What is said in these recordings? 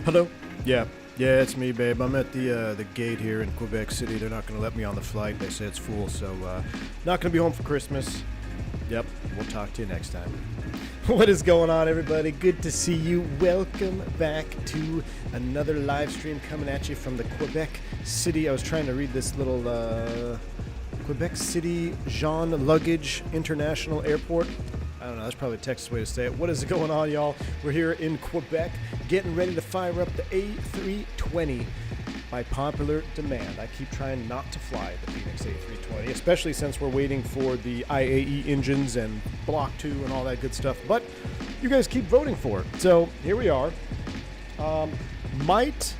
Hello? Yeah, it's me, babe. I'm at the gate here in Quebec City. They're not going to let me on the flight. They say it's full, so not going to be home for Christmas. Yep, we'll talk to you next time. What is going on, everybody? Good to see you. Welcome back to another live stream coming at you from the Quebec City. I was trying to read this little Quebec City Jean Luggage International Airport. I don't know, that's probably the Texas way to say it. What is going on, y'all? We're here in Quebec getting ready to fire up the A320 by popular demand. I keep trying not to fly the Fenix A320, especially since we're waiting for the IAE engines and Block 2 and all that good stuff. But you guys keep voting for it. So here we are. Might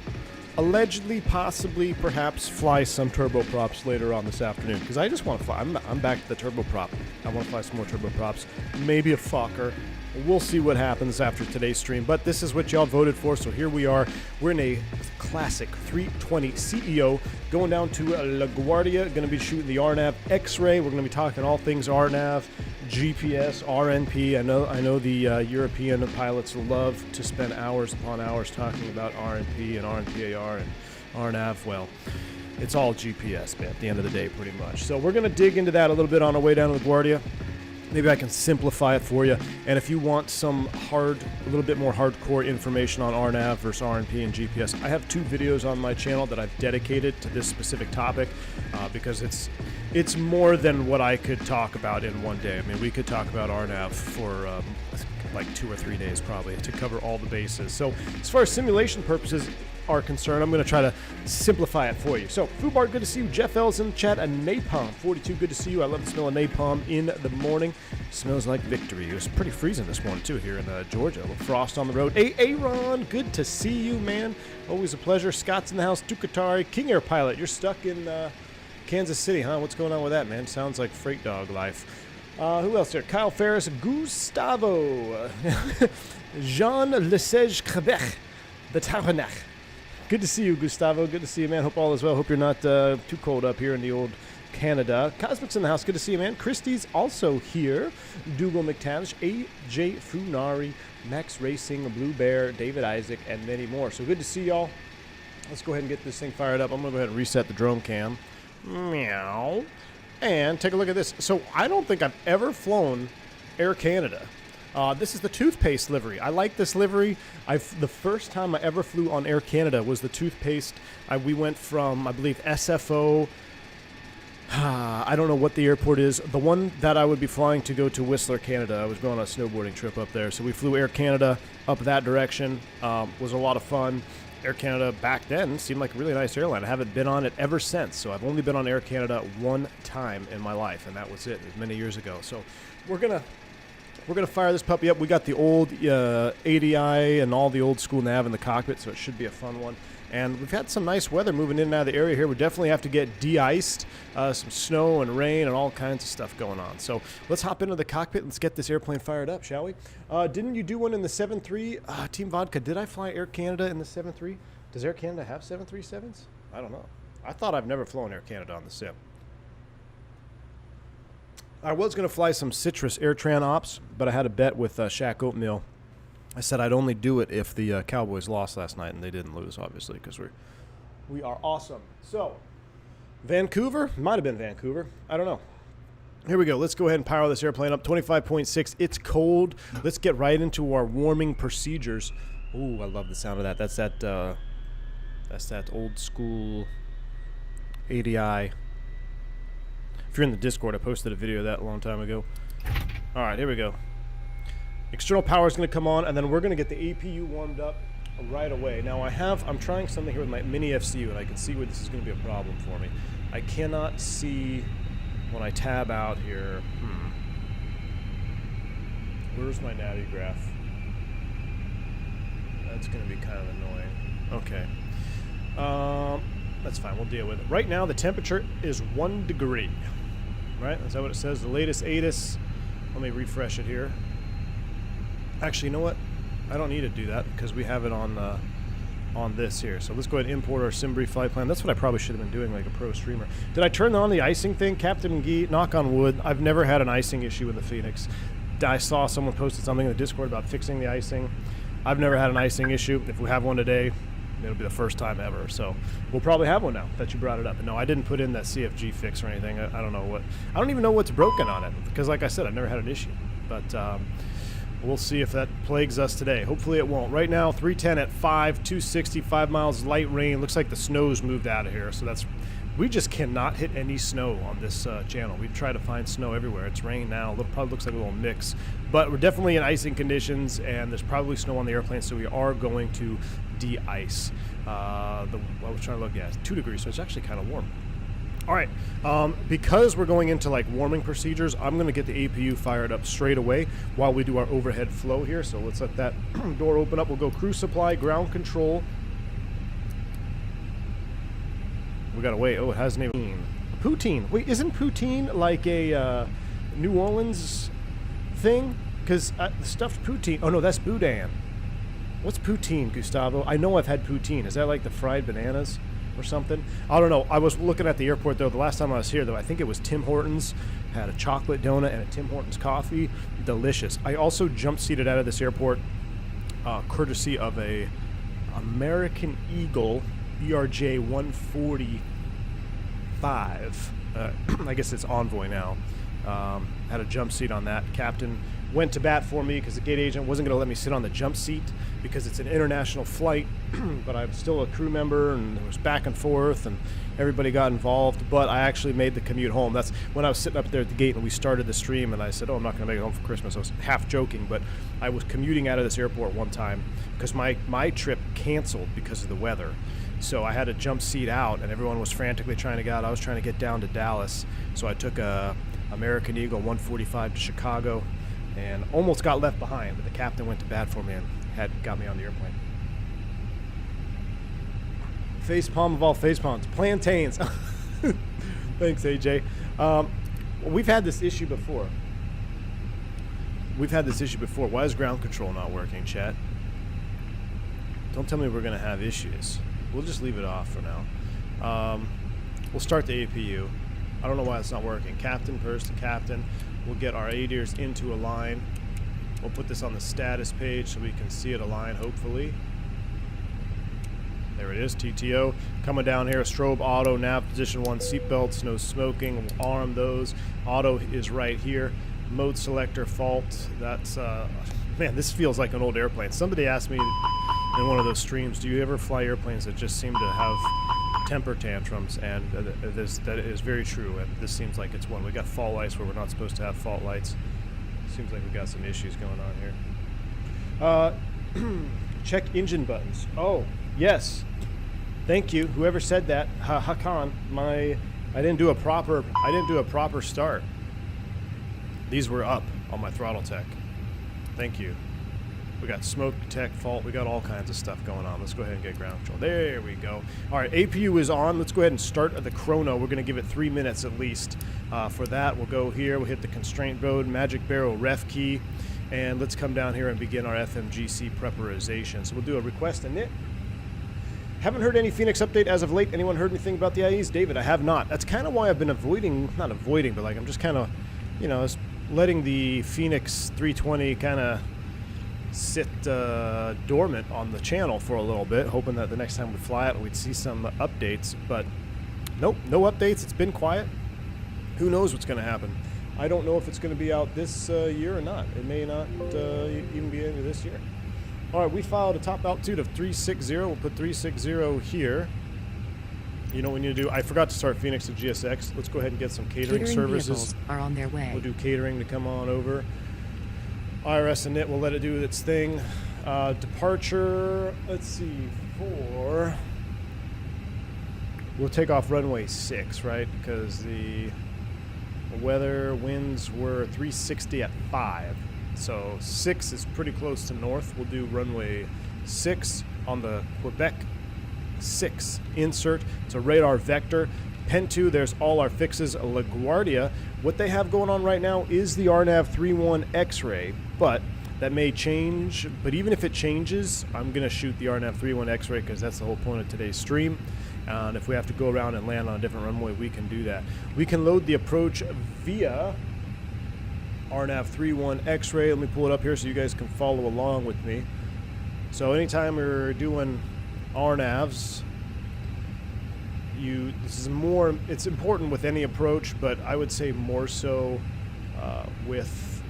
allegedly, possibly, perhaps fly some turboprops later on this afternoon because I just want to fly. I'm back to the turboprop. I want to fly some more turboprops. Maybe a Fokker. We'll see what happens after today's stream, but this is what y'all voted for, so here we are. We're in a classic 320 CEO going down to LaGuardia, going to be shooting the RNAV X-ray. We're going to be talking all things RNAV, GPS, RNP. I know the European pilots love to spend hours upon hours talking about RNP and RNPAR and RNAV. Well, it's all GPS, man, at the end of the day, pretty much. So we're going to dig into that a little bit on our way down to LaGuardia. Maybe I can simplify it for you. And if you want some a little bit more hardcore information on RNAV versus RNP and GPS, I have 2 videos on my channel that I've dedicated to this specific topic because it's more than what I could talk about in one day. I mean, we could talk about RNAV for like 2 or 3 days probably to cover all the bases. So as far as simulation purposes are concerned, I'm going to try to simplify it for you. So, Foobar, good to see you. Jeff L's in the chat. And Napalm42, good to see you. I love the smell of napalm in the morning. Smells like victory. It was pretty freezing this morning, too, here in Georgia. A little frost on the road. Hey, Aaron, good to see you, man. Always a pleasure. Scott's in the house. Ducatari, King Air Pilot. You're stuck in Kansas City, huh? What's going on with that, man? Sounds like freight dog life. Who else there? Kyle Ferris, Gustavo, Jean Lesage Quebec, the Tabernacle. Good to see you, Gustavo. Good to see you, man. Hope all is well. Hope you're not too cold up here in the old Canada. Cosmic's in the house. Good to see you, man. Christie's also here. Dougal McTavish, AJ Funari, Max Racing, Blue Bear, David Isaac, and many more. So good to see y'all. Let's go ahead and get this thing fired up. I'm going to go ahead and reset the drone cam. Meow. And take a look at this. So I don't think I've ever flown Air Canada. This is the toothpaste livery. I like this livery. The first time I ever flew on Air Canada was the toothpaste. We went from, I believe, SFO. I don't know what the airport is. The one that I would be flying to go to Whistler, Canada. I was going on a snowboarding trip up there. So we flew Air Canada up that direction. Was a lot of fun. Air Canada back then seemed like a really nice airline. I haven't been on it ever since. So I've only been on Air Canada one time in my life, and that was it. It was many years ago. So we're going to fire this puppy up. We got the old ADI and all the old school nav in the cockpit, so it should be a fun one. And we've had some nice weather moving in and out of the area here. We definitely have to get de-iced, some snow and rain and all kinds of stuff going on. So let's hop into the cockpit and let's get this airplane fired up, shall we? Didn't you do one in the 7.3? Team Vodka, did I fly Air Canada in the 7.3? Does Air Canada have 737s? I don't know. I thought I've never flown Air Canada on the sim. I was going to fly some Citrus AirTran ops, but I had a bet with Shaq Oatmeal. I said I'd only do it if the Cowboys lost last night, and they didn't lose, obviously, because we are awesome. So, Vancouver? Might have been Vancouver. I don't know. Here we go. Let's go ahead and power this airplane up. 25.6. It's cold. Let's get right into our warming procedures. Ooh, I love the sound of that. That's that old school ADI. If you're in the Discord, I posted a video of that a long time ago. All right, here we go. External power is going to come on, and then we're going to get the APU warmed up right away. Now, I'm trying something here with my mini FCU, and I can see where this is going to be a problem for me. I cannot see when I tab out here. Where's my Navigraph? That's going to be kind of annoying. Okay. That's fine. We'll deal with it. Right now, the temperature is 1 degree. Right? Is that what it says? The latest ATIS. Let me refresh it here. Actually, you know what? I don't need to do that because we have it on this here. So let's go ahead and import our SimBrief flight plan. That's what I probably should have been doing like a pro streamer. Did I turn on the icing thing? Captain McGee, knock on wood. I've never had an icing issue with the Fenix. I saw someone posted something in the Discord about fixing the icing. I've never had an icing issue. If we have one today, it'll be the first time ever. So we'll probably have one now that you brought it up. And no, I didn't put in that CFG fix or anything. I don't know what, I don't even know what's broken on it, because like I said, I've never had an issue. But we'll see if that plagues us today. Hopefully it won't. Right now, 310 at 5, 260, 5 miles, light rain. Looks like the snow's moved out of here. So we just cannot hit any snow on this channel. We've tried to find snow everywhere. It's raining now. It probably looks like a little mix. But we're definitely in icing conditions, and there's probably snow on the airplane, so we are going to de-ice. I was trying to look, yeah, it's 2 degrees, so it's actually kind of warm. All right, because we're going into like warming procedures, I'm going to get the APU fired up straight away while we do our overhead flow here. So let's let that door open up. We'll go crew supply, ground control. We got to wait. Oh, it hasn't even... Poutine. Wait, isn't poutine like a New Orleans thing? Because stuffed poutine... Oh, no, that's boudin. What's poutine, Gustavo? I know I've had poutine. Is that like the fried bananas or something? I don't know. I was looking at the airport, though. The last time I was here, though, I think it was Tim Hortons. Had a chocolate donut and a Tim Hortons coffee. Delicious. I also jump-seated out of this airport courtesy of a American Eagle ERJ 145. I guess it's Envoy now. Had a jump seat on that. Captain went to bat for me because the gate agent wasn't going to let me sit on the jump seat because it's an international flight, but I'm still a crew member, and it was back and forth, and everybody got involved. But I actually made the commute home. That's when I was sitting up there at the gate and we started the stream, and I said, oh, I'm not going to make it home for Christmas. I was half joking, but I was commuting out of this airport one time because my trip canceled because of the weather. So I had a jump seat out, and everyone was frantically trying to get out. I was trying to get down to Dallas, so I took a American Eagle 145 to Chicago and almost got left behind, but the captain went to bat for me and got me on the airplane. Facepalm of all facepalms. Plantains. Thanks, AJ. We've had this issue before. Why is ground control not working, chat? Don't tell me we're going to have issues. We'll just leave it off for now. We'll start the APU. I don't know why it's not working. Captain, first, captain. We'll get our ADIRs into a line. We'll put this on the status page so we can see it align, hopefully. There it is, TTO. Coming down here, strobe, auto, nav, position 1, seatbelts, no smoking. We'll arm those. Auto is right here. Mode selector, fault. That's, man, this feels like an old airplane. Somebody asked me in one of those streams, do you ever fly airplanes that just seem to have temper tantrums? And that is very true, and this seems like it's one. We got fall lights where we're not supposed to have fault lights. Seems like we got some issues going on here. Check engine buttons. Oh, yes. Thank you, whoever said that. Hakan, I didn't do a proper start. These were up on my Throttletek. Thank you. We got smoke detect, fault. We got all kinds of stuff going on. Let's go ahead and get ground control. There we go. All right, APU is on. Let's go ahead and start the chrono. We're going to give it 3 minutes at least. For that, we'll go here. We'll hit the constraint mode, magic barrel ref key, and let's come down here and begin our FMGC preparization. So we'll do a request init. Haven't heard any Fenix update as of late. Anyone heard anything about the IEs? David, I have not. That's kind of why I've been not avoiding, but like I'm just kind of, you know, letting the Fenix 320 kind of sit dormant on the channel for a little bit, hoping that the next time we fly it we'd see some updates. But nope, no updates. It's been quiet. Who knows what's going to happen? I don't know if it's going to be out this year or not. It may not even be into this year. All right, we filed a top altitude of 360. We'll put 360 here. You know what we need to do? I forgot to start Fenix to GSX. Let's go ahead and get some catering services. Are on their way. We'll do catering to come on over. IRS and NIT will let it do its thing. Departure, let's see, we'll take off runway 6, right? Because the weather winds were 360 at 5. So 6 is pretty close to north. We'll do runway 6 on the Quebec 6 insert. It's a radar vector. Pen 2, there's all our fixes. LaGuardia, what they have going on right now is the RNAV 31 X-ray, but that may change. But even if it changes, I'm going to shoot the RNAV 31 X-ray because that's the whole point of today's stream. And if we have to go around and land on a different runway, we can do that. We can load the approach via RNAV 31 X-ray. Let me pull it up here so you guys can follow along with me. So anytime you're doing RNAVs, it's important with any approach, but I would say more so with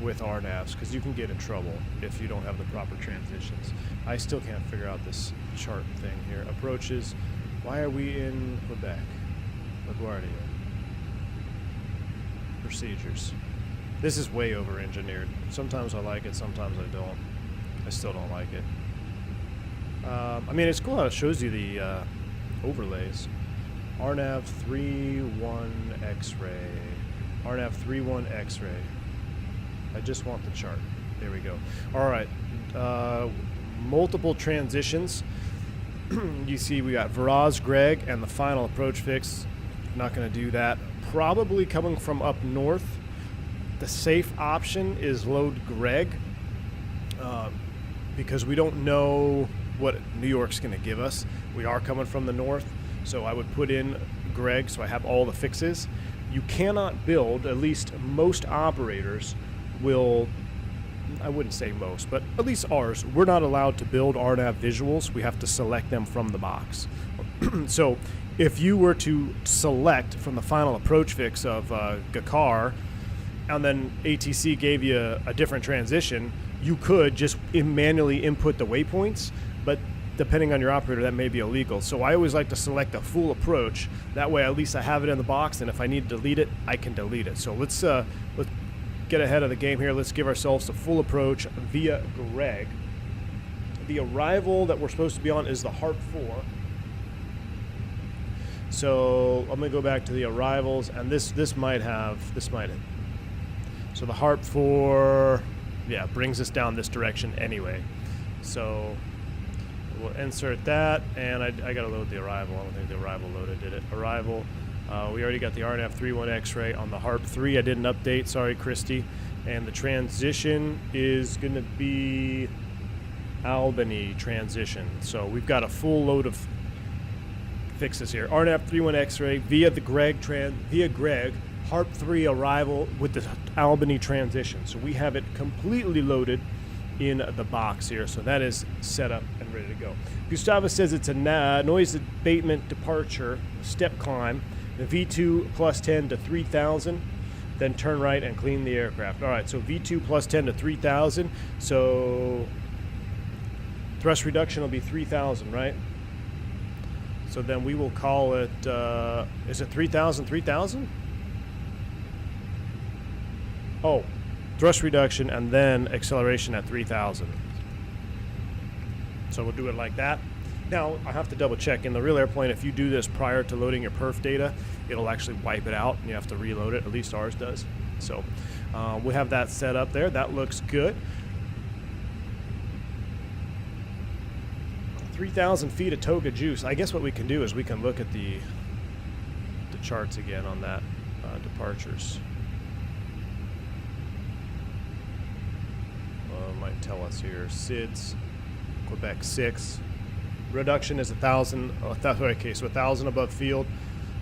RNAVs, because you can get in trouble if you don't have the proper transitions. I still can't figure out this chart thing here. Approaches. Why are we in Quebec? LaGuardia. Procedures. This is way over-engineered. Sometimes I like it, sometimes I don't. I still don't like it. I mean, it's cool how it shows you the overlays. RNAV 3.1 X-ray. RNAV 3.1 X-ray. I just want the chart. There we go. All right. Multiple transitions. You see we got Viraz, Greg, and the final approach fix. Not going to do that. Probably coming from up north. The safe option is load Greg, because we don't know what New York's going to give us. We are coming from the north, so I would put in Greg so I have all the fixes. You cannot build, at least most operators will, I wouldn't say most, but at least ours, we're not allowed to build RNAV visuals. We have to select them from the box. So if you were to select from the final approach fix of Gakar, and then ATC gave you a different transition, you could just manually input the waypoints, but depending on your operator, that may be illegal. So I always like to select a full approach. That way, at least I have it in the box, and if I need to delete it, I can delete it. So let's get ahead of the game here. Let's give ourselves a full approach via Greg. The arrival that we're supposed to be on is the Harp 4. So I'm gonna go back to the arrivals, and this might. So the Harp 4, yeah, brings us down this direction anyway. So we'll insert that, and I got to load the arrival. I don't think the arrival loaded, did it? Arrival. We already got the RNAV 3.1 X-ray on the Harp 3. I did an update. Sorry, Christy. And the transition is going to be Albany transition. So we've got a full load of fixes here. RNAV 3.1 X-ray via Greg. Harp 3 arrival with the Albany transition. So we have it completely loaded in the box here. So that is set up and ready to go. Gustavo says it's a noise abatement departure step climb. The V2 plus 10 to 3,000. Then turn right and clean the aircraft. All right, so V2 plus 10 to 3,000. So thrust reduction will be 3,000, right? So then we will call it, is it 3,000, 3,000? Oh, thrust reduction and then acceleration at 3,000. So we'll do it like that. Now, I have to double check. In the real airplane, if you do this prior to loading your perf data, it'll actually wipe it out and you have to reload it. At least ours does. So we have that set up there. That looks good. 3,000 feet of Toga juice. I guess what we can do is we can look at the charts again on that departures. Might tell us here. SIDS, Quebec 6. Reduction is 1,000. Okay, so 1,000 above field.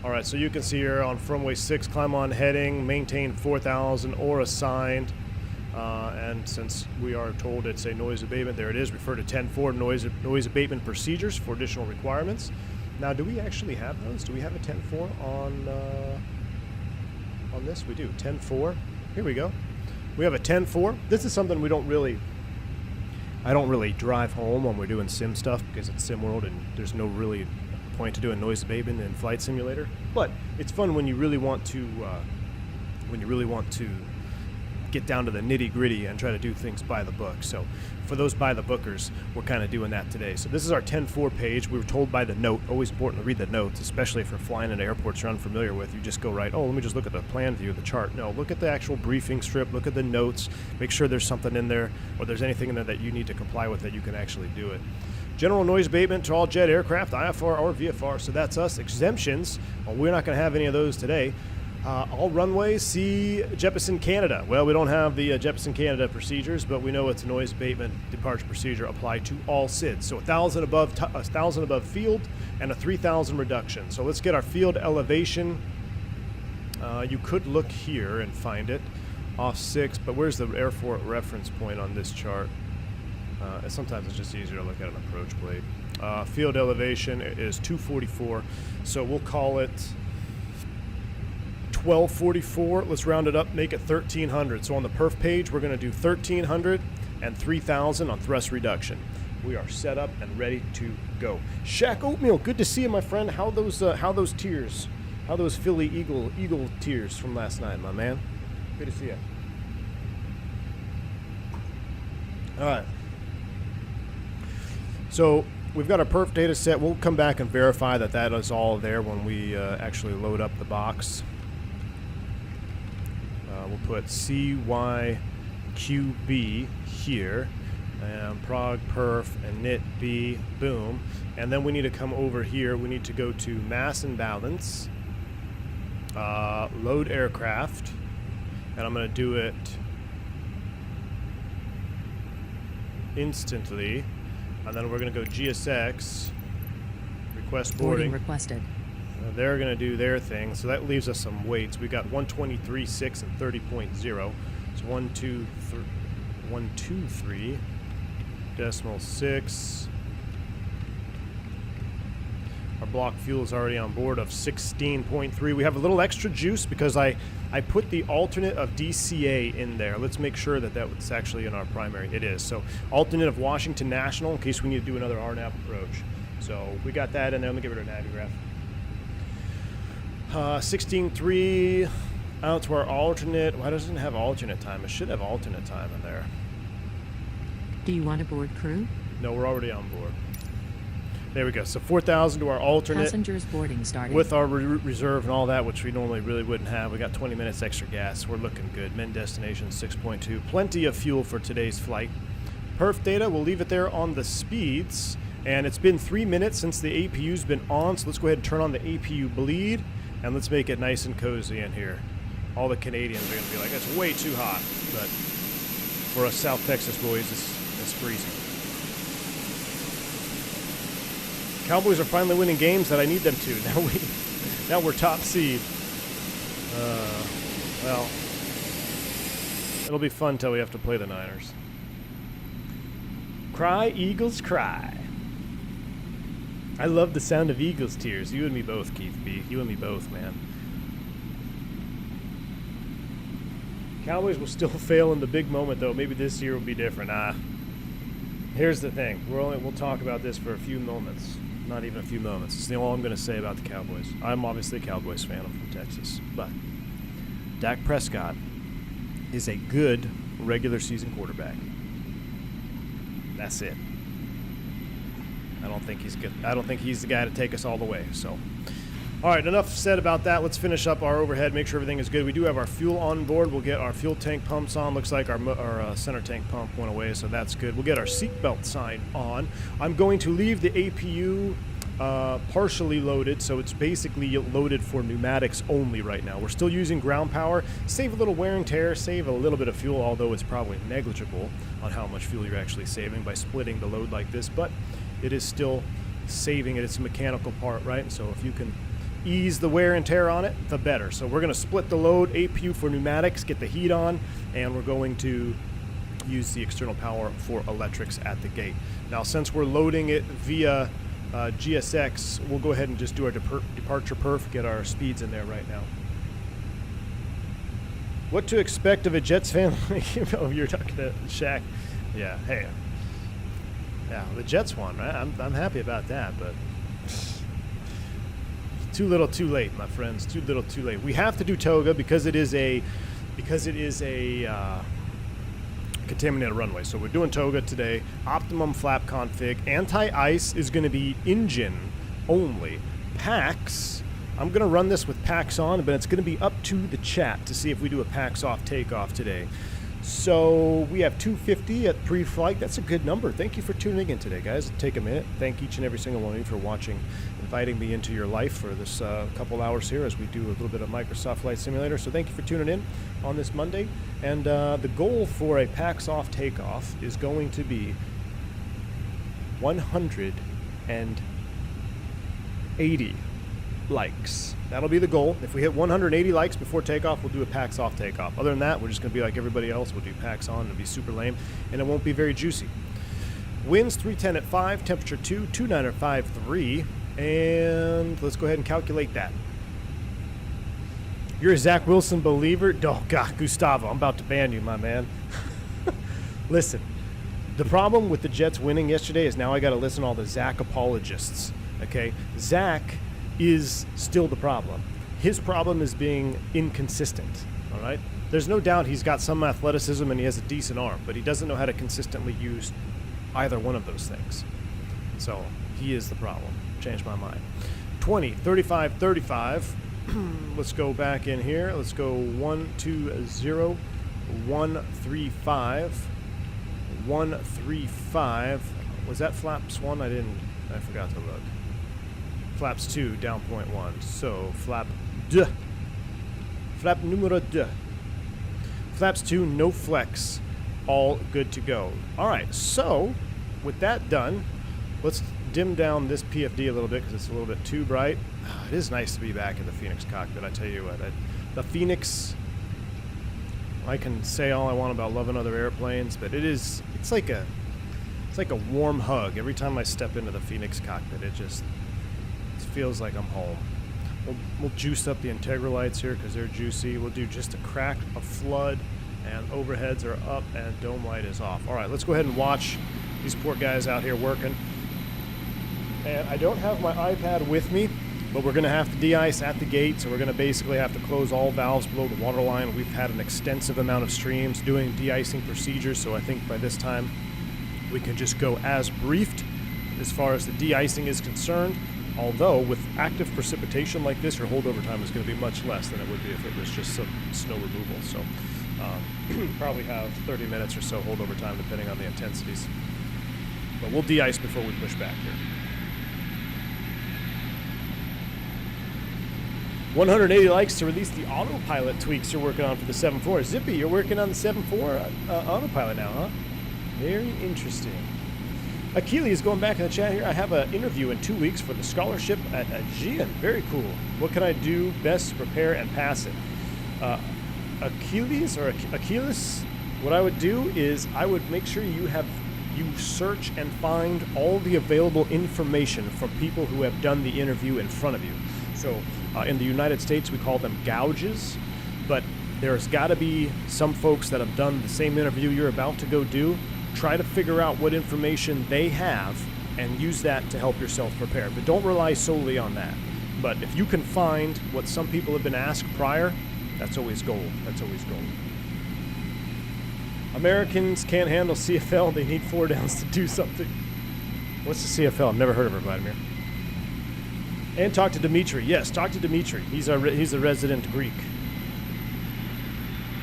All right, so you can see here on runway 6, climb on heading, maintain 4,000 or assigned. And since we are told it's a noise abatement, there it is. Refer to 10.4 noise abatement procedures for additional requirements. Now, do we actually have those? Do we have a 10.4 on this? We do. 10.4. Here we go. We have a 10.4. This is something I don't really drive home when we're doing sim stuff because it's sim world and there's no really point to doing noise abatement in Flight Simulator. But it's fun when you really want to get down to the nitty gritty and try to do things by the book. So for those by the bookers, we're kind of doing that today. So this is our 10.4 page. We were told by the note, always important to read the notes, especially if you're flying in airports you're unfamiliar with. You just go right, oh, let me just look at the plan view of the chart. No, look at the actual briefing strip, look at the notes, make sure there's something in there or there's anything in there that you need to comply with that you can actually do it. General noise abatement to all jet aircraft, IFR or VFR, so that's us. Exemptions, well, we're not going to have any of those today. All runways, see Jeppesen, Canada. Well, we don't have the Jeppesen, Canada procedures, but we know it's a noise abatement departure procedure applied to all SIDs. So 1,000 above field and a 3,000 reduction. So let's get our field elevation. You could look here and find it. off 6, but where's the airport reference point on this chart? Sometimes it's just easier to look at an approach blade. Field elevation is 244, so we'll call it 1244. Let's round it up, make it 1300. So on the perf page, we're going to do 1300 and 3000 on thrust reduction. We are set up and ready to go. Shaq Oatmeal, good to see you, my friend. How those tears? How those Philly Eagle tears from last night, my man? Good to see you. All right. So we've got our perf data set. We'll come back and verify that that is all there when we actually load up the box. We'll put CYQB here, and prog perf and knit B, boom. And then we need to come over here. We need to go to mass and balance, load aircraft, and I'm going to do it instantly. And then we're going to go GSX, request boarding. Requested. They're going to do their thing, so that leaves us some weights. We got 123.6 and 30.0. So 123.6. Our block fuel is already on board of 16.3. We have a little extra juice because I put the alternate of DCA in there. Let's make sure that that's actually in our primary. It is. So alternate of Washington National in case we need to do another RNAV approach. So we got that in there. Let me give it a navigaph. 16.3 out to our alternate. Why doesn't it have alternate time? It should have alternate time in there. Do you want a board crew? No, we're already on board. There we go. So 4,000 to our alternate. Passengers boarding started. With our reserve and all that, which we normally really wouldn't have. We got 20 minutes extra gas. We're looking good. Min destination 6.2. Plenty of fuel for today's flight. Perf data, we'll leave it there on the speeds. And it's been 3 minutes since the APU's been on, so let's go ahead and turn on the APU bleed. And let's make it nice and cozy in here. All the Canadians are going to be like, it's way too hot. But for us South Texas boys, it's freezing. Cowboys are finally winning games that I need them to. Now we're top seed. Well, it'll be fun till we have to play the Niners. Cry, Eagles, cry. I love the sound of Eagles tears. You and me both, Keith B. You and me both, man. Cowboys will still fail in the big moment, though. Maybe this year will be different. Here's the thing. We'll talk about this for a few moments. Not even a few moments. It's all I'm going to say about the Cowboys. I'm obviously a Cowboys fan. I'm from Texas. But Dak Prescott is a good regular season quarterback. That's it. I don't think he's good. I don't think he's the guy to take us all the way. So, all right, enough said about that. Let's finish up our overhead, make sure everything is good. We do have our fuel on board. We'll get our fuel tank pumps on. Looks like our center tank pump went away, so that's good. We'll get our seatbelt sign on. I'm going to leave the APU partially loaded, so it's basically loaded for pneumatics only right now. We're still using ground power. Save a little wear and tear, save a little bit of fuel, although it's probably negligible on how much fuel you're actually saving by splitting the load like this, but it is still saving it. It's a mechanical part, right? So if you can ease the wear and tear on it, the better. So we're going to split the load, APU for pneumatics, get the heat on, and we're going to use the external power for electrics at the gate. Now, since we're loading it via GSX, we'll go ahead and just do our departure perf, get our speeds in there right now. What to expect of a Jets fan? Oh, you're talking to Shaq. Yeah, hey. Yeah, the Jets won, right? I'm happy about that, but too little, too late, my friends. Too little, too late. We have to do Toga because it is a contaminated runway. So we're doing Toga today. Optimum flap config. Anti-ice is going to be engine only. PAX, I'm going to run this with PAX on, but it's going to be up to the chat to see if we do a PAX off takeoff today. So we have 250 at pre-flight. That's a good number. Thank you for tuning in today, guys. Take a minute. Thank each and every single one of you for watching, inviting me into your life for this couple hours here as we do a little bit of Microsoft Flight Simulator. So thank you for tuning in on this Monday. And the goal for a PAX off takeoff is going to be 180 likes. That'll be the goal. If we hit 180 likes before takeoff, we'll do a packs off takeoff. Other than that, we're just going to be like everybody else. We'll do packs on. It'll be super lame, and it won't be very juicy. Winds 310 at 5, temperature 2, 29 at 5, 3, and let's go ahead and calculate that. You're a Zach Wilson believer? Oh, God, Gustavo, I'm about to ban you, my man. Listen, the problem with the Jets winning yesterday is now I got to listen to all the Zach apologists, okay? Zach is still the problem. His problem is being inconsistent, all right? There's no doubt he's got some athleticism and he has a decent arm, but he doesn't know how to consistently use either one of those things. So he is the problem. Changed my mind. 20, 35, 35. Let's go back in here. Let's go 1, 2, 0, 1, 3, 5, 1, 3, 5. Was that flaps 1? I forgot to look. Flaps 2, down 0.1. So flap 2. Flap numero 2. Flaps 2, no flex. All good to go. All right, so with that done, let's dim down this PFD a little bit because it's a little bit too bright. It is nice to be back in the Fenix cockpit, I tell you what. The Fenix, I can say all I want about loving other airplanes, but it's like a warm hug. Every time I step into the Fenix cockpit, it feels like I'm home. We'll juice up the integral lights here because they're juicy. We'll do just a crack, a flood, and overheads are up and dome light is off. All right, let's go ahead and watch these poor guys out here working. And I don't have my iPad with me, but we're going to have to de-ice at the gate, so we're going to basically have to close all valves below the waterline. We've had an extensive amount of streams doing de-icing procedures, so I think by this time we can just go as briefed as far as the de-icing is concerned. Although, with active precipitation like this, your holdover time is going to be much less than it would be if it was just some snow removal. So probably have 30 minutes or so holdover time depending on the intensities. But we'll de-ice before we push back here. 180 likes to release the autopilot tweaks you're working on for the 7.4. Zippy, you're working on the 7.4 autopilot now, huh? Very interesting. Achilles is going back in the chat here. I have an interview in 2 weeks for the scholarship at Aegean. Very cool. What can I do best to prepare and pass it? Achilles, what I would do is I would make sure you search and find all the available information from people who have done the interview in front of you. So in the United States, we call them gouges, but there's got to be some folks that have done the same interview you're about to go do. Try to figure out what information they have and use that to help yourself prepare. But don't rely solely on that. But if you can find what some people have been asked prior, that's always gold. That's always gold. Americans can't handle CFL. They need 4 downs to do something. What's the CFL? I've never heard of it, Vladimir. And talk to Dimitri. Yes, talk to Dimitri. He's a resident Greek.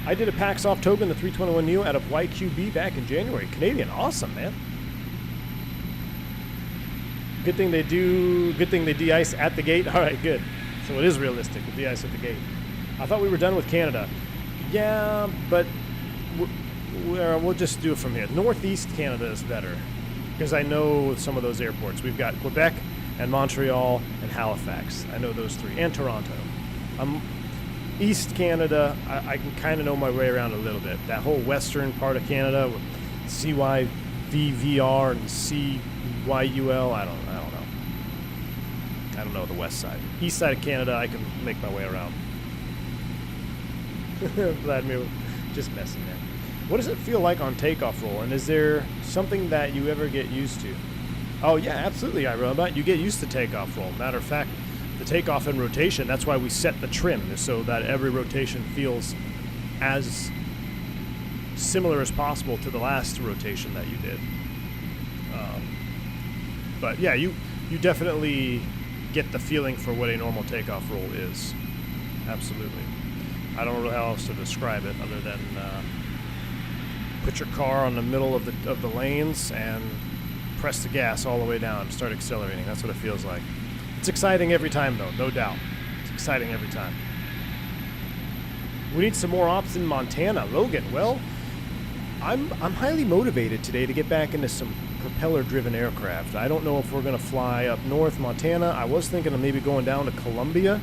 I did a packs off Toga in the 321 Neo out of YQB back in January. Canadian, awesome, man. Good thing they de-ice at the gate. All right, good. So it is realistic, the de-ice at the gate. I thought we were done with Canada. Yeah, but we'll just do it from here. Northeast Canada is better because I know some of those airports. We've got Quebec and Montreal and Halifax. I know those 3, and Toronto. East Canada, I can kind of know my way around a little bit. That whole western part of Canada, CYVVR and CYUL, I don't know. I don't know the west side. East side of Canada, I can make my way around. Vladimir, just messing there. What does it feel like on takeoff roll? And is there something that you ever get used to? Oh yeah, absolutely, iRobot. You get used to takeoff roll. Matter of fact, the takeoff and rotation, that's why we set the trim, so that every rotation feels as similar as possible to the last rotation that you did. But yeah, you definitely get the feeling for what a normal takeoff roll is. Absolutely. I don't know how else to describe it other than put your car on the middle of the lanes and press the gas all the way down and start accelerating. That's what it feels like. It's exciting every time, though, no doubt. It's exciting every time. We need some more ops in Montana. Logan, well, I'm highly motivated today to get back into some propeller-driven aircraft. I don't know if we're going to fly up north, Montana. I was thinking of maybe going down to Columbia,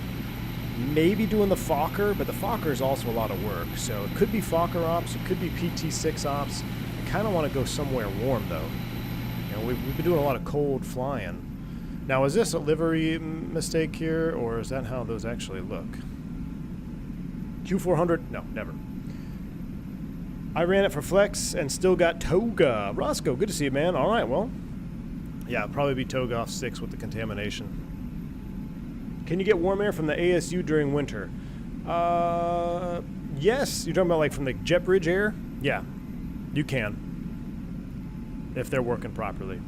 maybe doing the Fokker, but the Fokker is also a lot of work. So it could be Fokker ops, it could be PT-6 ops. I kind of want to go somewhere warm, though. You know, we've been doing a lot of cold flying. Now, is this a livery mistake here, or is that how those actually look? Q400? No, never. I ran it for flex and still got Toga. Roscoe, good to see you, man. All right, well, yeah, probably be Toga off 6 with the contamination. Can you get warm air from the ASU during winter? Yes. You're talking about like from the jet bridge air? Yeah, you can, if they're working properly.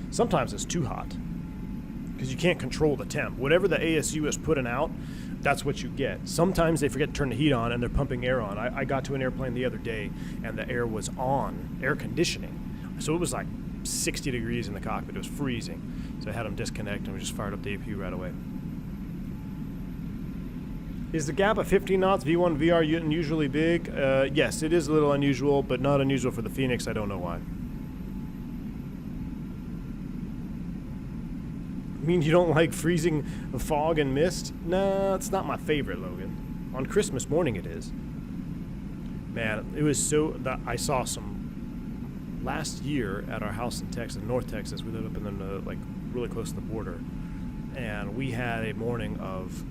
Sometimes it's too hot because you can't control the temp. Whatever the ASU is putting out, that's what you get. Sometimes they forget to turn the heat on and they're pumping air on. I got to an airplane the other day and the air was on, air conditioning. So it was like 60 degrees in the cockpit. It was freezing. So I had them disconnect and we just fired up the APU right away. Is the gap of 15 knots V1 VR unusually big? Yes, it is a little unusual, but not unusual for the Fenix. I don't know why. I mean, you don't like freezing fog and mist? No, it's not my favorite, Logan. On Christmas morning it is. Man, it was so... I saw some... Last year at our house in Texas, North Texas, we live up in the, like, really close to the border. And we had a morning of...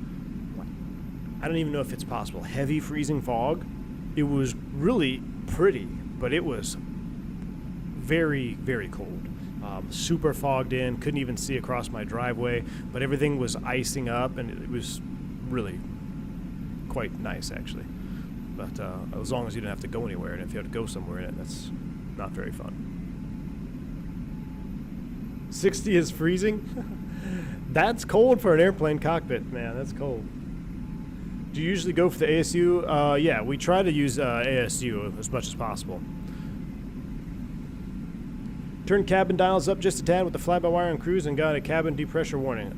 I don't even know if it's possible. Heavy freezing fog. It was really pretty, but it was very, very cold. Super fogged in, couldn't even see across my driveway, but everything was icing up, and it was really quite nice, actually. But as long as you didn't have to go anywhere, and if you had to go somewhere in it, that's not very fun. 60 is freezing? That's cold for an airplane cockpit, man. That's cold. Do you usually go for the ASU? Yeah, we try to use ASU as much as possible. Turn cabin dials up just a tad with the fly-by-wire on cruise and got a cabin depressure warning.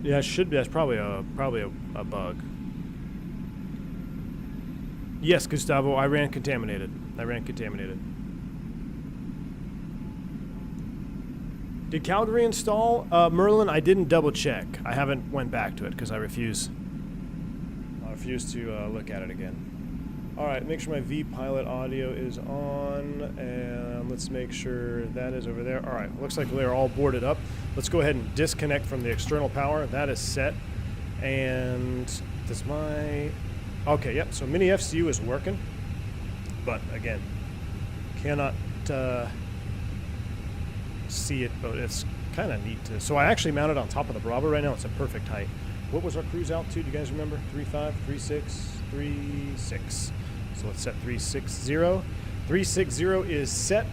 Yeah, it should be. That's probably a bug. Yes, Gustavo, I ran contaminated. Did Calgary install? Merlin, I didn't double check. I haven't went back to it because I refuse to look at it again. All right, make sure my V-Pilot audio is on, and let's make sure that is over there. All right, looks like they're all boarded up. Let's go ahead and disconnect from the external power. That is set. And does my... Okay, yep, so mini FCU is working. But, again, cannot see it, but it's kind of neat to... So I actually mounted on top of the Bravo right now. It's a perfect height. What was our cruise altitude? You guys remember? 3.5, 3.6, 3.6. So let's set 360. 360 is set.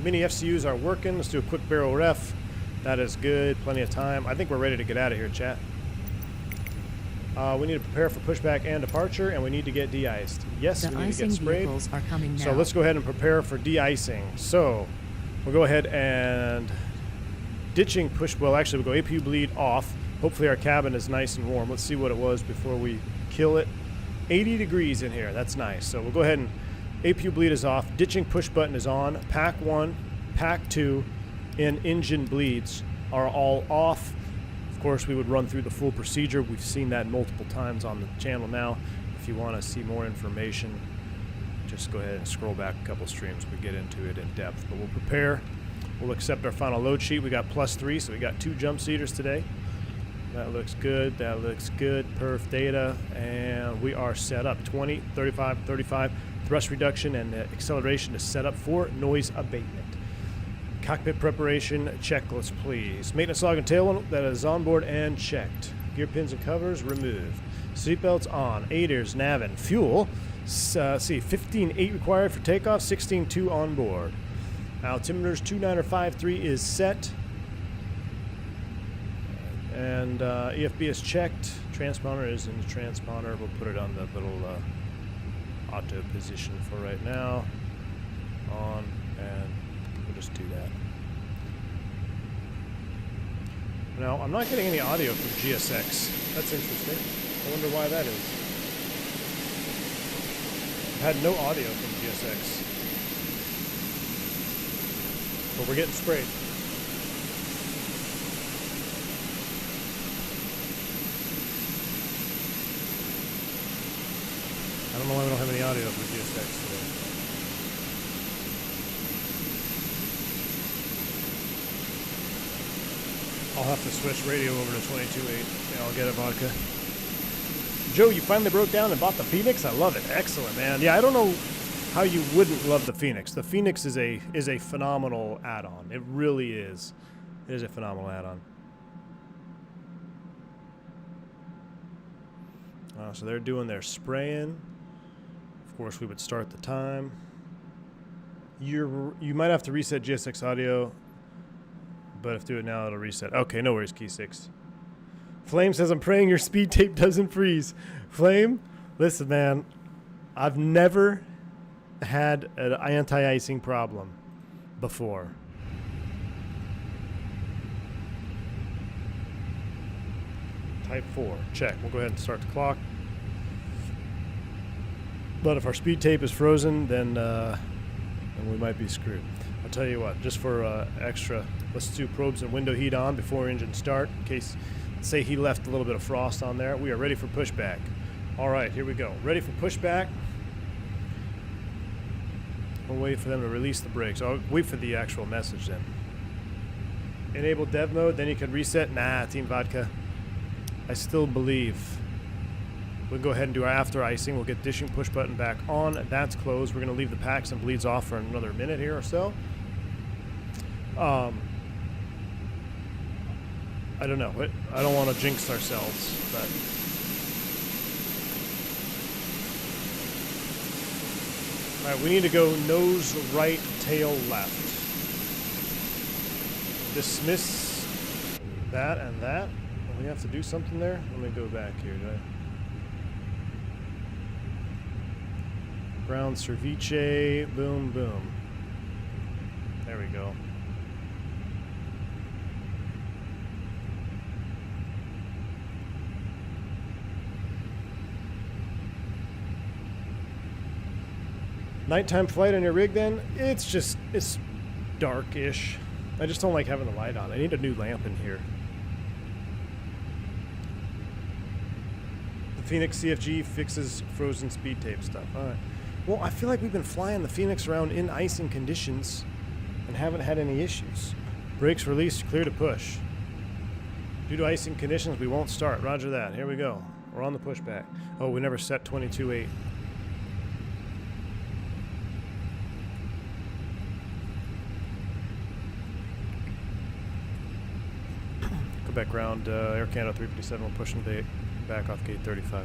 Mini FCUs are working. Let's do a quick barrel ref. That is good. Plenty of time. I think we're ready to get out of here, chat. We need to prepare for pushback and departure, and we need to get de-iced. Yes, we need to get sprayed. Are coming now. So let's go ahead and prepare for de-icing. So we'll go ahead and ditching push. Well, actually, we'll go APU bleed off. Hopefully our cabin is nice and warm. Let's see what it was before we kill it. 80 degrees in here. That's nice. So we'll go ahead and APU bleed is off. Ditching push button is on. Pack 1, Pack 2, and engine bleeds are all off. Of course, we would run through the full procedure. We've seen that multiple times on the channel now. If you want to see more information, just go ahead and scroll back a couple streams. We get into it in depth. But we'll prepare. We'll accept our final load sheet. We got +3, so we got 2 jump seaters today. That looks good. That looks good. Perf data. And we are set up. 20, 35, 35. Thrust reduction and acceleration is set up for noise abatement. Cockpit preparation checklist, please. Maintenance log and tail that is on board and checked. Gear pins and covers removed. Seatbelts on. Aiders, nav, and fuel. See, 15.8 required for takeoff. 16.2 on board. Altimeters 2953 is set. And EFB is checked. Transponder is in the transponder. We'll put it on the little auto position for right now. On, and we'll just do that. Now, I'm not getting any audio from GSX. That's interesting. I wonder why that is. I've had no audio from GSX. But we're getting sprayed. I don't know why we don't have any audio for GSX today. I'll have to switch radio over to 22.8. Yeah, I'll get it, vodka. Joe, you finally broke down and bought the Fenix? I love it. Excellent, man. Yeah, I don't know how you wouldn't love the Fenix. The Fenix is a phenomenal add-on. It really is. It is a phenomenal add-on. So they're doing their spraying. Of course, we would start the time. You might have to reset GSX audio, but if do it now, it'll reset. Okay, no worries, Key 6. Flame says, I'm praying your speed tape doesn't freeze. Flame, listen, man, I've never had an anti-icing problem before. Type 4, check. We'll go ahead and start the clock. But if our speed tape is frozen, then we might be screwed. I'll tell you what, just for extra, let's do probes and window heat on before engine start, in case, say he left a little bit of frost on there. We are ready for pushback. All right, here we go. Ready for pushback. We'll wait for them to release the brakes. I'll wait for the actual message then. Enable dev mode, then you can reset. Nah, Team Vodka. I still believe. We'll go ahead and do our after icing. We'll get dishing push button back on. That's closed. We're going to leave the packs and bleeds off for another minute here or so. I don't know. I don't want to jinx ourselves, but all right, we need to go nose right, tail left. Dismiss that and that. We have to do something there. Let me go back here. Do I? Ground cerviche, boom, boom. There we go. Nighttime flight on your rig then? It's dark-ish. I just don't like having the light on. I need a new lamp in here. The Fenix CFG fixes frozen speed tape stuff. All right. Well, I feel like we've been flying the Fenix around in icing conditions and haven't had any issues. Brakes released, clear to push. Due to icing conditions, we won't start. Roger that. Here we go. We're on the pushback. Oh, we never set 22.8. Quebec ground, Air Canada 357, we're pushing the back off gate 35.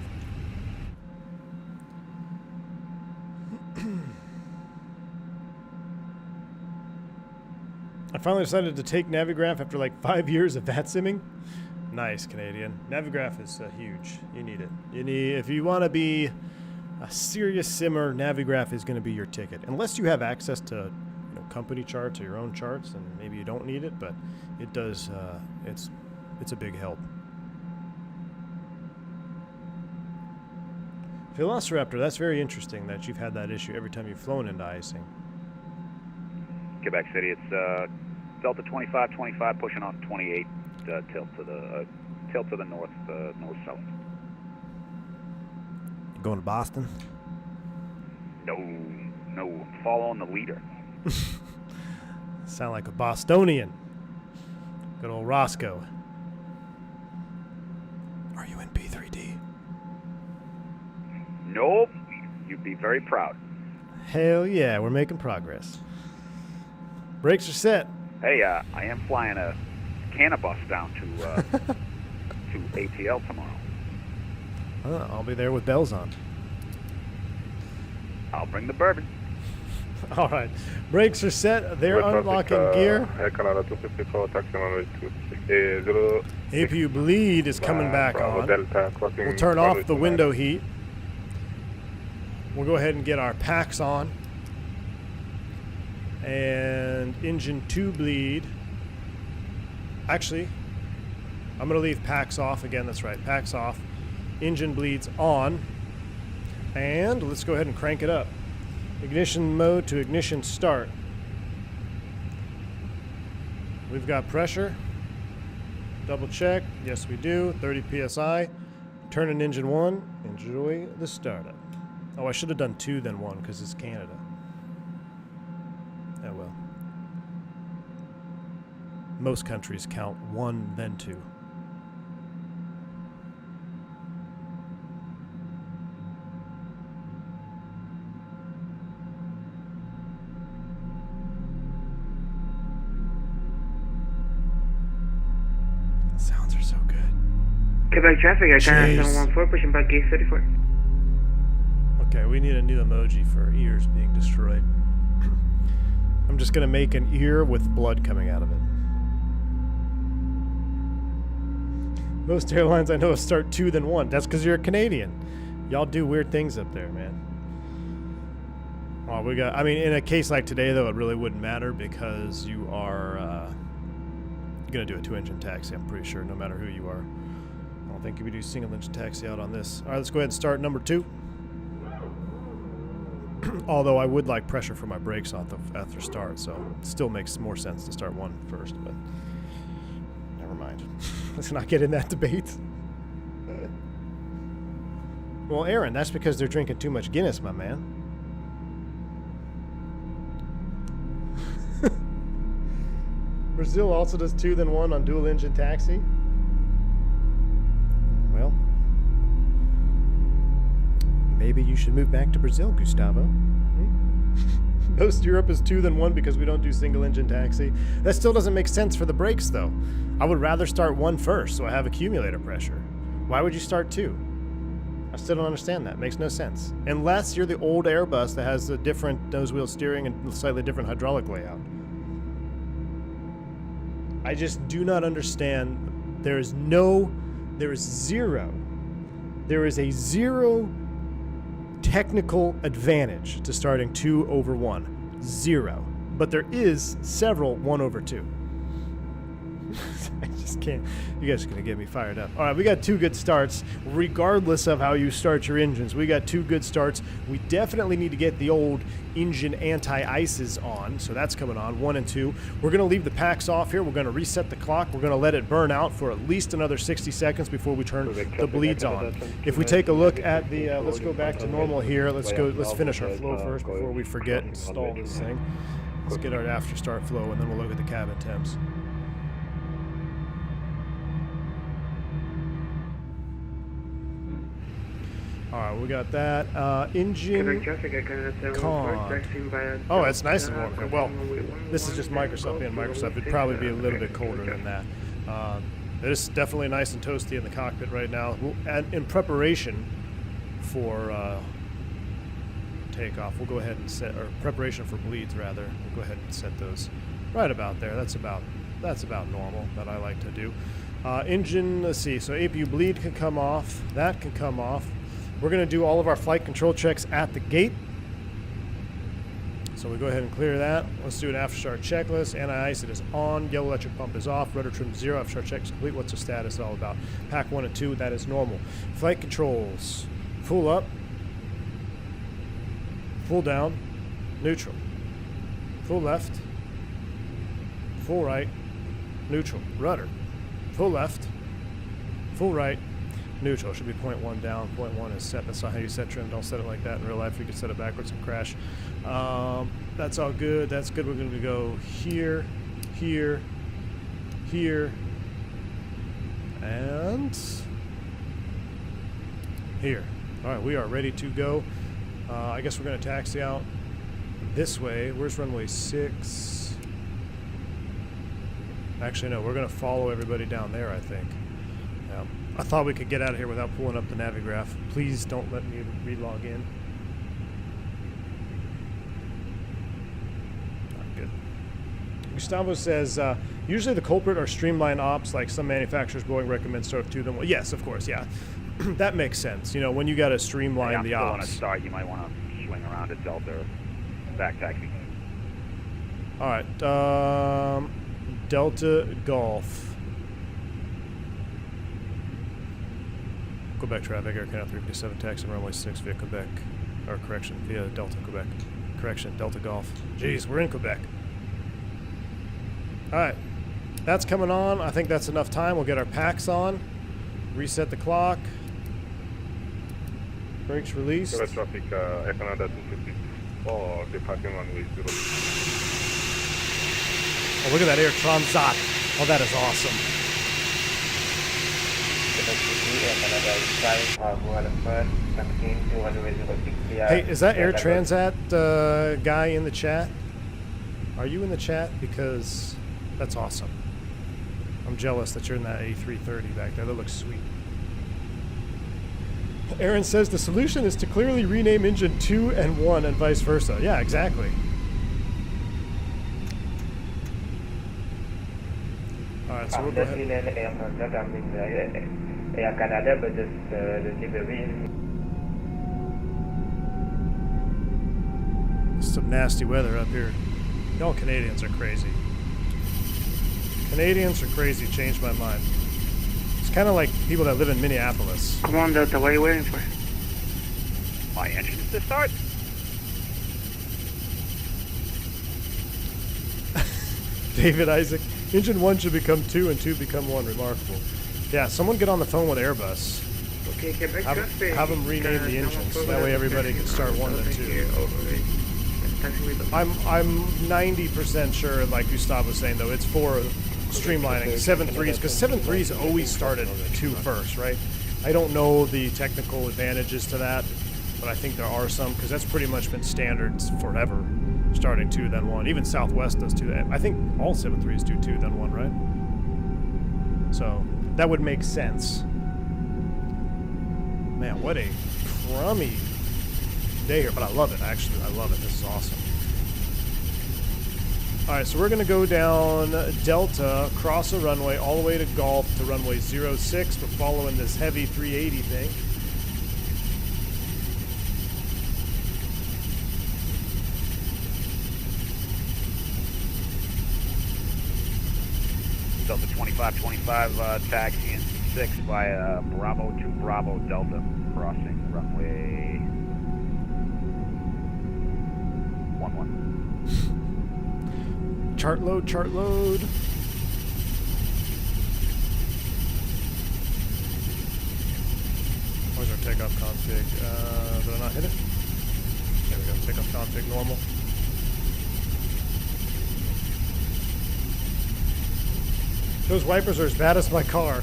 I finally decided to take Navigraph after like 5 years of VAT simming. Nice, Canadian. Navigraph is huge. You need it. If you want to be a serious simmer, Navigraph is going to be your ticket. Unless you have access to company charts or your own charts, and maybe you don't need it, but it does. It's a big help. Velociraptor, that's very interesting that you've had that issue every time you've flown into icing. Quebec City, it's Delta 2525 pushing off 28, tilt to the north, north-south. You going to Boston? No, following the leader. Sound like a Bostonian. Good old Roscoe. Are you in P3D? Nope. You'd be very proud. Hell yeah, we're making progress. Brakes are set. Hey, I am flying a Cannabus down to to ATL tomorrow. I'll be there with bells on. I'll bring the bourbon. All right. Brakes are set. They're unlocking gear. APU bleed is coming back on. We'll turn off the window heat. We'll go ahead and get our packs on. And engine 2 bleed. Actually, I'm going to leave packs off again. That's right. Packs off. Engine bleeds on. And let's go ahead and crank it up. Ignition mode to ignition start. we've got pressure. Double check. Yes, we do. 30 psi. Turn in engine 1. Enjoy the startup. Oh, I should have done 2 then 1 because it's Canada. Oh well. Most countries count 1 then 2. Sounds are so good. Quebec traffic, I Jeez. 714, pushing back gate 34. Okay, we need a new emoji for ears being destroyed. I'm just gonna make an ear with blood coming out of it. Most airlines I know start 2 then 1. That's because you're a Canadian. Y'all do weird things up there, man. Well, we got. I mean, in a case like today, though, it really wouldn't matter because you are gonna do a 2-engine taxi. I'm pretty sure, no matter who you are. I don't think you would do single-engine taxi out on this. All right, let's go ahead and start number 2. Although I would like pressure for my brakes after start, so it still makes more sense to start 1 first, but never mind. Let's not get in that debate. Well, Aaron, that's because they're drinking too much Guinness, my man. Brazil also does 2 then 1 on dual engine taxi. Well, maybe you should move back to Brazil, Gustavo. Most Europe is 2 then 1 because we don't do single engine taxi. That still doesn't make sense for the brakes, though. I would rather start 1 first, so I have accumulator pressure. Why would you start 2? I still don't understand that. It makes no sense. Unless you're the old Airbus that has a different nose wheel steering and slightly different hydraulic layout. I just do not understand. There is a zero technical advantage to starting 2 over 1. 0. But there is several 1 over 2. I just can't. You guys are going to get me fired up. All right, we got 2 good starts. Regardless of how you start your engines, we got 2 good starts. We definitely need to get the old engine anti-ices on, so that's coming on, 1 and 2. We're going to leave the packs off here. We're going to reset the clock. We're going to let it burn out for at least another 60 seconds before we turn the bleeds on. If we take a look at the, let's go back to normal here. Let's finish our flow first before we forget and stall this thing. Let's get our after start flow, and then we'll look at the cabin temps. All right, we got that. Engine con. Oh, that's nice and warm. Well, this is just Microsoft being Microsoft. It'd probably be a little bit colder than that. It is definitely nice and toasty in the cockpit right now. And in preparation for takeoff, we'll go ahead and set, or preparation for bleeds rather. We'll go ahead and set those right about there. That's about normal that I like to do. Engine, let's see. So APU bleed can come off. That can come off. We're going to do all of our flight control checks at the gate. So we go ahead and clear that. Let's do an after start checklist. Anti-ice, it is on. Yellow electric pump is off. Rudder trim 0. After start check is complete. What's the status all about? Pack 1 and 2, that is normal. Flight controls. Full up. Full down. Neutral. Full left. Full right. Neutral. Rudder. Full left. Full right. Neutral. Should be 0.1 down. 0.1 is set. That's not how you set trim. Don't set it like that in real life. You can set it backwards and crash. That's all good. That's good. We're going to go here, here, here, and here. All right, we are ready to go. I guess we're going to taxi out this way. Where's runway 6? Actually, no. We're going to follow everybody down there, I think. Yeah. I thought we could get out of here without pulling up the Navigraph. Please don't let me re-log in. Not good. Gustavo says, usually the culprit are streamlined ops, like some manufacturers. Boeing recommends start 2 then 1. Yes, of course, yeah. That makes sense. You know, when you got to streamline the ops. On a start, you might want to swing around at Delta back taxi. All right. Delta Golf. Quebec traffic, Air Canada 357 taxi runway 6 via Quebec, or correction, via Delta Quebec. Correction, Delta Golf. Jeez, we're in Quebec. All right, That's coming on. I think that's enough time. We'll get our packs on. Reset the clock. Brakes released. Traffic Canada 254, departing runway 0. Oh, look at that Air Transat. Oh, that is awesome. Hey, is that Air Transat guy in the chat? Are you in the chat? Because that's awesome. I'm jealous that you're in that A330 back there. That looks sweet. Aaron says the solution is to clearly rename engine 2 and 1 and vice versa. Yeah, exactly. Alright, so we'll go ahead. Air Canada, but the delivery. Some nasty weather up here. Y'all Canadians are crazy. Canadians are crazy. Changed my mind. It's kind of like people that live in Minneapolis. Come on, Delta, what are you waiting for? My engine's to start. David Isaac. Engine 1 should become 2 and 2 become 1. Remarkable. Yeah, someone get on the phone with Airbus. Okay, Quebec traffic. Have them rename the engines. That way everybody can start 1 and 2. I'm 90% sure, like Gustav was saying, though, it's for streamlining 7.3s, because 7.3s always started 2 first, right? I don't know the technical advantages to that, but I think there are some, because that's pretty much been standards forever, starting 2 then 1. Even Southwest does 2. I think all 7.3s do 2 then 1, right? So that would make sense. Man, what a crummy day here, but I love it. Actually, I love it. This is awesome. All right, so we're going to go down Delta, cross a runway all the way to Gulf to runway 06. We're following this heavy 380 thing. Delta 2525 taxiing 6 via Bravo to Bravo Delta, crossing runway 11. Chart load, chart load. Where's our takeoff config? Did I not hit it? There we go, takeoff config normal. Those wipers are as bad as my car.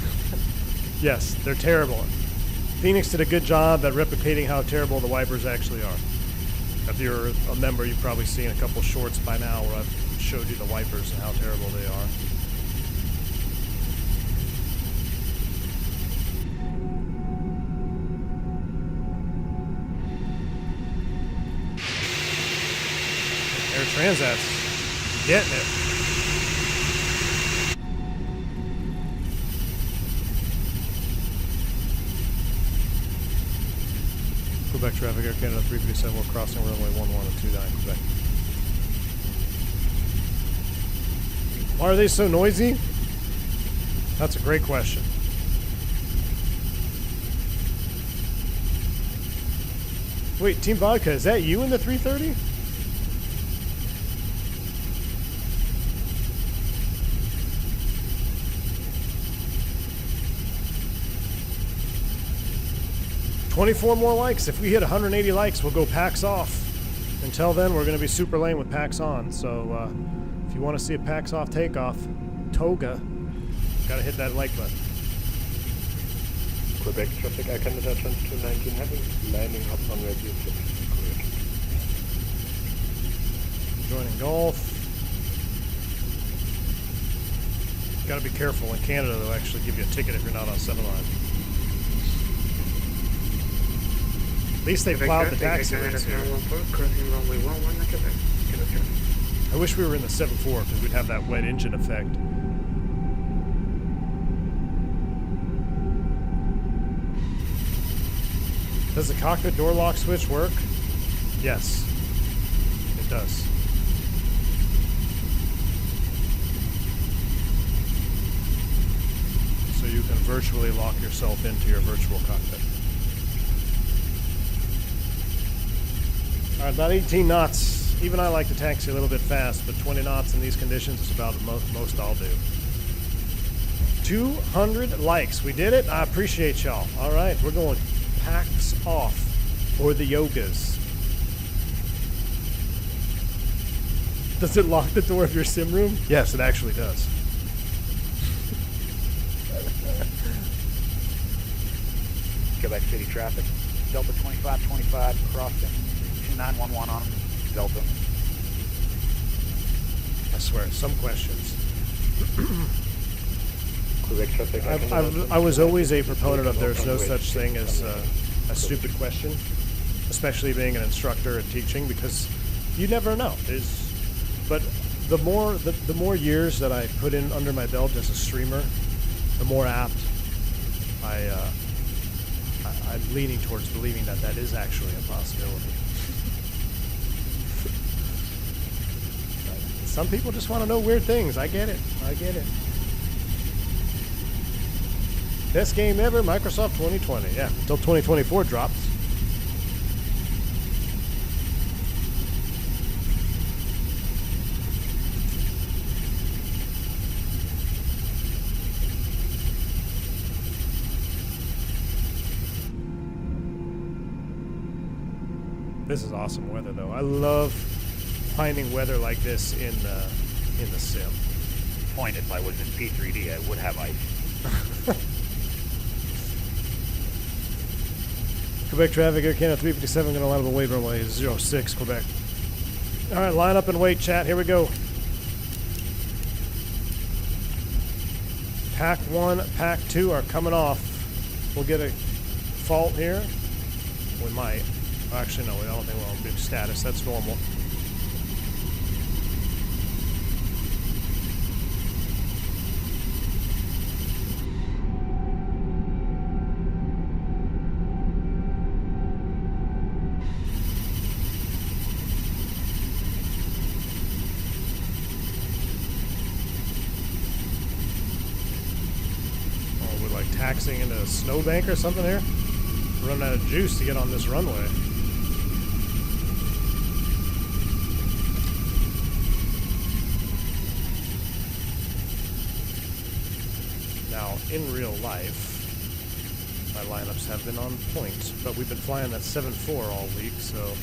Yes, they're terrible. Fenix did a good job at replicating how terrible the wipers actually are. If you're a member, you've probably seen a couple shorts by now where I've showed you the wipers and how terrible they are. Air Transat's getting it. Quebec traffic, Air Canada 357, we're crossing runway 11 and 29, Quebec. Why are they so noisy? That's a great question. Wait, Team Vodka, is that you in the 330? $24 more likes. If we hit 180 likes, we'll go packs off. Until then, we're going to be super lame with packs on. So if you want to see a packs off takeoff, Toga, got to hit that like button. Quebec traffic, Air Canada 2219 having landing up on radio 6. Correct. Joining Gulf. Got to be careful. In Canada, they'll actually give you a ticket if you're not on 7 line. At least they plowed the taxi lanes here. I wish we were in the 7.4 because we'd have that wet engine effect. Does the cockpit door lock switch work? Yes, it does. So you can virtually lock yourself into your virtual cockpit. All right, about 18 knots. Even I like to taxi a little bit fast, but 20 knots in these conditions is about the most I'll do. 200 likes. We did it. I appreciate y'all. All right, we're going packs off for the yogas. Does it lock the door of your sim room? Yes, it actually does. Quebec City traffic. Delta 2525 crossing. 2911 on Delta. I swear, some questions. Quebec traffic. I was always a proponent of there's no such thing as a stupid question, especially being an instructor and teaching, because you never know. But the more years that I put in under my belt as a streamer, the more apt I'm leaning towards believing that that is actually a possibility. Some people just want to know weird things. I get it. I get it. Best game ever, Microsoft 2020. Yeah, until 2024 drops. This is awesome weather, though. I love finding weather like this in the sim. Point, if I was in P3D, I would have ice. Quebec traffic, Air Canada 357, going to line up and wait runway 06, Quebec. All right, line up and wait, chat. Here we go. Pack 1, Pack 2 are coming off. We'll get a fault here. We might. Actually, no, I don't think we'll be status. That's normal. Oh, we're like taxiing into a snowbank or something here? We're running out of juice to get on this runway. In real life, my lineups have been on point, but we've been flying that 7.4 all week, so I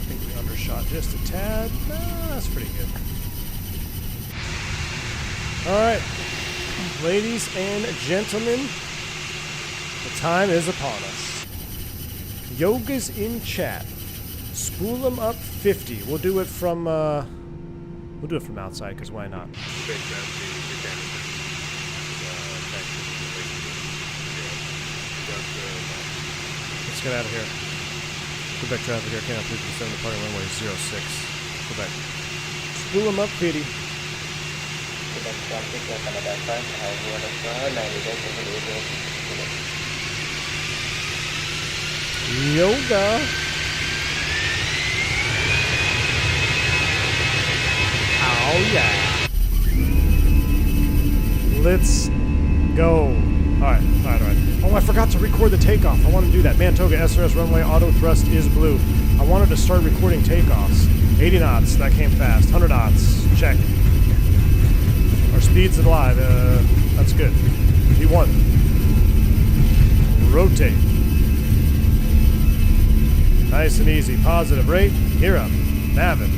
think we undershot just a tad. Nah, that's pretty good. All right, ladies and gentlemen, the time is upon us. Yoga's in chat. Spool them up 50. We'll do it from outside, because why not? Let's get out of here. Quebec traffic, Air Canada 357, departing runway 06. Quebec. Spool them up, Petey. Quebec traffic, Air Canada 5, Yoga. Oh yeah. Let's go. Alright. Oh, I forgot to record the takeoff. I want to do that. Man, Toga, SRS runway, auto thrust is blue. I wanted to start recording takeoffs. 80 knots, that came fast. 100 knots, check. Our speed's alive, that's good. V1. Rotate. Nice and easy. Positive rate. Gear up. Navin.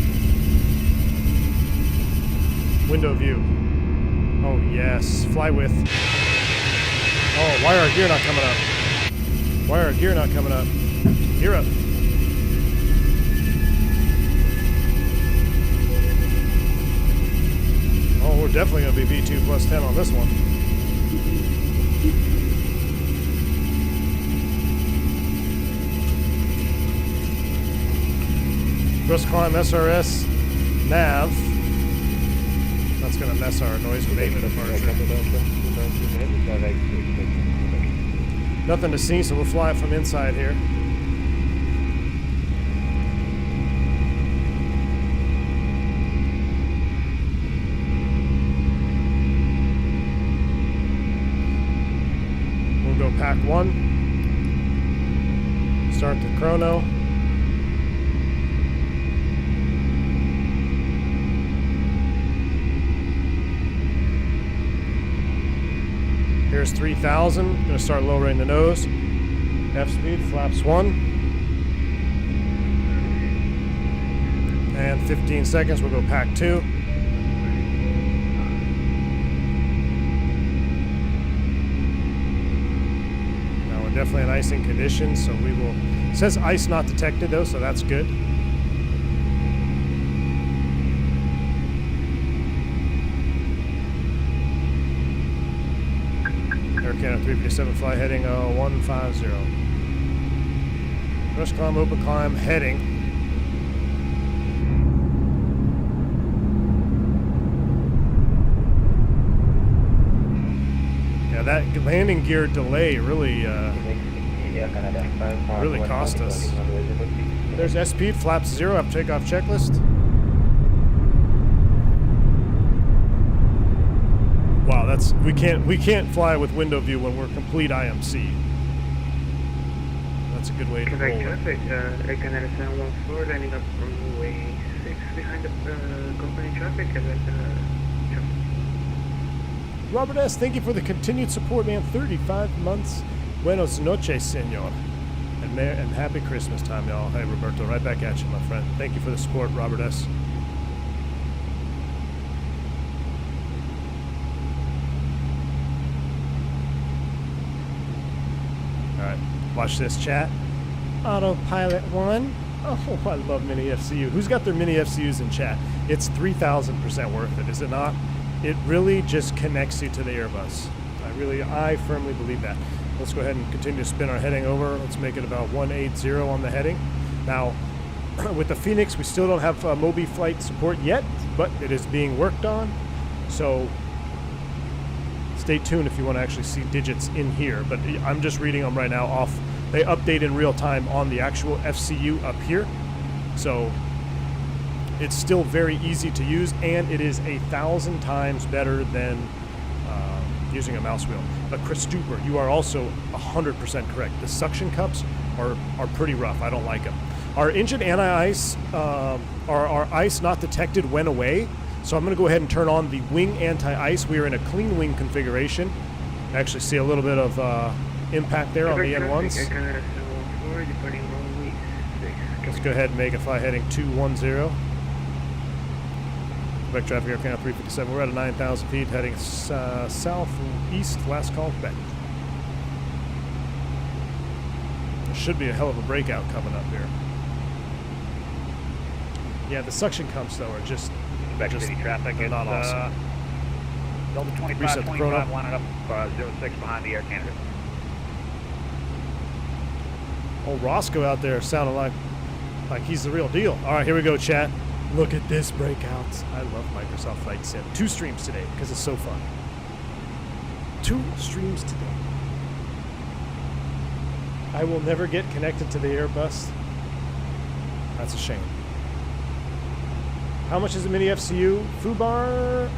Window view. Oh, yes. Fly with. Oh, why are our gear not coming up? Why are our gear not coming up? Gear up. Oh, we're definitely going to be V2 plus 10 on this one. Thrust climb SRS nav. That's going to mess our noise abatement departure. Nothing to see, so we'll fly it from inside here. We'll go pack 1. Start the chrono. Here's 3,000. Gonna start lowering the nose. F speed, flaps 1. And 15 seconds, we'll go pack 2. Now we're definitely in icing conditions, so we will... It says ice not detected though, so that's good. Hurricane 357 fly heading 150. First climb, open climb, heading. Yeah, that landing gear delay really really cost us. There's S speed, flaps 0, up takeoff checklist. Wow, that's we can't fly with window view when we're complete IMC. That's a good way to roll Quebec it. traffic, Air Canada 714, landing up runway 6 behind the company traffic. Robert S., thank you for the continued support, man. 35 months. Buenos noches, senor. And happy Christmas time, y'all. Hey, Roberto, right back at you, my friend. Thank you for the support, Robert S. Alright, watch this, chat. Autopilot 1. Oh, I love mini FCU. Who's got their mini FCUs in chat? It's 3,000% worth it, is it not? It really just connects you to the Airbus. I firmly believe that. Let's go ahead and continue to spin our heading over. Let's make it about 180 on the heading. Now, with the Fenix, we still don't have Mobi flight support yet, but it is being worked on. So stay tuned if you want to actually see digits in here. But I'm just reading them right now off. They update in real time on the actual FCU up here. So it's still very easy to use, and it is 1,000 times better than using a mouse wheel. But Chris Duper, you are also 100% correct. The suction cups are pretty rough. I don't like them. Our engine anti-ice, our ice not detected went away. So I'm going to go ahead and turn on the wing anti-ice. We are in a clean wing configuration. I actually see a little bit of impact there on the N1s. Air Canada 714, departing runway 6. Let's go ahead and make a fly heading 210. Quebec traffic, Air Canada 357. We're at 9,000 feet, heading southeast. Last call, Quebec. There should be a hell of a breakout coming up here. Yeah, the suction cups though are just City traffic. they're not awesome. Delta Reset the 2525 chrono. lining up 06 behind the Air Canada. Old Roscoe out there sounding like he's the real deal. All right, here we go, chat. Look at this breakout. I love Microsoft Flight Sim. 2 streams today because it's so fun. 2 streams today. I will never get connected to the Airbus. That's a shame. How much is a mini FCU? Fubar?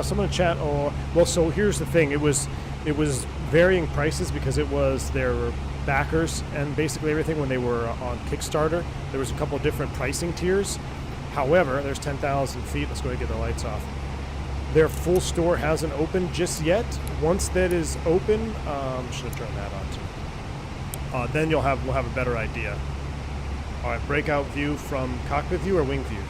Someone in chat. Oh, well, so here's the thing. It was varying prices because it was their backers and basically everything when they were on Kickstarter. There was a couple different pricing tiers. However, there's 10,000 feet. Let's go ahead and get the lights off. Their full store hasn't opened just yet. Once that is open, should have turned that on too. Then we'll have a better idea. All right, breakout view from cockpit view or wing view?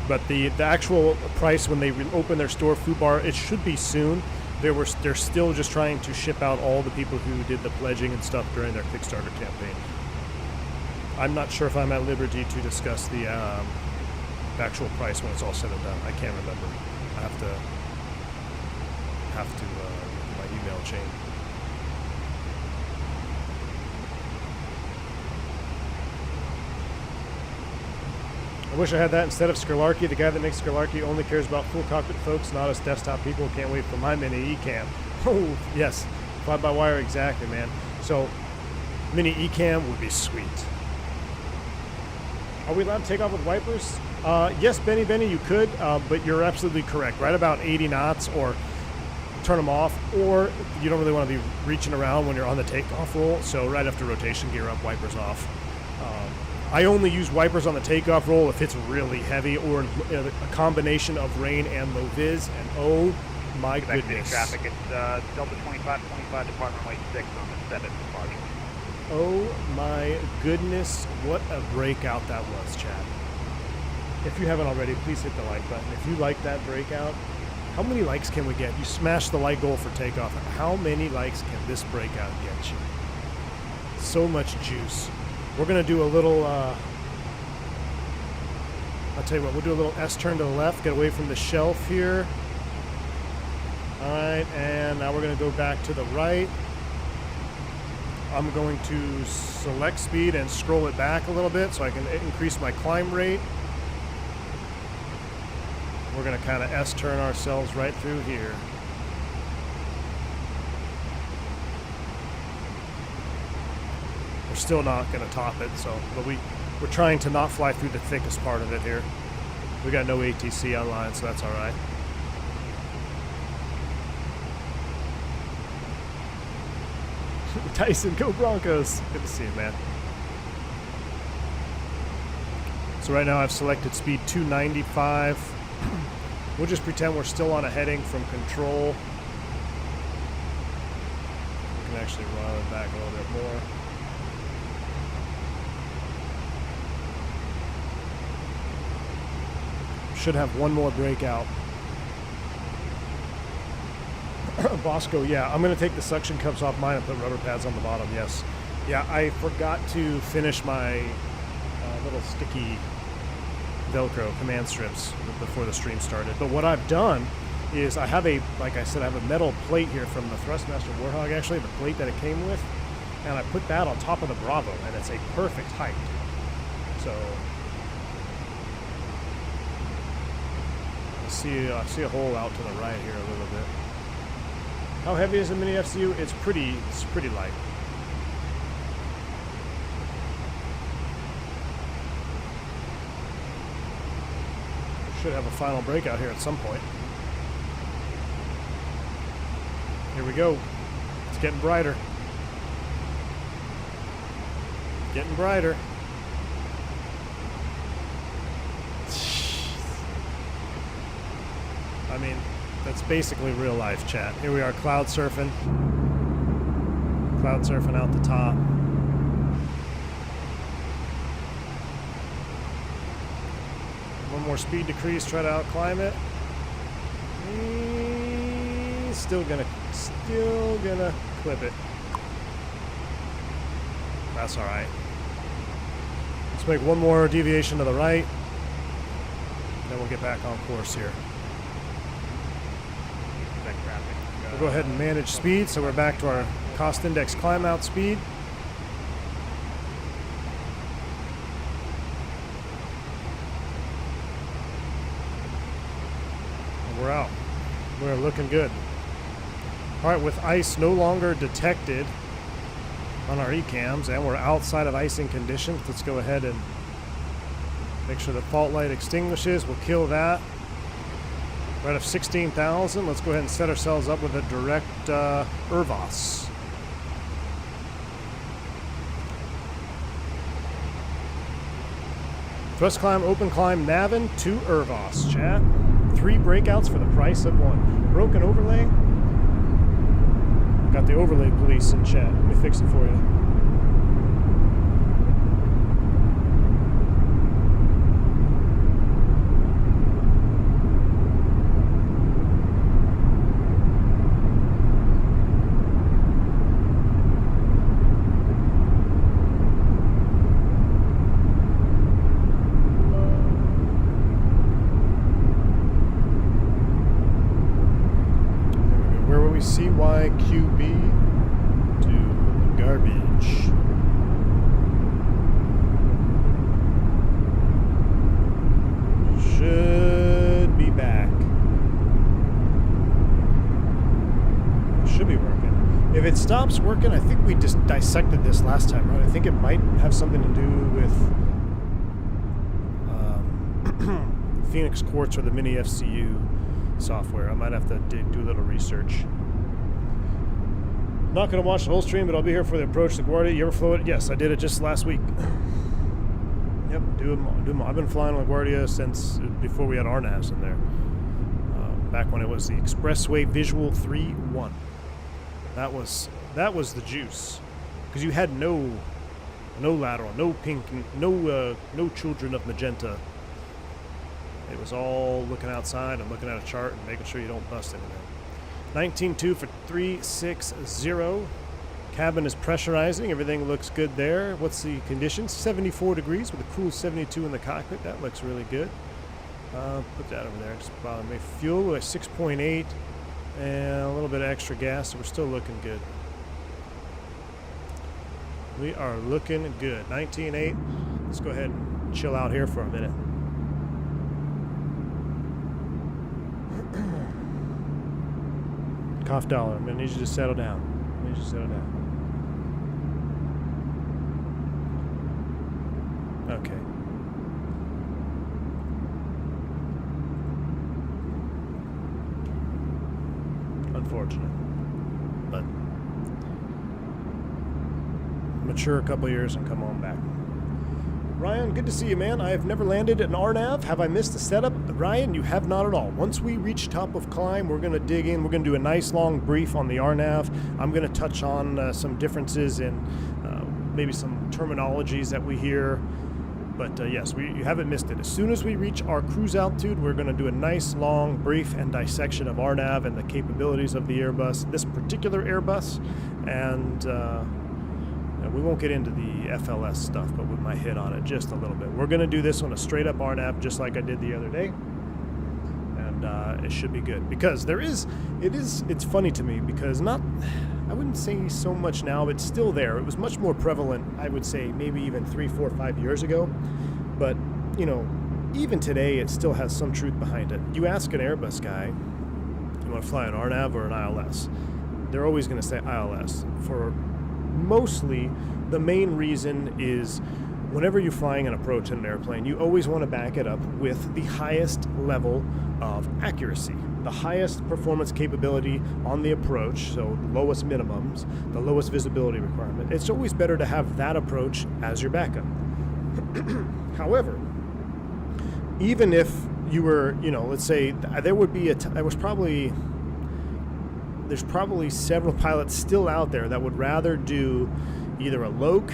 But the actual price when they open their store, Fubar, it should be soon. They're still just trying to ship out all the people who did the pledging and stuff during their Kickstarter campaign. I'm not sure if I'm at liberty to discuss the actual price when it's all said and done. I can't remember. I have to look at my email chain. I wish I had that instead of Scarlarky. The guy that makes Scarlarky only cares about full cockpit folks, not us desktop people. Can't wait for my mini eCam. Oh, yes. Fly-by-wire, exactly, man. So, mini eCam would be sweet. Are we allowed to take off with wipers? Yes, Benny, you could, but you're absolutely correct. Right about 80 knots, or turn them off, or you don't really want to be reaching around when you're on the takeoff roll, so right after rotation, gear up, wipers off. I only use wipers on the takeoff roll if it's really heavy or a combination of rain and low vis. And oh my Back to goodness. traffic, it's Delta 2525, Department Runway 6 on the 7th departure. Oh my goodness, what a breakout that was, Chad. If you haven't already, please hit the like button. If you like that breakout, how many likes can we get? You smashed the like goal for takeoff. How many likes can this breakout get you? So much juice. We're going to do a little, I'll tell you what, we'll do a little S-turn to the left, get away from the shelf here. All right, and now we're going to go back to the right. I'm going to select speed and scroll it back a little bit so I can increase my climb rate. We're going to kind of S-turn ourselves right through here. We're still not going to top it, so but we're trying to not fly through the thickest part of it here. We got no ATC online, so that's all right. Tyson, go Broncos! Good to see you, man. So right now I've selected speed 295. We'll just pretend we're still on a heading from control. We can actually run it back a little bit more. Should have one more breakout. Bosco, yeah, I'm going to take the suction cups off mine and put rubber pads on the bottom, yes. Yeah, I forgot to finish my little sticky Velcro command strips before the stream started. But what I've done is I have like I said, I have a metal plate here from the Thrustmaster Warthog, actually, the plate that it came with. And I put that on top of the Bravo, and it's a perfect height. So, I see a hole out to the right here a little bit. How heavy is the Mini FCU? It's pretty light. Should have a final breakout here at some point. Here we go. It's getting brighter. Getting brighter. I mean, that's basically real life, chat. Here we are, cloud surfing. Cloud surfing out the top. One more speed decrease, try to outclimb it. Still gonna clip it. That's all right. Let's make one more deviation to the right. Then we'll get back on course here. We'll go ahead and manage speed, so we're back to our cost index climb out speed. And we're out. We're looking good. All right, with ice no longer detected on our ECAMs, and we're outside of icing conditions, let's go ahead and make sure the fault light extinguishes. We'll kill that. We're at 16,000. Let's go ahead and set ourselves up with a direct Irvos. Thrust climb, open climb, Navin to Irvos, chat. 3 breakouts for the price of 1. Broken overlay. Got the overlay police in chat. Let me fix it for you. CYQB to garbage. Should be back. Should be working. If it stops working, I think we just dissected this last time, right? I think it might have something to do with Fenix Quartz or the Mini FCU software. I might have to do a little research. Not going to watch the whole stream, but I'll be here for the approach to LaGuardia. You ever flew it? Yes, I did it just last week. Yep, doing. I've been flying LaGuardia since before we had RNAVs in there. Back when it was the Expressway Visual 3-1. That was the juice, because you had no lateral, no pink, no children of magenta. It was all looking outside and looking at a chart and making sure you don't bust anything. 19.2 for 360. Cabin is pressurizing. Everything looks good there. What's the conditions? 74 degrees with a cool 72 in the cockpit. That looks really good. Put that over there. Just bother me. Fuel at 6.8 and a little bit of extra gas, so we're still looking good. We are looking good. 19.8. Let's go ahead and chill out here for a minute. Cough dollar. I'm gonna need you to settle down. I need you to settle down. Okay. Unfortunate, but mature a couple years and come on back. Ryan, good to see you, man. I have never landed an RNAV. Have I missed the setup? Ryan, you have not at all. Once we reach top of climb, we're going to dig in. We're going to do a nice long brief on the RNAV. I'm going to touch on some differences in maybe some terminologies that we hear. But yes, you haven't missed it. As soon as we reach our cruise altitude, we're going to do a nice long brief and dissection of RNAV and the capabilities of the Airbus, this particular Airbus, and we won't get into the FLS stuff, but we might hit on it just a little bit. We're going to do this on a straight up RNAV just like I did the other day, and it should be good, because it's funny to me, because I wouldn't say so much now, but it's still there. It was much more prevalent, I would say, maybe even 3, 4, 5 years ago. But, you know, even today, it still has some truth behind it. You ask an Airbus guy, you want to fly an RNAV or an ILS? They're always going to say ILS. For mostly, the main reason is whenever you're flying an approach in an airplane, you always want to back it up with the highest level of accuracy, the highest performance capability on the approach, so the lowest minimums, the lowest visibility requirement. It's always better to have that approach as your backup. However, even if you were, you know, let's say there would be there's probably several pilots still out there that would rather do either a LOC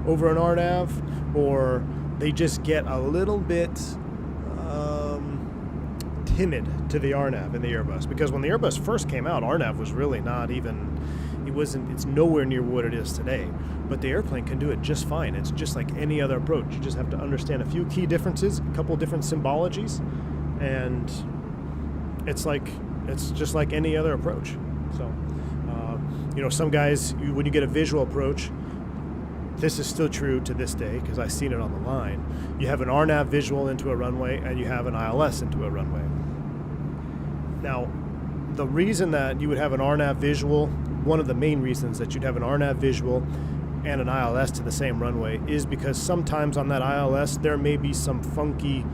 over an RNAV, or they just get a little bit timid to the RNAV in the Airbus, because when the Airbus first came out, RNAV was really not even, it's nowhere near what it is today. But the airplane can do it just fine. It's just like any other approach. You just have to understand a few key differences, a couple different symbologies, and it's just like any other approach. So, you know, some guys, when you get a visual approach, this is still true to this day because I've seen it on the line. You have an RNAV visual into a runway and you have an ILS into a runway. Now, the reason that you would have an RNAV visual, one of the main reasons that you'd have an RNAV visual and an ILS to the same runway is because sometimes on that ILS there may be some funky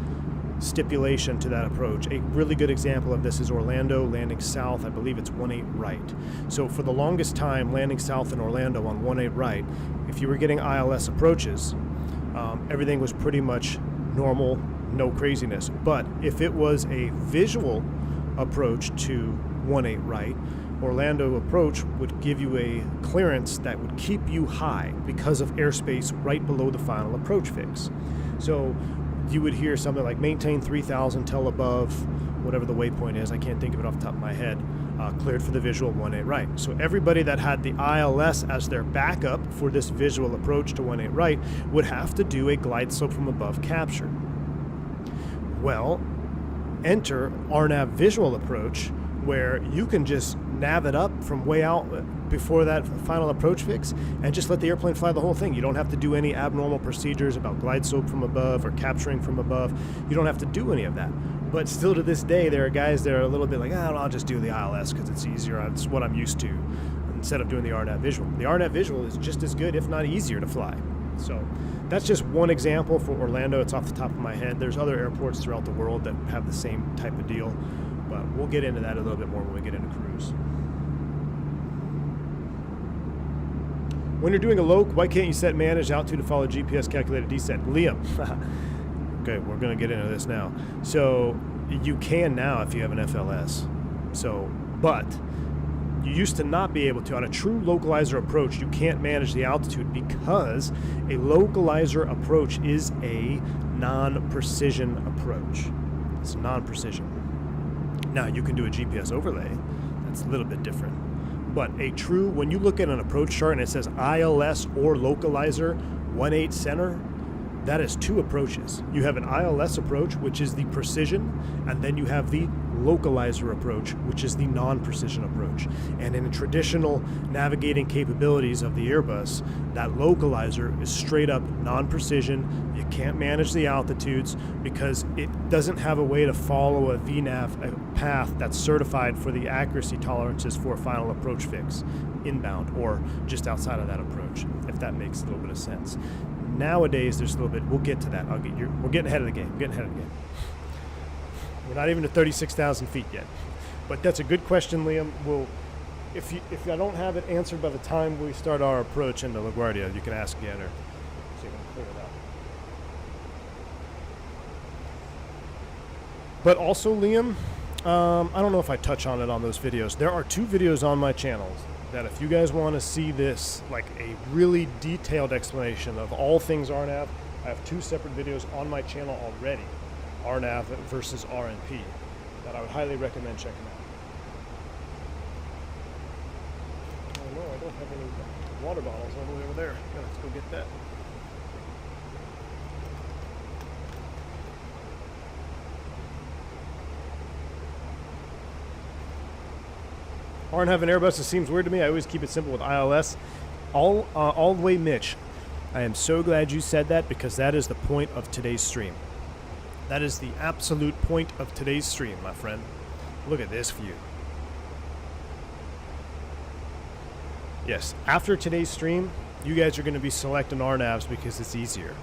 stipulation to that approach. A really good example of this is Orlando landing south. I believe it's 18 right. So for the longest time, landing south in Orlando on 18 right, if you were getting ILS approaches, everything was pretty much normal, no craziness. But if it was a visual approach to 18 right, Orlando approach would give you a clearance that would keep you high because of airspace right below the final approach fix. So you would hear something like maintain 3,000 till above whatever the waypoint is. I can't think of it off the top of my head. Cleared for the visual 18 right. So everybody that had the ILS as their backup for this visual approach to 18 right would have to do a glide slope from above capture. Well, enter RNAV visual approach, where you can just nav it up from way out before that final approach fix and just let the airplane fly the whole thing. You don't have to do any abnormal procedures about glide slope from above or capturing from above. You don't have to do any of that. But still to this day, there are guys that are a little bit like, I'll just do the ILS because it's easier. It's what I'm used to, instead of doing the RNAV visual. The RNAV visual is just as good, if not easier, to fly. So that's just one example for Orlando. It's off the top of my head. There's other airports throughout the world that have the same type of deal. But we'll get into that a little bit more when we get into cruise. When you're doing a loc, why can't you set managed altitude to follow GPS calculated descent? Liam. Okay, we're going to get into this now. So you can now if you have an FLS. So, but you used to not be able to. On a true localizer approach, you can't manage the altitude because a localizer approach is a non-precision approach. It's non-precision. Now, you can do a GPS overlay. That's a little bit different. But a true, when you look at an approach chart and it says ILS or localizer 1/8 center, that is two approaches. You have an ILS approach, which is the precision, and then you have the localizer approach, which is the non-precision approach. And in the traditional navigating capabilities of the Airbus, that localizer is straight up non-precision. You can't manage the altitudes because it doesn't have a way to follow a VNAV path that's certified for the accuracy tolerances for a final approach fix, inbound or just outside of that approach, if that makes a little bit of sense. Nowadays, there's a little bit. We'll get to that. We're getting ahead of the game. We're not even to 36,000 feet yet. But that's a good question, Liam. If I don't have it answered by the time we start our approach into LaGuardia, you can ask again or see if I can clear it out. But also, Liam, I don't know if I touch on it on those videos. There are 2 videos on my channel that if you guys want to see this, like a really detailed explanation of all things RNAV, I have 2 separate videos on my channel already, RNAV versus RNP, that I would highly recommend checking out. Oh no, I don't have any water bottles all the way over there. Yeah, let's go get that. RNAV and Airbus, it seems weird to me. I always keep it simple with ILS. All the way, Mitch. I am so glad you said that because that is the point of today's stream. That is the absolute point of today's stream, my friend. Look at this view. Yes, after today's stream, you guys are going to be selecting RNAVs because it's easier.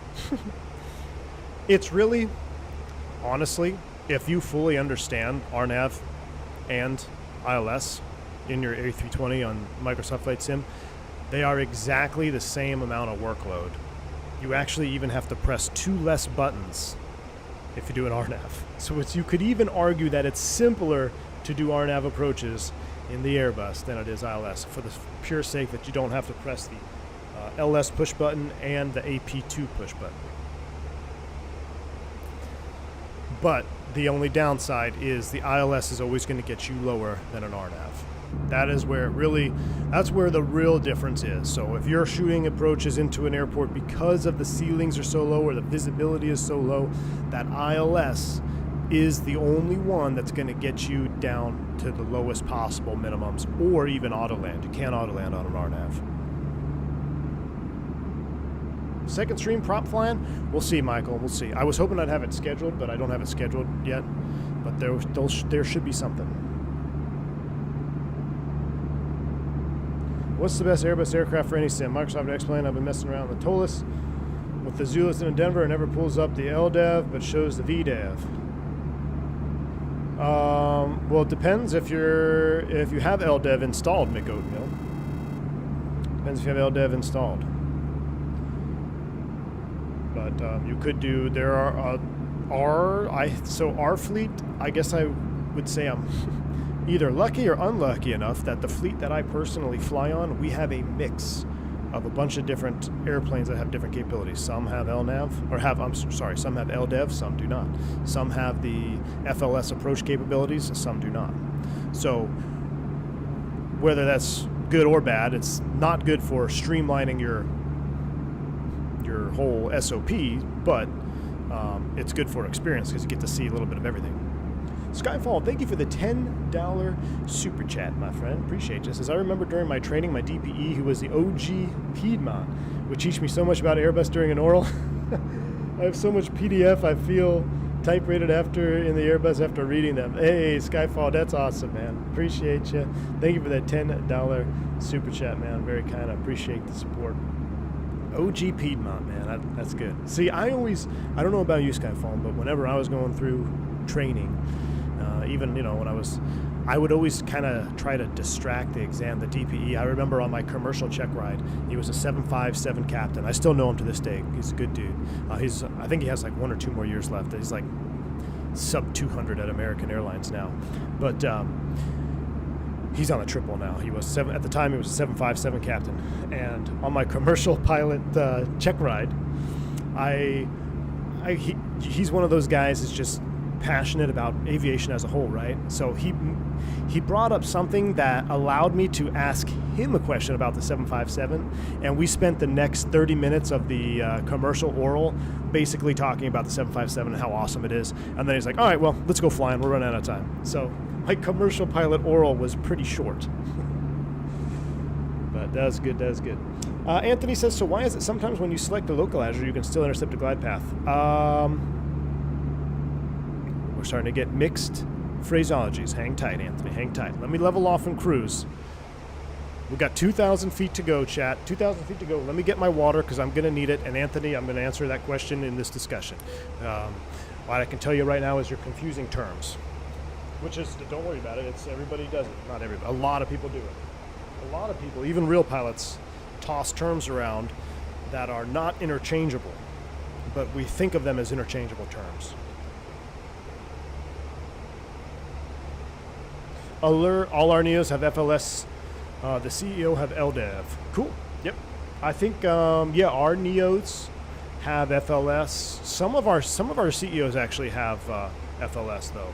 It's really, honestly, if you fully understand RNAV and ILS in your A320 on Microsoft Flight Sim, they are exactly the same amount of workload. You actually even have to press 2 less buttons if you do an RNAV. So you could even argue that it's simpler to do RNAV approaches in the Airbus than it is ILS, for the pure sake that you don't have to press the LS push button and the AP2 push button. But the only downside is the ILS is always going to get you lower than an RNAV. That is where that's where the real difference is. So if you're shooting approaches into an airport because of the ceilings are so low or the visibility is so low, that ILS is the only one that's going to get you down to the lowest possible minimums, or even auto-land. You can't auto-land on an RNAV. Second stream prop flying? We'll see, Michael. We'll see. I was hoping I'd have it scheduled, but I don't have it scheduled yet. But there should be something. What's the best Airbus aircraft for any sim? Microsoft X-Plane. I've been messing around with the Tolis. With the Zulus in Denver, it never pulls up the LDEV, but shows the VDEV. Well, it depends if you have LDEV installed, Mick Oatmeal. Depends if you have LDEV installed. But you could do. There are our fleet. I guess I would say I'm either lucky or unlucky enough that the fleet that I personally fly on, we have a mix of a bunch of different airplanes that have different capabilities. Some have LNAV, or some have LDEV, some do not. Some have the FLS approach capabilities, some do not. So whether that's good or bad, it's not good for streamlining your whole SOP, but it's good for experience because you get to see a little bit of everything. Skyfall, thank you for the $10 super chat, my friend. Appreciate you. Says, I remember during my training, my DPE, who was the OG Piedmont, would teach me so much about Airbus during an oral. I have so much PDF I feel type-rated in the Airbus after reading them. Hey, Skyfall, that's awesome, man. Appreciate you. Thank you for that $10 super chat, man. Very kind. I appreciate the support. OG Piedmont, man. That's good. See, I don't know about you, Skyfall, but whenever I was going through training, even, when I was I would always kind of try to distract the DPE. I remember on my commercial check ride, he was a 757 captain. I still know him to this day. He's a good dude. I think he has like 1 or 2 more years left. He's like sub 200 at American Airlines now. But he's on a triple now. He was at the time he was a 757 captain. And on my commercial pilot check ride, he's one of those guys that's just passionate about aviation as a whole, right? So he brought up something that allowed me to ask him a question about the 757, and we spent the next 30 minutes of the commercial oral basically talking about the 757 and how awesome it is. And then he's like, all right, well, let's go flying. We're running out of time. So my commercial pilot oral was pretty short. But that was good, that was good. Anthony says, so why is it sometimes when you select a localizer, you can still intercept a glide path? We're starting to get mixed phraseologies. Hang tight, Anthony, hang tight. Let me level off and cruise. We've got 2,000 feet to go, chat. 2,000 feet to go. Let me get my water because I'm going to need it. And Anthony, I'm going to answer that question in this discussion. What I can tell you right now is you're confusing terms. Which is, don't worry about it. It's everybody does it. Not everybody. A lot of people do it. A lot of people, even real pilots, toss terms around that are not interchangeable. But we think of them as interchangeable terms. All our NEOs have FLS. The CEO have LDEV. Cool. Yep. I think our NEOs have FLS. Some of our CEOs actually have FLS though,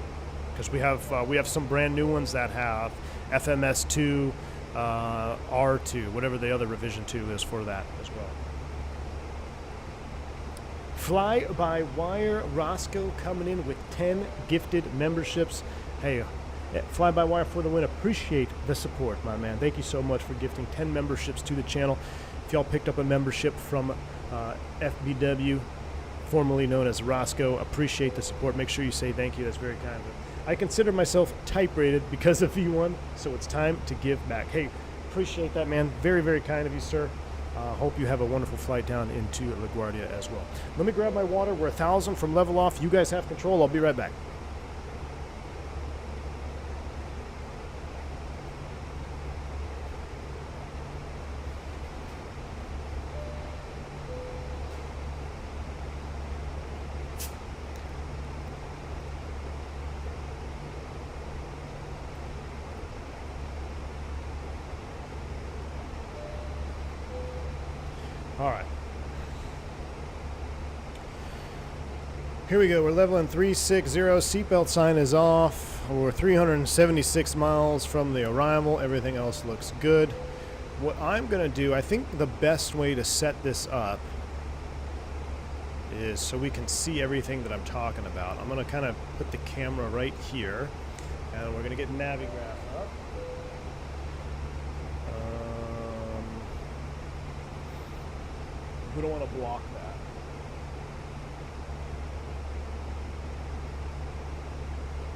because we have some brand new ones that have FMS2, R2, whatever the other revision 2 is for that as well. Fly by Wire Roscoe coming in with 10 gifted memberships. Hey. Fly by Wire for the win. Appreciate the support, my man. Thank you so much for gifting 10 memberships to the channel. If y'all picked up a membership from FBW, formerly known as Roscoe, appreciate the support. Make sure you say thank you. That's very kind of you. I consider myself type-rated because of V1, so it's time to give back. Hey, appreciate that, man. Very, very kind of you, sir. Hope you have a wonderful flight down into LaGuardia as well. Let me grab my water. We're 1,000 from level off. You guys have control. I'll be right back. All right. Here we go. We're leveling 360. Seatbelt sign is off. We're 376 miles from the arrival. Everything else looks good. What I'm going to do, I think the best way to set this up is so we can see everything that I'm talking about. I'm going to kind of put the camera right here, and we're going to get Navigraph up. We don't want to block that.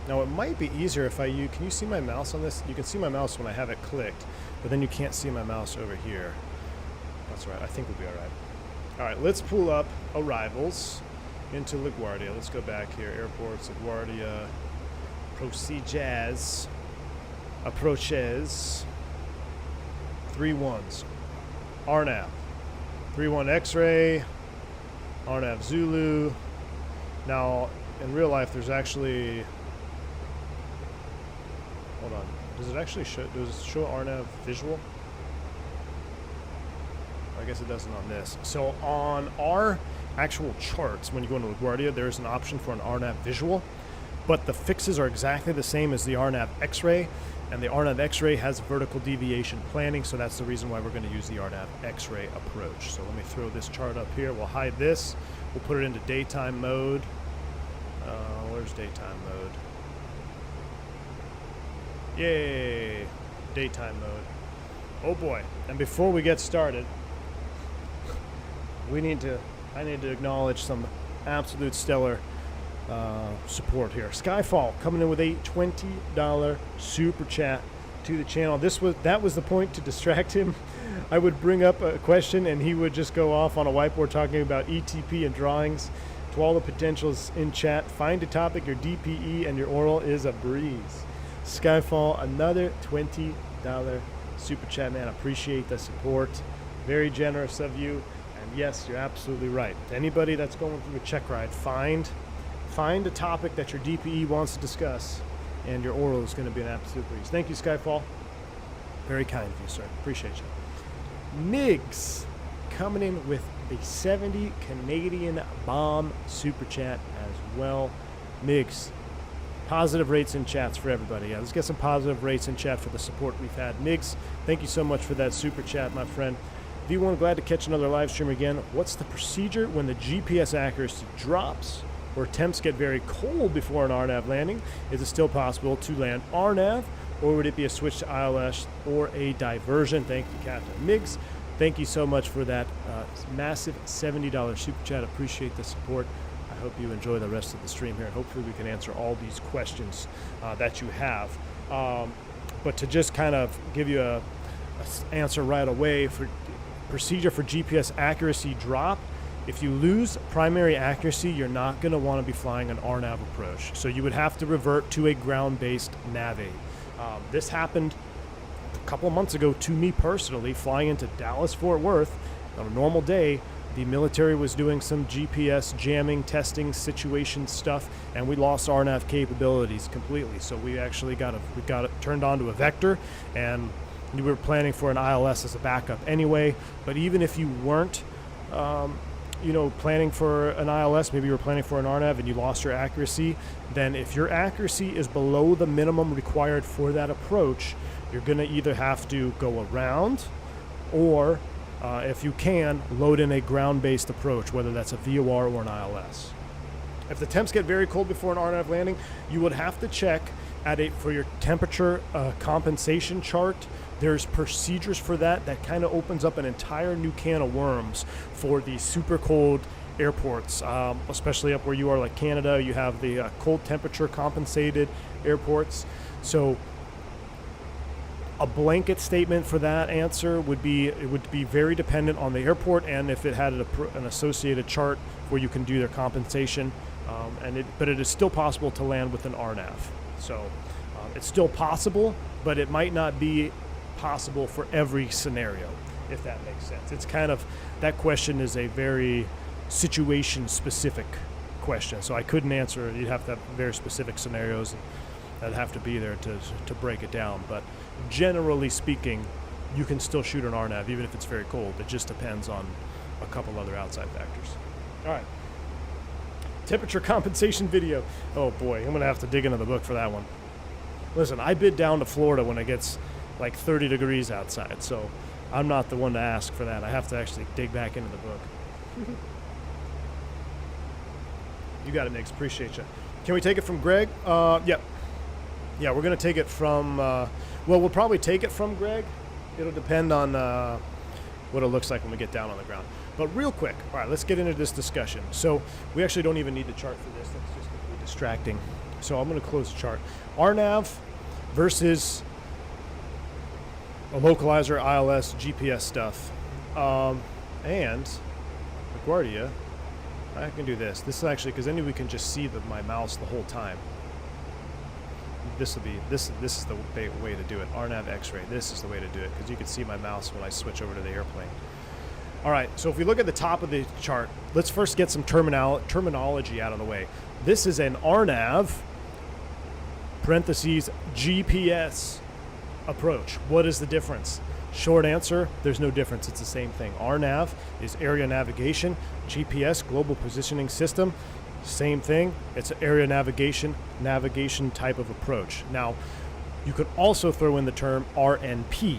Now it might be easier if can you see my mouse on this? You can see my mouse when I have it clicked, but then you can't see my mouse over here. That's right, I think we'll be all right. All right, let's pull up arrivals into LaGuardia. Let's go back here. Airports, LaGuardia, procedures, approaches, 3-1s, RNAV. 3-1 X-ray, RNAV Zulu. Now, in real life, there's actually... Hold on. Does it actually show... Does it show RNAV visual? I guess it doesn't on this. So on our actual charts, when you go into LaGuardia, there's an option for an RNAV visual. But the fixes are exactly the same as the RNAV X-ray. And the RNAV X-ray has vertical deviation planning, so that's the reason why we're going to use the RNAV X-ray approach. So let me throw this chart up here. We'll hide this. We'll put it into daytime mode. Where's daytime mode? Yay! Daytime mode. Oh boy. And before we get started, I need to acknowledge some absolute stellar support here. Skyfall coming in with a $20 super chat to the channel. That was the point, to distract him. I would bring up a question and he would just go off on a whiteboard talking about ETP and drawings. To all the potentials in chat, find a topic, your DPE and your oral is a breeze. Skyfall, another $20 super chat, man. Appreciate the support. Very generous of you. And yes, you're absolutely right. Anybody that's going through a check ride, find a topic that your DPE wants to discuss, and your oral is going to be an absolute breeze. Thank you, Skyfall. Very kind of you, sir. Appreciate you. Migs coming in with a 70 Canadian bomb super chat as well. Migs, positive rates in chats for everybody. Yeah, let's get some positive rates in chat for the support we've had. Migs, thank you so much for that super chat, my friend. V1, glad to catch another live stream again. What's the procedure when the GPS accuracy drops or temps get very cold before an RNAV landing? Is it still possible to land RNAV, or would it be a switch to ILS or a diversion? Thank you, Captain Migs. Thank you so much for that massive $70 super chat. Appreciate the support. I hope you enjoy the rest of the stream here. Hopefully we can answer all these questions that you have. But to just kind of give you a answer right away, for procedure for GPS accuracy drop, if you lose primary accuracy, you're not going to want to be flying an RNAV approach. So you would have to revert to a ground-based nav aid. This happened a couple of months ago to me personally, flying into Dallas-Fort Worth on a normal day. The military was doing some GPS jamming, testing situation stuff, and we lost RNAV capabilities completely. So we actually got it turned on to a vector, and we were planning for an ILS as a backup anyway. But even if you weren't, planning for an ILS, maybe you were planning for an RNAV and you lost your accuracy, then if your accuracy is below the minimum required for that approach, you're going to either have to go around or, if you can, load in a ground-based approach, whether that's a VOR or an ILS. If the temps get very cold before an RNAV landing, you would have to check for your temperature compensation chart. There's procedures for that kind of opens up an entire new can of worms for the super cold airports, especially up where you are, like Canada. You have the cold temperature compensated airports. So a blanket statement for that answer would be, it would be very dependent on the airport and if it had an associated chart where you can do their compensation. But it is still possible to land with an RNAV. So it's still possible, but it might not be possible for every scenario, if that makes sense. It's kind of, that question is a very situation specific question, so I couldn't answer it. You'd have to have very specific scenarios that have to be there to break it down. But generally speaking, you can still shoot an RNAV even if it's very cold. It just depends on a couple other outside factors. All right, temperature compensation video. Oh boy, I'm gonna have to dig into the book for that one. Listen, I bid down to Florida when it gets like 30 degrees outside, so I'm not the one to ask for that. I have to actually dig back into the book. You got it, Nix. Appreciate you. Can we take it from Greg? Yeah, we're going to take it from, we'll probably take it from Greg. It'll depend on what it looks like when we get down on the ground. But real quick, all right, let's get into this discussion. So we actually don't even need the chart for this. That's just going to be distracting. So I'm going to close the chart. RNAV versus a localizer, ILS, GPS stuff. And LaGuardia, I can do this. This is actually, because then we can just see my mouse the whole time. This is the way to do it. RNAV X-ray. This is the way to do it, because you can see my mouse when I switch over to the airplane. All right, so if we look at the top of the chart, let's first get some terminology out of the way. This is an RNAV, parentheses, GPS approach. What is the difference? Short answer, there's no difference. It's the same thing. RNAV is area navigation. GPS, global positioning system, same thing. It's an area navigation type of approach. Now, you could also throw in the term RNP.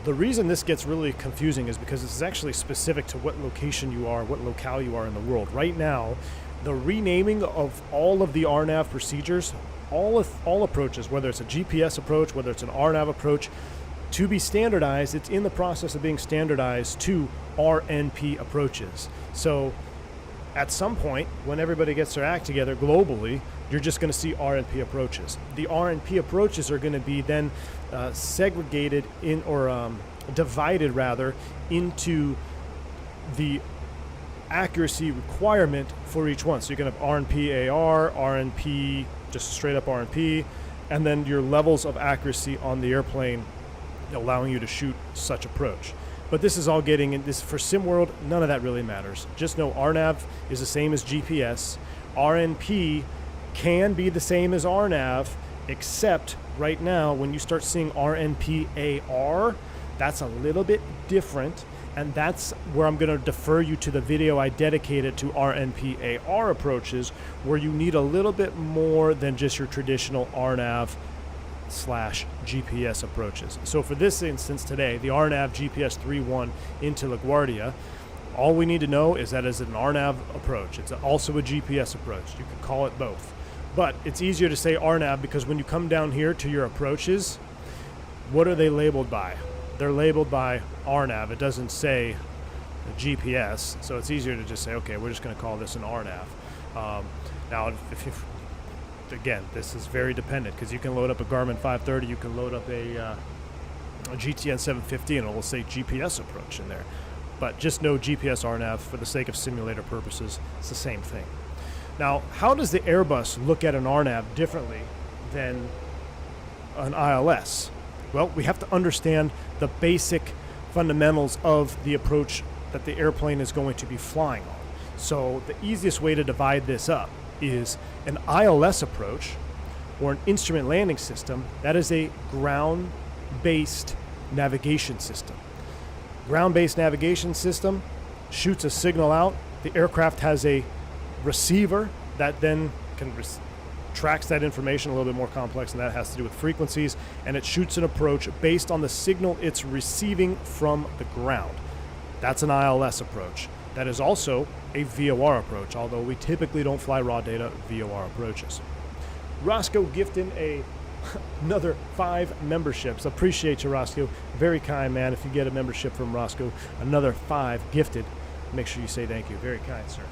The reason this gets really confusing is because this is actually specific to what location you are, what locale you are in the world. Right now, the renaming of all of the RNAV procedures, all approaches, whether it's a GPS approach, whether it's an RNAV approach, to be standardized, it's in the process of being standardized to RNP approaches. So at some point, when everybody gets their act together globally, you're just going to see RNP approaches. The RNP approaches are going to be then segregated in, or divided rather, into the accuracy requirement for each one. So you're going to have RNP AR, RNP, just straight up RNP, and then your levels of accuracy on the airplane allowing you to shoot such approach. But this is all getting in this for SimWorld. None of that really matters. Just know RNAV is the same as GPS. RNP can be the same as RNAV, except right now when you start seeing RNPAR, that's a little bit different, and that's where I'm going to defer you to the video I dedicated to RNPAR approaches, where you need a little bit more than just your traditional RNAV/GPS approaches. So for this instance today, the RNAV GPS 3.1 into LaGuardia, all we need to know is that it's an RNAV approach. It's also a GPS approach. You could call it both. But it's easier to say RNAV because when you come down here to your approaches, what are they labeled by? They're labeled by RNAV. It doesn't say GPS, so it's easier to just say, okay, we're just going to call this an RNAV. Now, again, this is very dependent because you can load up a Garmin 530, you can load up a GTN 750, and it will say GPS approach in there. But just know GPS RNAV for the sake of simulator purposes. It's the same thing. Now, how does the Airbus look at an RNAV differently than an ILS? Well, we have to understand the basic fundamentals of the approach that the airplane is going to be flying on. So the easiest way to divide this up is an ILS approach or an instrument landing system. That is a ground-based navigation system. Ground-based navigation system shoots a signal out. The aircraft has a receiver that then can tracks that information, a little bit more complex, and that has to do with frequencies, and it shoots an approach based on the signal it's receiving from the ground. That's an ILS approach. That is also a VOR approach, although we typically don't fly raw data VOR approaches. Roscoe gifting another 5 memberships. Appreciate you, Roscoe. Very kind, man. If you get a membership from Roscoe, another 5 gifted. Make sure you say thank you. Very kind, sir.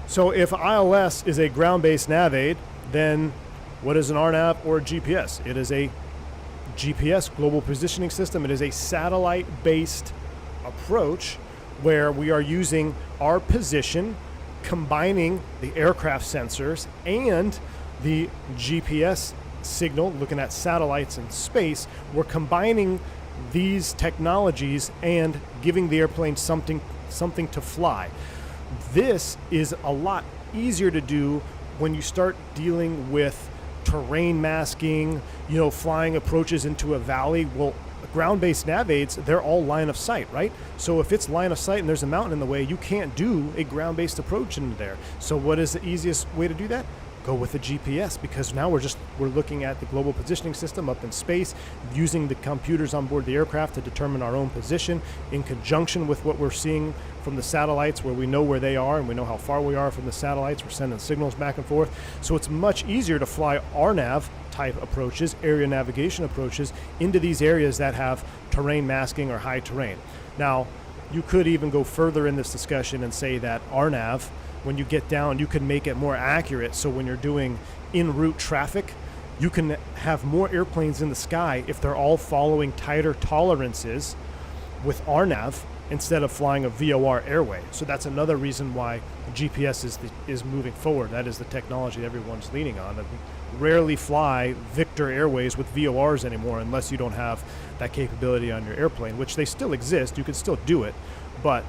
So if ILS is a ground-based nav aid, then what is an RNAV or a GPS? It is a GPS, global positioning system. It is a satellite-based approach where we are using our position, combining the aircraft sensors and the GPS signal, looking at satellites in space. We're combining these technologies and giving the airplane something to fly. This is a lot easier to do when you start dealing with terrain masking, flying approaches into a valley. Well, ground-based nav aids, they're all line of sight, right? So if it's line of sight and there's a mountain in the way, you can't do a ground-based approach into there. So what is the easiest way to do that? Go with the GPS, because now we're looking at the global positioning system up in space, using the computers on board the aircraft to determine our own position in conjunction with what we're seeing from the satellites, where we know where they are and we know how far we are from the satellites. We're sending signals back and forth. So it's much easier to fly RNAV type approaches, area navigation approaches, into these areas that have terrain masking or high terrain. Now, you could even go further in this discussion and say that RNAV, when you get down, you can make it more accurate. So when you're doing en route traffic, you can have more airplanes in the sky if they're all following tighter tolerances with RNAV instead of flying a VOR airway. So that's another reason why GPS is moving forward. That is the technology everyone's leaning on. We rarely fly Victor Airways with VORs anymore unless you don't have that capability on your airplane, which they still exist. You can still do it, but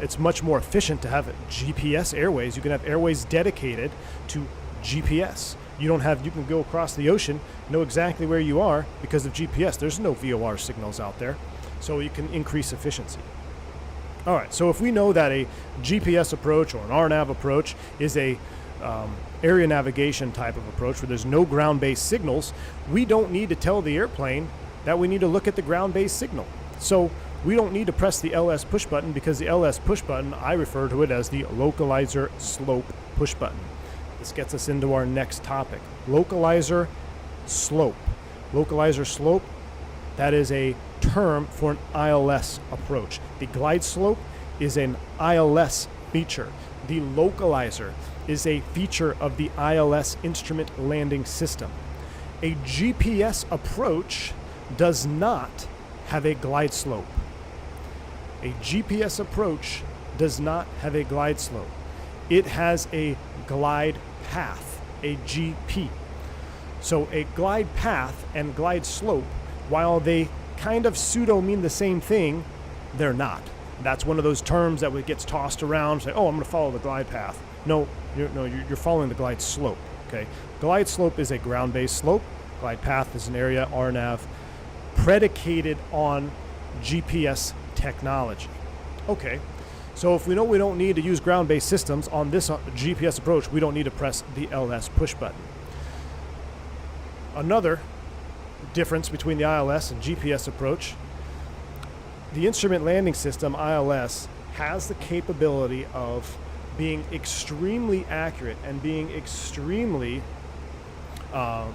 it's much more efficient to have GPS airways. You can have airways dedicated to GPS. You can go across the ocean, know exactly where you are because of GPS. There's no VOR signals out there, so you can increase efficiency. All right, so if we know that a GPS approach or an RNAV approach is a area navigation type of approach where there's no ground-based signals, we don't need to tell the airplane that we need to look at the ground-based signal. So we don't need to press the LS push button, because the LS push button, I refer to it as the localizer slope push button. This gets us into our next topic. Localizer slope. Localizer slope, that is a term for an ILS approach. The glide slope is an ILS feature. The localizer is a feature of the ILS instrument landing system. A GPS approach does not have a glide slope. A GPS approach does not have a glide slope. It has a glide path, a GP. So a glide path and glide slope, while they kind of pseudo mean the same thing, they're not. That's one of those terms that gets tossed around. Say, oh, I'm going to follow the glide path. No, you're following the glide slope. Okay, glide slope is a ground-based slope. Glide path is an area RNAV predicated on GPS technology. Okay, so if we know we don't need to use ground-based systems on this GPS approach, we don't need to press the LS push button. Another difference between the ILS and GPS approach, the instrument landing system, ILS, has the capability of being extremely accurate and being extremely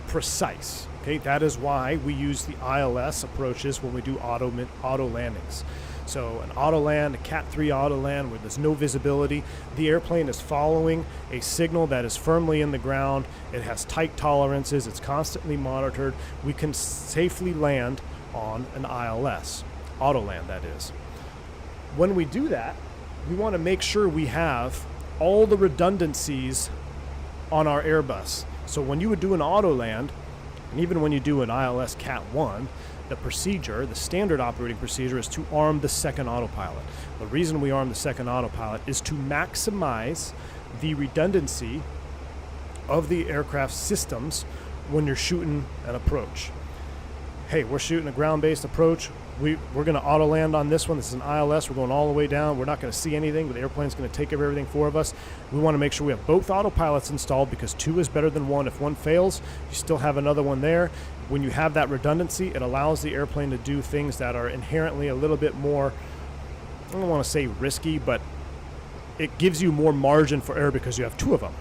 precise. Okay, that is why we use the ILS approaches when we do auto landings. So an auto land, a Cat 3 auto land where there's no visibility, the airplane is following a signal that is firmly in the ground, it has tight tolerances, it's constantly monitored, we can safely land on an ILS, auto land that is. When we do that, we want to make sure we have all the redundancies on our Airbus. So when you would do an auto land, and even when you do an ILS Cat 1, the standard operating procedure is to arm the second autopilot. The reason we arm the second autopilot is to maximize the redundancy of the aircraft systems when you're shooting an approach. Hey, we're shooting a ground-based approach. We're going to auto land on this one. This is an ILS. We're going all the way down. We're not going to see anything, but the airplane's going to take care of everything for us. We want to make sure we have both autopilots installed because 2 is better than 1. If one fails, you still have another one there. When you have that redundancy, it allows the airplane to do things that are inherently a little bit more, I don't want to say risky, but it gives you more margin for error because you have 2 of them.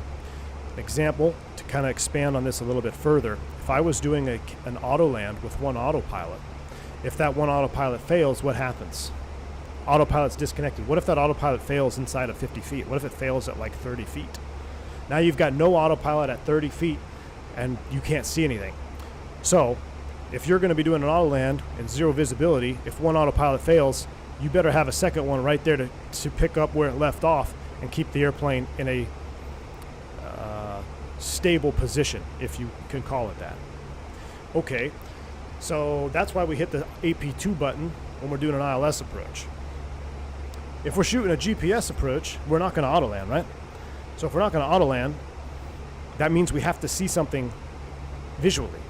An example, to kind of expand on this a little bit further, if I was doing an auto land with 1 autopilot, if that 1 autopilot fails, what happens? Autopilot's disconnected. What if that autopilot fails inside of 50 feet? What if it fails at like 30 feet? Now you've got no autopilot at 30 feet and you can't see anything. So if you're going to be doing an auto land and 0 visibility, if 1 autopilot fails, you better have a second one right there to pick up where it left off and keep the airplane in a stable position, if you can call it that. Okay, so that's why we hit the AP2 button when we're doing an ILS approach. If we're shooting a GPS approach, we're not going to auto land, right? So if we're not going to auto land, that means we have to see something visually.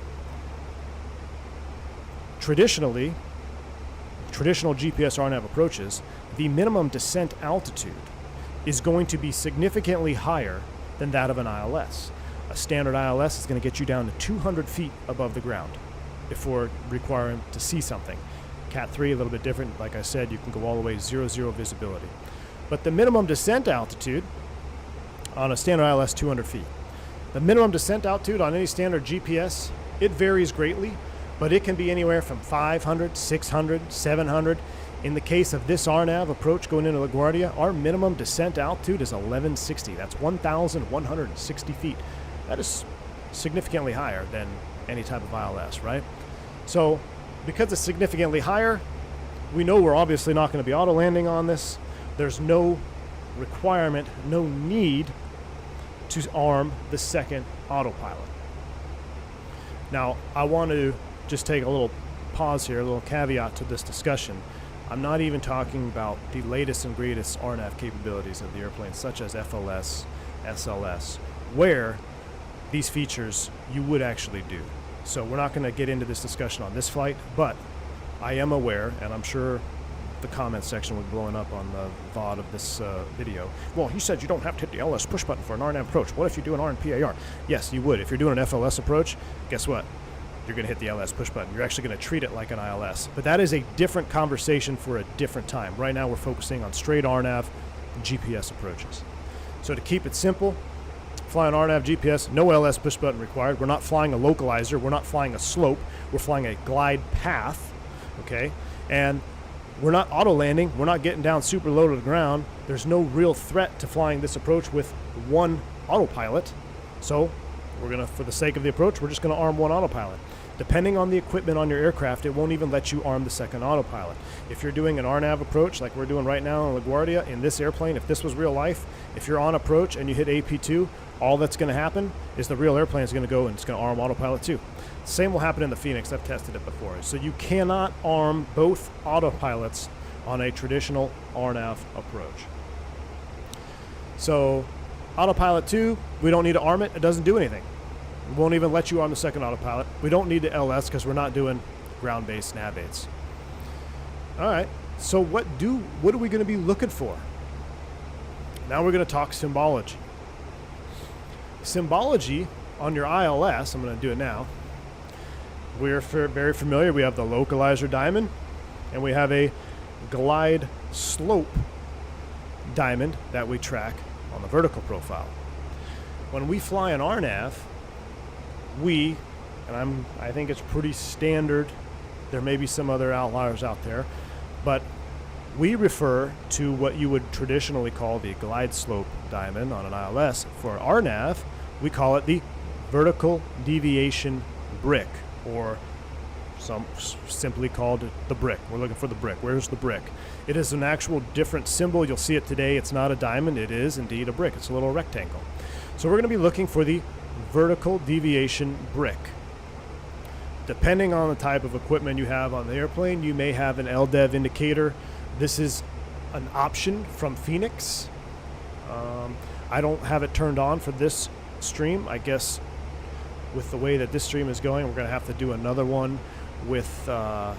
Traditional GPS RNAV approaches, the minimum descent altitude is going to be significantly higher than that of an ILS. A standard ILS is going to get you down to 200 feet above the ground if we're requiring to see something. Cat 3, a little bit different. Like I said, you can go all the way 0 visibility. But the minimum descent altitude on a standard ILS, 200 feet. The minimum descent altitude on any standard GPS, it varies greatly, but it can be anywhere from 500, 600, 700. In the case of this RNAV approach going into LaGuardia, our minimum descent altitude is 1160. That's 1,160 feet. That is significantly higher than any type of ILS, right? So because it's significantly higher, we know we're obviously not going to be auto landing on this. There's no requirement, no need to arm the second autopilot. Now, I want to just take a little pause here, a little caveat to this discussion. I'm not even talking about the latest and greatest RNAV capabilities of the airplane, such as FLS, SLS, where these features you would actually do. So we're not going to get into this discussion on this flight, but I am aware, and I'm sure the comment section will be blowing up on the VOD of this video. Well, he said you don't have to hit the LS push button for an RNAV approach. What if you do an RNPAR? Yes, you would. If you're doing an FLS approach, guess what? You're going to hit the LS push button. You're actually going to treat it like an ILS. But that is a different conversation for a different time. Right now we're focusing on straight RNAV GPS approaches. So to keep it simple, flying RNAV GPS, no LS push button required. We're not flying a localizer. We're not flying a slope. We're flying a glide path, okay? And we're not auto landing. We're not getting down super low to the ground. There's no real threat to flying this approach with 1 autopilot. So we're going to, for the sake of the approach, we're just going to arm 1 autopilot. Depending on the equipment on your aircraft, it won't even let you arm the second autopilot. If you're doing an RNAV approach like we're doing right now in LaGuardia, in this airplane, if this was real life, if you're on approach and you hit AP2, all that's going to happen is the real airplane is going to go and it's going to arm autopilot too. Same will happen in the Fenix. I've tested it before. So you cannot arm both autopilots on a traditional RNAV approach. So autopilot 2, we don't need to arm it. It doesn't do anything. It won't even let you arm the second autopilot. We don't need to LS because we're not doing ground-based nav aids. All right. So what are we going to be looking for? Now we're going to talk symbology. Symbology on your ILS, I'm going to do it now. We're very familiar. We have the localizer diamond, and we have a glide slope diamond that we track on the vertical profile. When we fly an RNAV, I think it's pretty standard. There may be some other outliers out there, but we refer to what you would traditionally call the glide slope diamond on an ILS. For RNAV, we call it the vertical deviation brick, or simply called the brick. We're looking for the brick. Where's the brick? It is an actual different symbol. You'll see it today. It's not a diamond. It is indeed a brick. It's a little rectangle. So we're going to be looking for the vertical deviation brick. Depending on the type of equipment you have on the airplane, you may have an LDEV indicator. This is an option from Fenix. I don't have it turned on for this stream. I guess with the way that this stream is going, we're going to have to do another one with a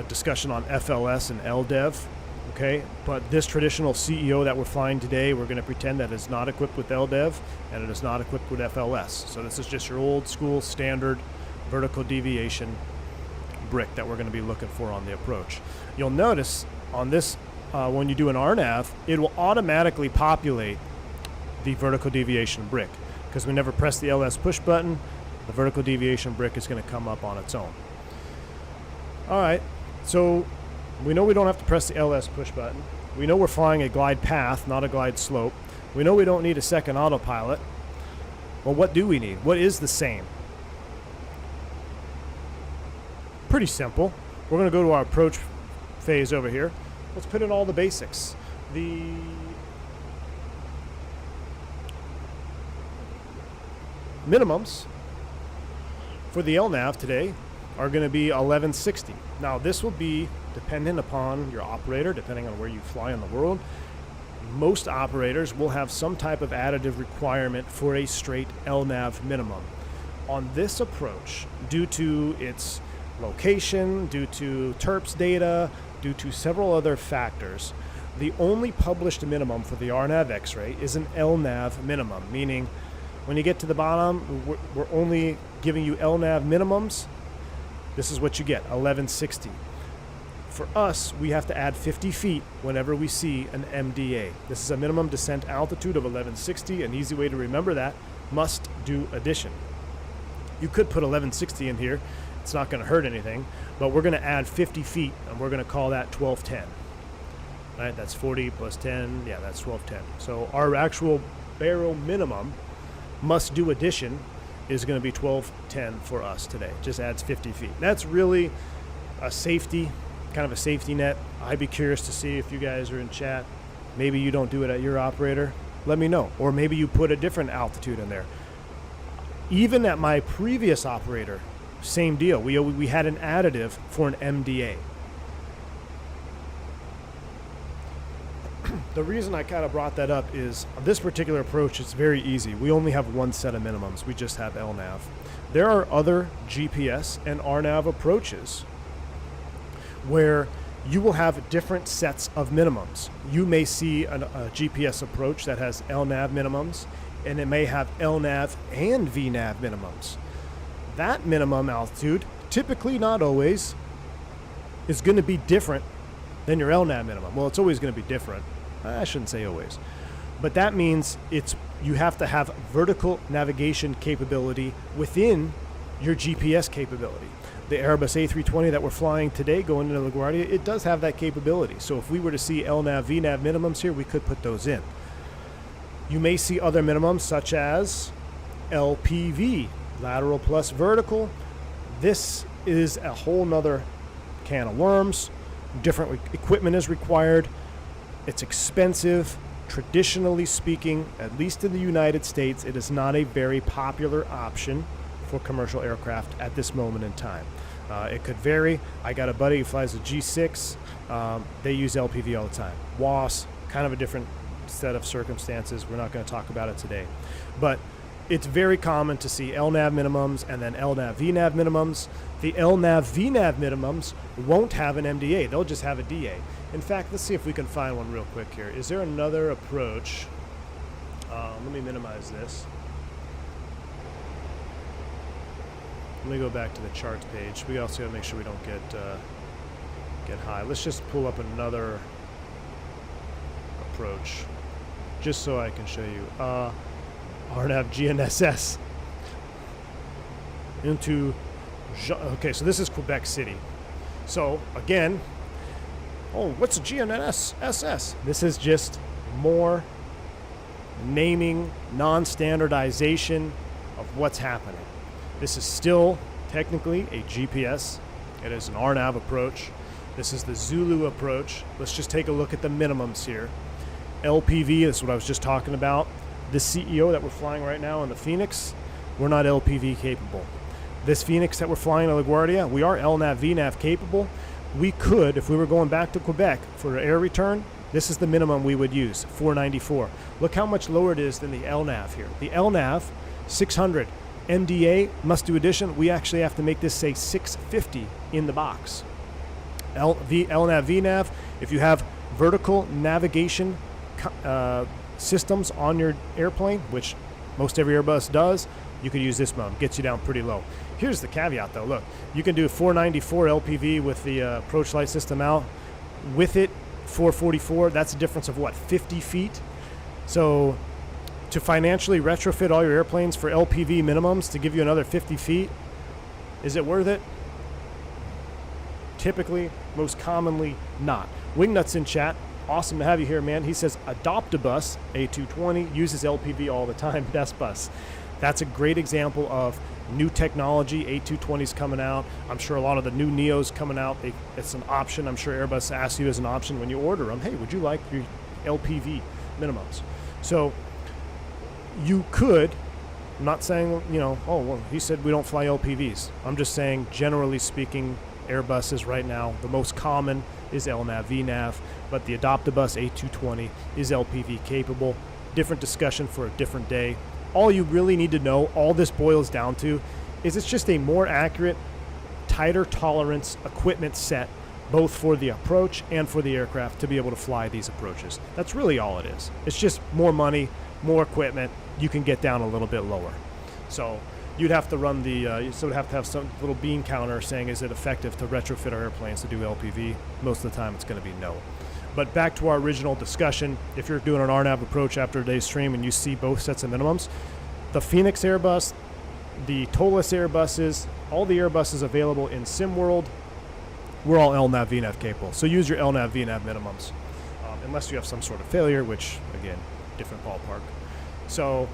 discussion on FLS and LDEV. Okay, but this traditional CEO that we're flying today, we're going to pretend that it's not equipped with LDEV and it is not equipped with FLS. So this is just your old school standard vertical deviation brick that we're going to be looking for on the approach. You'll notice on this, when you do an RNAV, it will automatically populate the vertical deviation brick because we never press the LS push button. The vertical deviation brick is going to come up on its own. All right, so we know we don't have to press the LS push button. We know we're flying a glide path, not a glide slope. We know we don't need a second autopilot. Well, what do we need? What is the same? Pretty simple. We're going to go to our approach phase over here. Let's put in all the basics. The minimums for the LNAV today are going to be 1160. Now, this will be dependent upon your operator, depending on where you fly in the world. Most operators will have some type of additive requirement for a straight LNAV minimum. On this approach, due to its location, due to TERPS data, due to several other factors, the only published minimum for the RNAV X-ray is an LNAV minimum, meaning when you get to the bottom, we're only giving you LNAV minimums. This is what you get, 1160. For us, we have to add 50 feet whenever we see an MDA. This is a minimum descent altitude of 1160. An easy way to remember that, must do addition. You could put 1160 in here. It's not going to hurt anything, but we're going to add 50 feet, and we're going to call that 1210. All right, that's 40 plus 10. Yeah, that's 1210. So our actual barrel minimum must do addition is going to be 1210 for us today. Just adds 50 feet. That's really a safety, kind of a safety net. I'd be curious to see if you guys are in chat. Maybe you don't do it at your operator. Let me know. Or maybe you put a different altitude in there. Even at my previous operator, same deal. We had an additive for an MDA. The reason I kind of brought that up is on this particular approach, it's very easy. We only have one set of minimums. We just have LNAV. There are other GPS and RNAV approaches where you will have different sets of minimums. You may see a GPS approach that has LNAV minimums, and it may have LNAV and VNAV minimums. That minimum altitude, typically not always, is going to be different than your LNAV minimum. Well, it's always going to be different. I shouldn't say always. But that means you have to have vertical navigation capability within your GPS capability. The Airbus A320 that we're flying today going into LaGuardia, it does have that capability. So if we were to see LNAV, VNAV minimums here, we could put those in. You may see other minimums such as LPV lateral plus vertical. This is a whole nother can of worms. Different equipment is required. It's expensive. Traditionally speaking, at least in the United States, it is not a very popular option for commercial aircraft at this moment in time. It could vary. I got a buddy who flies a G6. They use LPV all the time. WAS, kind of a different set of circumstances. We're not going to talk about it today. But it's very common to see LNAV minimums and then LNAV VNAV minimums. The LNAV VNAV minimums won't have an MDA. They'll just have a DA. In fact, let's see if we can find one real quick here. Is there another approach? Let me minimize this. Let me go back to the charts page. We also got to make sure we don't get high. Let's just pull up another approach, just so I can show you. RNAV GNSS into. Okay, so this is Quebec City. So again, what's a GNSS? This is just more naming, non-standardization of what's happening. This is still technically a GPS. It is an RNAV approach. This is the Zulu approach. Let's just take a look at the minimums here. LPV, this is what I was just talking about. This CEO that we're flying right now in the Fenix, we're not LPV capable. This Fenix that we're flying in LaGuardia, we are LNAV VNAV capable. We could, if we were going back to Quebec for air return, this is the minimum we would use, 494. Look how much lower it is than the LNAV here. The LNAV, 600. MDA, must do addition, we actually have to make this say 650 in the box. LNAV VNAV, if you have vertical navigation systems on your airplane, which most every Airbus does, you could use this mode. Gets you down pretty low. Here's the caveat though. Look, you can do 494 LPV with the approach light system out. With it, 444. That's a difference of what, 50 feet? So to financially retrofit all your airplanes for LPV minimums to give you another 50 feet, is it worth it? Typically, most commonly not. Wingnut's in chat. Awesome to have you here, man. He says Adoptibus A320 uses LPV all the time. Best bus. That's a great example of new technology. A320's coming out. I'm sure a lot of the new Neos coming out. It's an option. I'm sure Airbus asks you as an option when you order them. Hey, would you like your LPV minimums? So you could. I'm not saying, oh, well, he said we don't fly LPVs. I'm just saying, generally speaking, Airbuses right now, the most common is LNAV VNAV, but the Adoptibus A320 is LPV capable. Different discussion for a different day. All you really need to know, all this boils down to, is it's just a more accurate, tighter tolerance equipment set, both for the approach and for the aircraft to be able to fly these approaches. That's really all it is. It's just more money, more equipment. You can get down a little bit lower. So you'd have to run the, you sort of have to have some little bean counter saying, is it effective to retrofit our airplanes to do LPV? Most of the time it's going to be no. But back to our original discussion, if you're doing an RNAV approach after a day's stream and you see both sets of minimums, the Fenix Airbus, the Tolis Airbuses, all the Airbuses available in SimWorld, we're all LNAV VNAV capable. So use your LNAV VNAV minimums, unless you have some sort of failure, which, again, different ballpark. So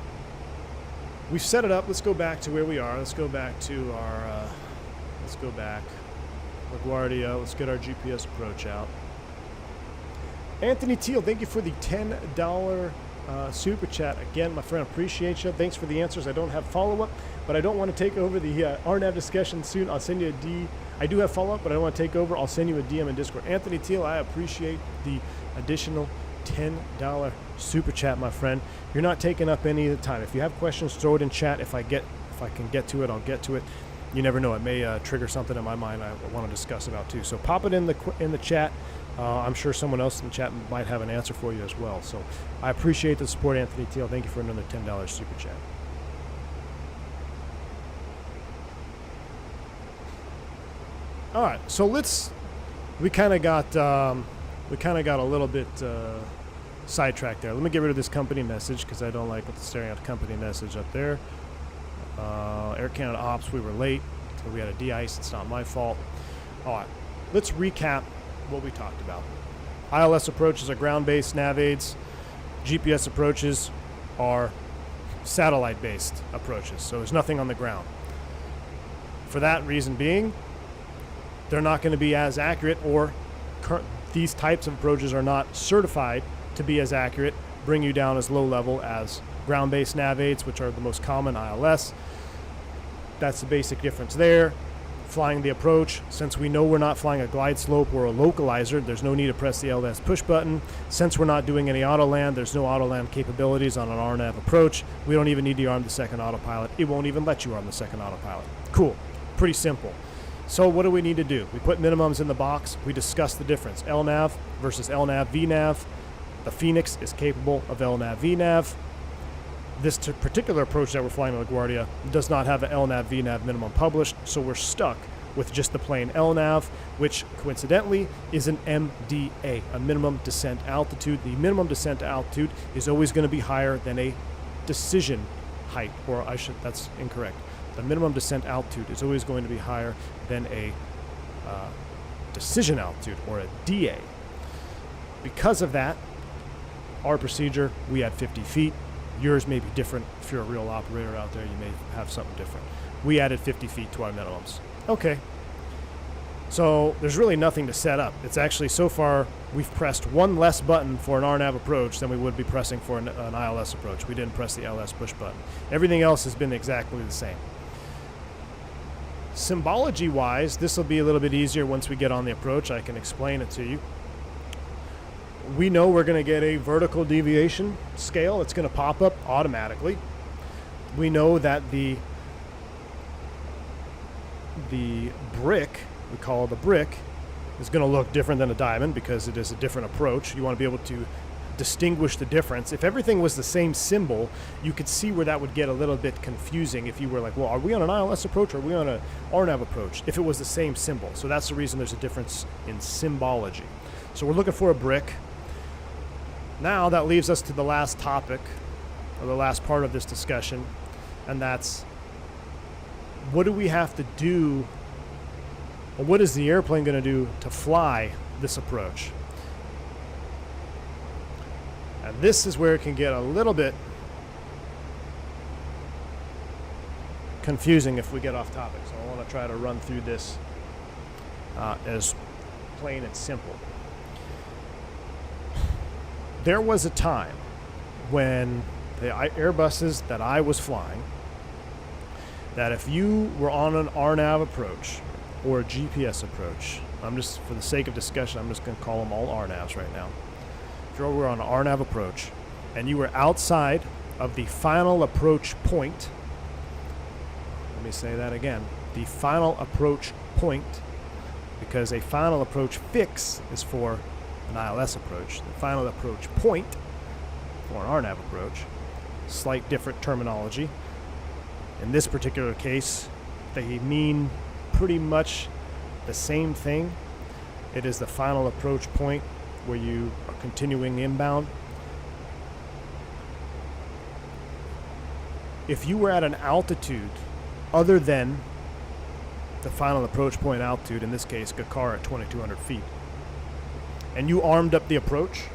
we've set it up. Let's go back to where we are. Let's go back to our, LaGuardia. Let's get our GPS approach out. Anthony Teal, thank you for the $10 super chat. Again, my friend, appreciate you. Thanks for the answers. I don't have follow-up, but I don't want to take over the RNAV discussion soon. I'll send you a D. I do have follow-up, but I don't want to take over. I'll send you a DM in Discord. Anthony Teal, I appreciate the additional $10 super chat, my friend. You're not taking up any of the time. If you have questions, throw it in chat. If I can get to it, I'll get to it. You never know. It may trigger something in my mind I want to discuss about too. So pop it in the chat. I'm sure someone else in the chat might have an answer for you as well. So I appreciate the support, Anthony Teal. Thank you for another $10 super chat. All right, so we kind of got a little bit sidetracked there. Let me get rid of this company message because I don't like staring at the company message up there. Air Canada Ops, we were late, so we had a de-ice. It's not my fault. All right, let's recap what we talked about. ILS approaches are ground-based nav aids. GPS approaches are satellite-based approaches, so there's nothing on the ground. For that reason being, they're not going to be as accurate, or these types of approaches are not certified to be as accurate, bring you down as low level as ground-based nav aids, which are the most common ILS. That's the basic difference there. Flying the approach, since we know we're not flying a glide slope or a localizer, there's no need to press the LS push button. Since we're not doing any auto land, there's no auto land capabilities on an RNAV approach. We don't even need to arm the second autopilot. It won't even let you arm the second autopilot. Cool. Pretty simple. So what do we need to do? We put minimums in the box. We discuss the difference. LNAV versus LNAV VNAV. The Fenix is capable of LNAV VNAV. This particular approach that we're flying in LaGuardia does not have an LNAV VNAV minimum published, so we're stuck with just the plain LNAV, which coincidentally is an MDA, a minimum descent altitude. The minimum descent altitude is always going to be higher than a decision height, or that's incorrect. The minimum descent altitude is always going to be higher than a decision altitude, or a DA. Because of that, our procedure, we had 50 feet. Yours may be different. If you're a real operator out there, you may have something different. We added 50 feet to our minimums. Okay. So there's really nothing to set up. It's actually, so far, we've pressed one less button for an RNAV approach than we would be pressing for an ILS approach. We didn't press the LS push button. Everything else has been exactly the same. Symbology-wise, this will be a little bit easier once we get on the approach. I can explain it to you. We know we're going to get a vertical deviation scale. It's going to pop up automatically. We know that the brick, we call it the brick, is going to look different than a diamond because it is a different approach. You want to be able to distinguish the difference. If everything was the same symbol, you could see where that would get a little bit confusing if you were like, well, are we on an ILS approach or are we on an RNAV approach? If it was the same symbol. So that's the reason there's a difference in symbology. So we're looking for a brick. Now that leaves us to the last topic, or the last part of this discussion, and that's, what do we have to do, or what is the airplane going to do to fly this approach? And this is where it can get a little bit confusing if we get off topic. So I want to try to run through this as plain and simple. There was a time when the Airbuses that I was flying, that if you were on an RNAV approach or a GPS approach, I'm just, for the sake of discussion, I'm just going to call them all RNAVs right now. If you were on an RNAV approach and you were outside of the final approach point, let me say that again, the final approach point, because a final approach fix is for an ILS approach. The final approach point for an RNAV approach, slight different terminology. In this particular case, they mean pretty much the same thing. It is the final approach point where you are continuing inbound. If you were at an altitude other than the final approach point altitude, in this case, Gakar at 2,200 feet, and you armed up the approach,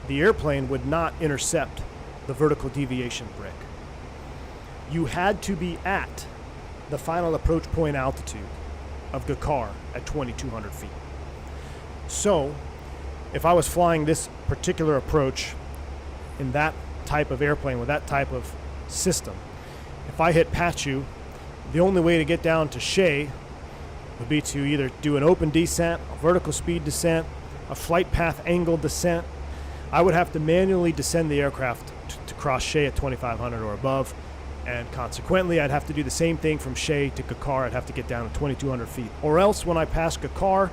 the airplane would not intercept the vertical deviation brick. You had to be at the final approach point altitude of Gakar at 2,200 feet. So, if I was flying this particular approach in that type of airplane with that type of system, if I hit Pachu, the only way to get down to Shea would be to either do an open descent, a vertical speed descent, a flight path angle descent. I would have to manually descend the aircraft to cross Shea at 2,500 or above, and consequently I'd have to do the same thing from Shea to Gakar. I'd have to get down to 2,200 feet. Or else when I passed Gakar,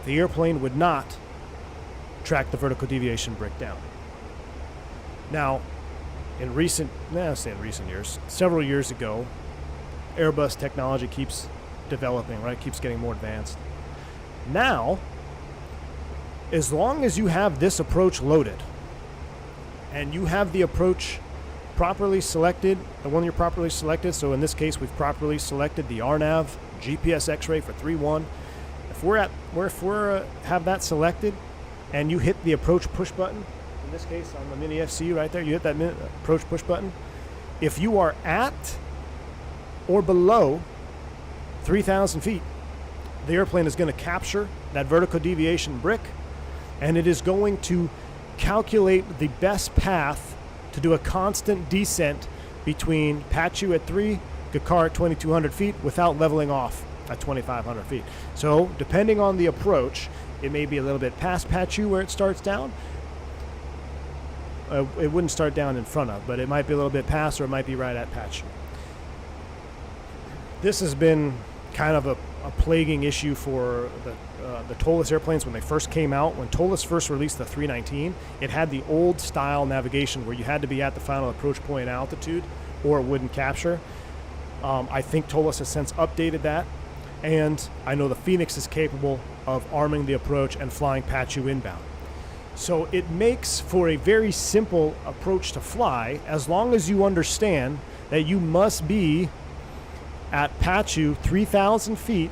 the airplane would not track the vertical deviation brick down. Now, in recent years, several years ago, Airbus technology keeps developing, right? Keeps getting more advanced. Now, as long as you have this approach loaded and you have the approach properly selected, the one you're properly selected, so in this case we've properly selected the RNAV GPS X-ray for 3-1. If we have that selected and you hit the approach push button, this case on the mini FCU right there, you hit that approach push button. If you are at or below 3,000 feet, the airplane is going to capture that vertical deviation brick, and it is going to calculate the best path to do a constant descent between Pachu at 3, Gakar at 2,200 feet without leveling off at 2,500 feet. So depending on the approach, it may be a little bit past Pachu where it starts down. It wouldn't start down in front of, but it might be a little bit past, or it might be right at Pachu. This has been kind of a plaguing issue for the TOLUS airplanes when they first came out. When TOLUS first released the 319, it had the old style navigation where you had to be at the final approach point altitude or it wouldn't capture. I think TOLUS has since updated that, and I know the Fenix is capable of arming the approach and flying Pachu inbound. So it makes for a very simple approach to fly, as long as you understand that you must be at Pachu 3,000 feet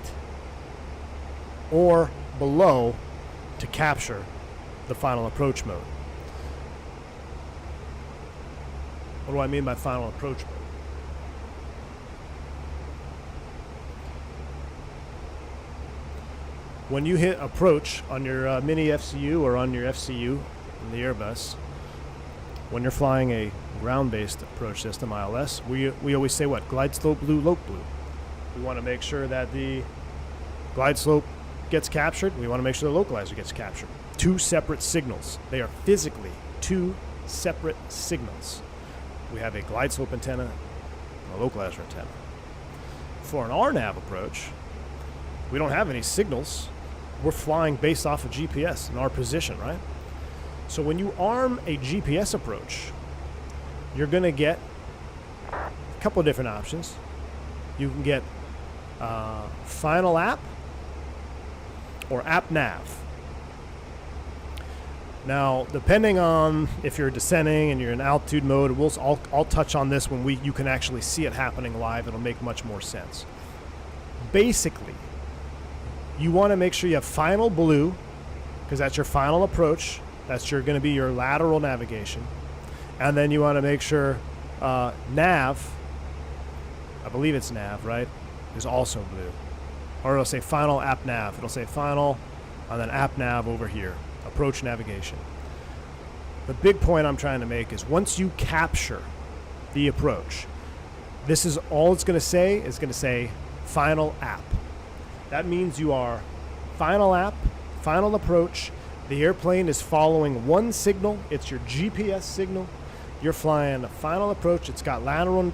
or below to capture the final approach mode. What do I mean by final approach mode? When you hit approach on your mini FCU or on your FCU in the Airbus, when you're flying a ground-based approach system, ILS, we always say what? Glide slope blue, lope blue. We want to make sure that the glide slope gets captured. We want to make sure the localizer gets captured. Two separate signals. They are physically two separate signals. We have a glide slope antenna and a localizer antenna. For an RNAV approach, we don't have any signals. We're flying based off of GPS and our position, right? So when you arm a GPS approach, you're going to get a couple of different options. You can get final app or app nav. Now, depending on if you're descending and you're in altitude mode, I'll touch on this when you can actually see it happening live. It'll make much more sense. Basically, you want to make sure you have final blue, because that's your final approach. That's going to be your lateral navigation. And then you want to make sure nav, I believe it's nav, right, is also blue. Or it'll say final app nav. It'll say final and then app nav over here, approach navigation. The big point I'm trying to make is once you capture the approach, this is all it's going to say is going to say final app. That means you are final app, final approach. The airplane is following one signal. It's your GPS signal. You're flying a final approach. It's got lateral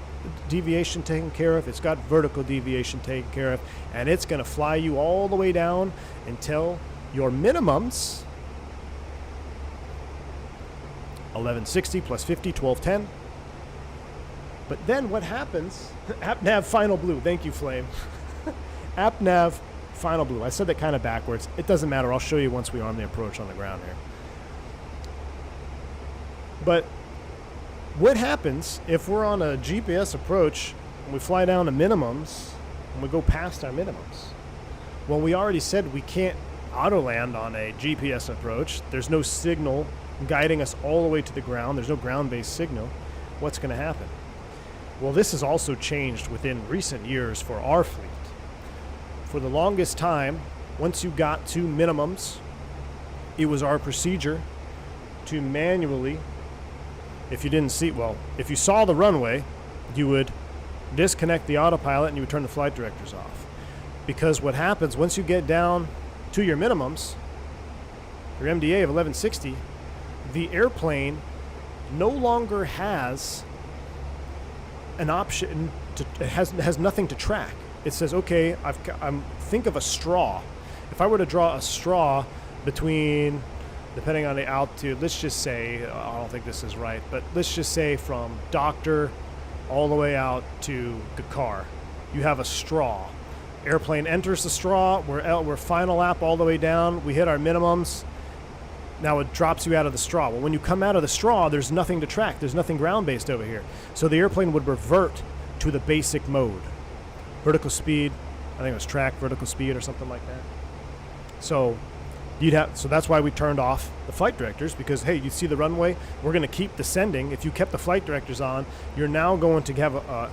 deviation taken care of. It's got vertical deviation taken care of. And it's going to fly you all the way down until your minimums, 1160 plus 50, 1210. But then what happens? App nav final blue. Thank you, Flame. App nav final blue. I said that kind of backwards. It doesn't matter. I'll show you once we arm the approach on the ground here. But what happens if we're on a GPS approach and we fly down to minimums and we go past our minimums? Well, we already said we can't auto land on a GPS approach. There's no signal guiding us all the way to the ground. There's no ground-based signal. What's going to happen? Well, this has also changed within recent years for our fleet. For the longest time, once you got to minimums, it was our procedure to manually, if you saw the runway, you would disconnect the autopilot and you would turn the flight directors off. Because what happens once you get down to your minimums, your MDA of 1160, the airplane no longer has an option it has nothing to track. It says, okay, think of a straw. If I were to draw a straw between, depending on the altitude, let's just say, I don't think this is right, but let's just say from Doctor all the way out to Gakar, you have a straw. Airplane enters the straw, we're final lap all the way down, we hit our minimums, now it drops you out of the straw. Well, when you come out of the straw, there's nothing to track, there's nothing ground-based over here. So the airplane would revert to the basic mode. Vertical speed, I think it was track, vertical speed or something like that. So So that's why we turned off the flight directors, because hey, you see the runway, we're going to keep descending. If you kept the flight directors on, you're now going to have a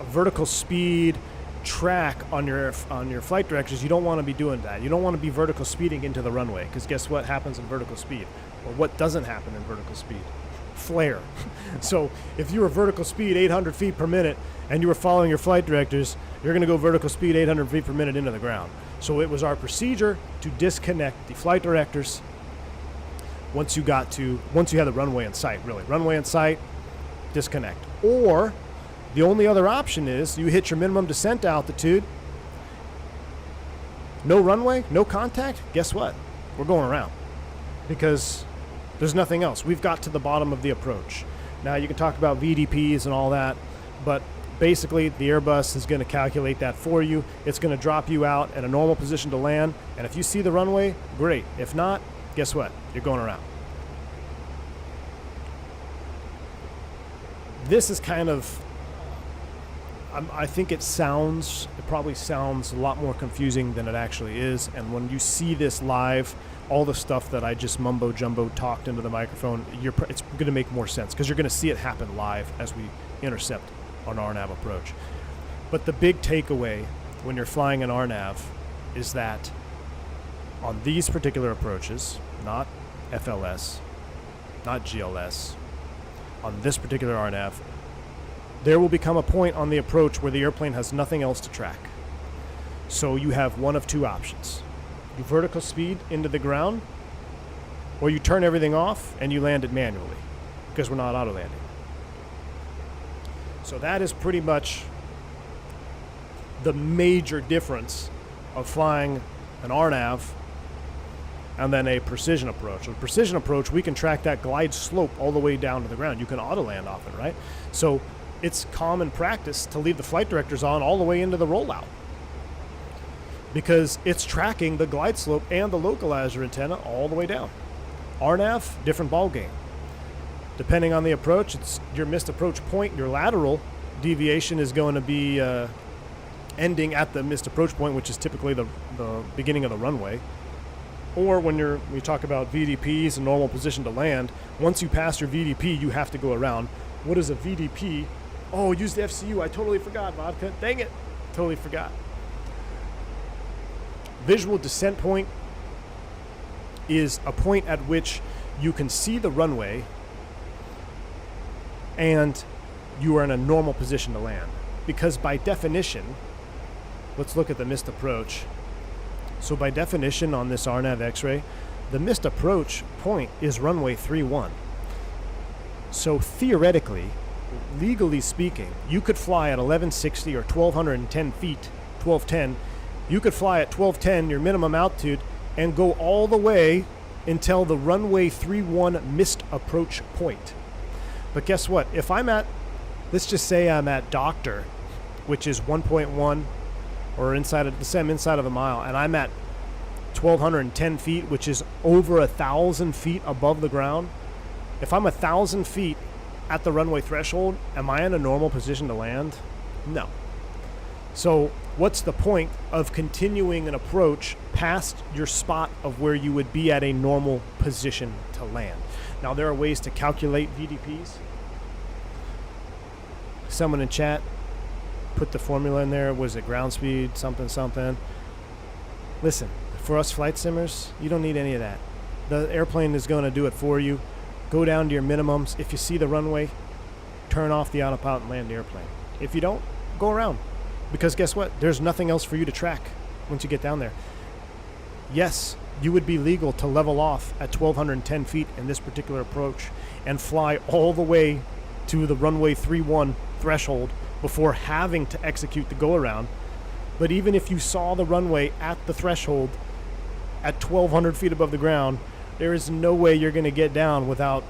vertical speed track on your flight directors. You don't want to be doing that. You don't want to be vertical speeding into the runway, because guess what happens in vertical speed, or what doesn't happen in vertical speed? Flare. So if you were vertical speed 800 feet per minute and you were following your flight directors, you're going to go vertical speed 800 feet per minute into the ground. So it was our procedure to disconnect the flight directors once you had the runway in sight. Really, runway in sight, disconnect. Or the only other option is you hit your minimum descent altitude, no runway, no contact. Guess what? We're going around, because there's nothing else. We've got to the bottom of the approach. Now you can talk about VDPs and all that, but basically the Airbus is going to calculate that for you. It's going to drop you out at a normal position to land, and if you see the runway, great. If not, guess what? You're going around. This is kind of, I think it probably sounds a lot more confusing than it actually is, and when you see this live, all the stuff that I just mumbo jumbo talked into the microphone, it's going to make more sense, because you're going to see it happen live as we intercept on RNAV approach. But the big takeaway when you're flying an RNAV is that on these particular approaches, not FLS, not GLS, on this particular RNAV, there will become a point on the approach where the airplane has nothing else to track. So you have one of two options. You vertical speed into the ground, or you turn everything off and you land it manually, because we're not auto landing. So that is pretty much the major difference of flying an RNAV and then a precision approach. With precision approach, we can track that glide slope all the way down to the ground. You can auto land off it, right? So it's common practice to leave the flight directors on all the way into the rollout, because it's tracking the glide slope and the localizer antenna all the way down. RNAV, different ball game. Depending on the approach, it's your missed approach point. Your lateral deviation is going to be ending at the missed approach point, which is typically the beginning of the runway. Or when we talk about VDPs and normal position to land, once you pass your VDP, you have to go around. What is a VDP? Oh, use the FCU. I totally forgot, Vodka. Dang it. Totally forgot. Visual descent point is a point at which you can see the runway and you are in a normal position to land. Because by definition, let's look at the missed approach. So by definition on this RNAV X-ray, the missed approach point is runway 31. So theoretically, legally speaking, you could fly at 1160 or 1210 feet, 1210. You could fly at 1210, your minimum altitude, and go all the way until the runway 31 missed approach point. But guess what? If I'm at, let's just say I'm at Doctor, which is 1.1 or inside of a mile, and I'm at 1210 feet, which is over 1,000 feet above the ground. If I'm 1,000 feet at the runway threshold, am I in a normal position to land? No. So what's the point of continuing an approach past your spot of where you would be at a normal position to land? Now, there are ways to calculate VDPs. Someone in chat put the formula in there. Was it ground speed, something? Listen, for us flight simmers, you don't need any of that. The airplane is going to do it for you. Go down to your minimums. If you see the runway, turn off the autopilot and land the airplane. If you don't, go around. Because guess what? There's nothing else for you to track once you get down there. Yes, you would be legal to level off at 1,210 feet in this particular approach and fly all the way to the runway 31 threshold before having to execute the go-around. But even if you saw the runway at the threshold at 1,200 feet above the ground, there is no way you're going to get down without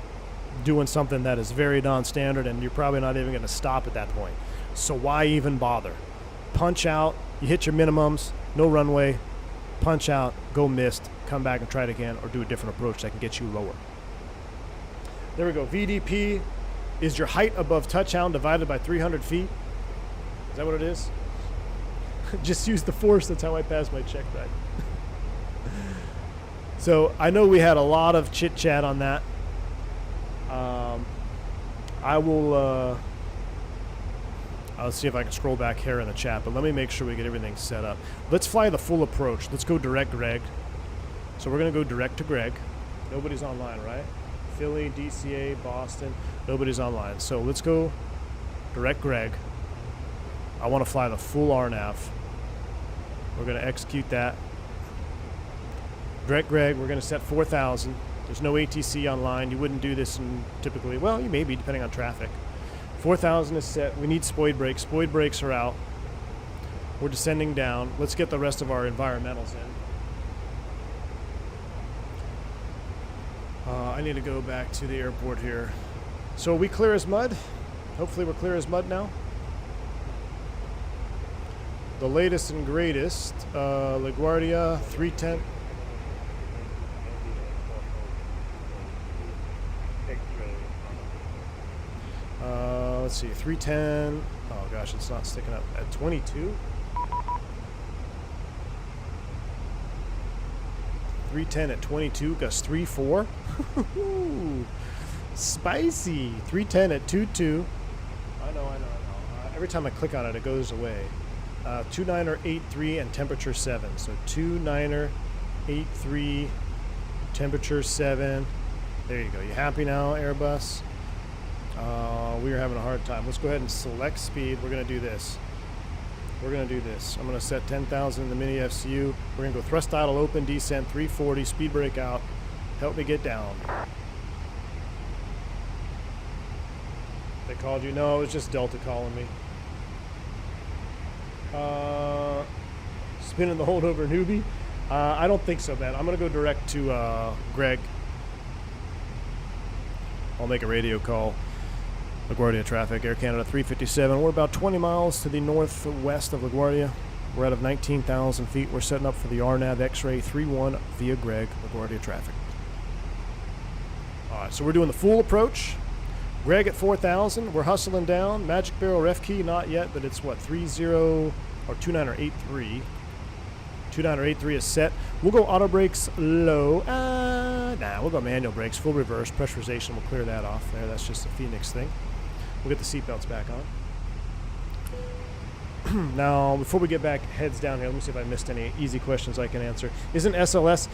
doing something that is very non-standard, and you're probably not even going to stop at that point. So why even bother? Punch out, you hit your minimums, no runway, punch out, go missed, come back and try it again, or do a different approach that can get you lower. There we go. VDP is your height above touchdown divided by 300 feet. Is that what it is? Just use the force. That's how I pass my check ride. So I know we had a lot of chit chat on that. I will. I'll see if I can scroll back here in the chat, but let me make sure we get everything set up. Let's fly the full approach. Let's go direct Greg. So we're gonna go direct to Greg. Nobody's online, right? Philly, DCA, Boston. Nobody's online. So let's go direct Greg. I want to fly the full RNAV. We're gonna execute that. Direct Greg. We're gonna set 4,000. There's no ATC online. You wouldn't do this in typically. Well, you may be depending on traffic. 4,000 is set. We need spoid brakes. Spoid brakes are out. We're descending down. Let's get the rest of our environmentals in. I need to go back to the airport here. So are we clear as mud? Hopefully we're clear as mud now. The latest and greatest, LaGuardia 310. Let's see, 310. Oh gosh, it's not sticking up. At 22? 310 at 22, gust 3.4. Spicy. 310 at 22. I know. Every time I click on it, it goes away. 29er83 and temperature 7. So 29er83, temperature 7. There you go. You happy now, Airbus? We are having a hard time. Let's go ahead and select speed. We're going to do this. I'm going to set 10,000 in the mini FCU. We're going to go thrust idle open, descent 340, speed brake out. Help me get down. They called you? No, it was just Delta calling me. Spinning the holdover newbie? I don't think so, man. I'm going to go direct to Greg. I'll make a radio call. LaGuardia traffic, Air Canada 357. We're about 20 miles to the northwest of LaGuardia. We're out of 19,000 feet. We're setting up for the RNAV X-ray 31 via Greg, LaGuardia traffic. All right, so we're doing the full approach. Greg at 4,000. We're hustling down. Magic barrel ref key, not yet, but it's what, 30 or 29er83. 29er83 is set. We'll go auto brakes low. We'll go manual brakes, full reverse. Pressurization, we'll clear that off there. That's just a Fenix thing. We'll get the seatbelts back on. Now, before we get back, heads down here, let me see if I missed any easy questions I can answer. Isn't SLS?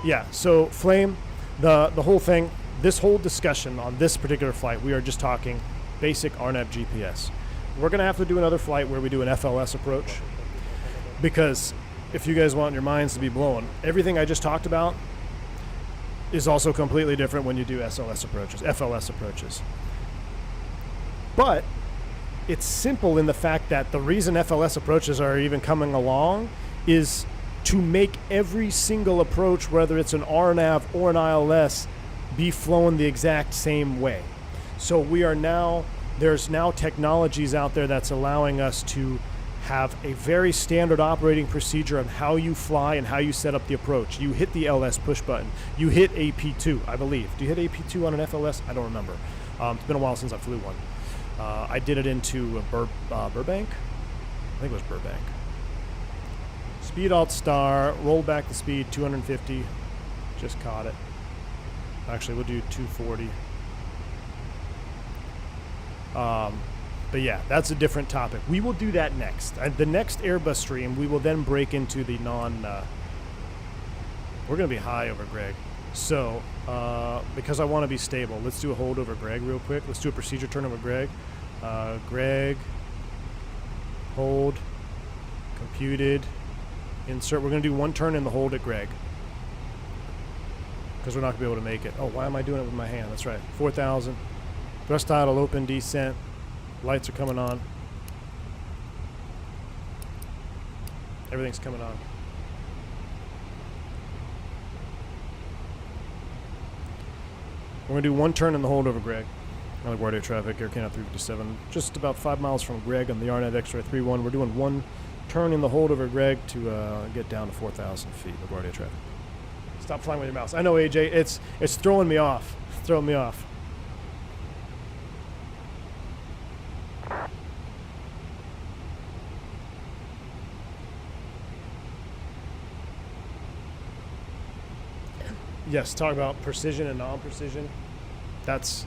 Yeah. So, Flame, the whole thing, this whole discussion on this particular flight, we are just talking basic RNAV GPS. We're going to have to do another flight where we do an FLS approach, because if you guys want your minds to be blown, everything I just talked about is also completely different when you do FLS approaches. But it's simple in the fact that the reason FLS approaches are even coming along is to make every single approach, whether it's an RNAV or an ILS, be flown the exact same way. So there's now technologies out there that's allowing us to have a very standard operating procedure on how you fly and how you set up the approach. You hit the LS push button. You hit AP2, I believe. Do you hit AP2 on an FLS? I don't remember. It's been a while since I flew one. I did it into Burbank. I think it was Burbank. Speed alt star, roll back the speed, 250. Just caught it. Actually, we'll do 240. But yeah, that's a different topic. We will do that next. The next Airbus stream, we will then break into the we're going to be high over Greg. So, because I want to be stable, let's do a hold over Greg real quick. Let's do a procedure turn over Greg. Greg, hold, computed, insert. We're going to do one turn in the hold at Greg, because we're not going to be able to make it. Oh, why am I doing it with my hand? That's right. 4,000. Thrust idle, open, descent. Lights are coming on. Everything's coming on. We're going to do one turn in the hold over Greg. LaGuardia traffic, Air Canada 357. Just about 5 miles from Greg on the RNAV X-ray 31. We're doing one turn in the hold over Greg to get down to 4,000 feet. LaGuardia traffic. Stop flying with your mouse. I know, AJ. It's throwing me off. It's throwing me off. Yes, talk about precision and non-precision. That's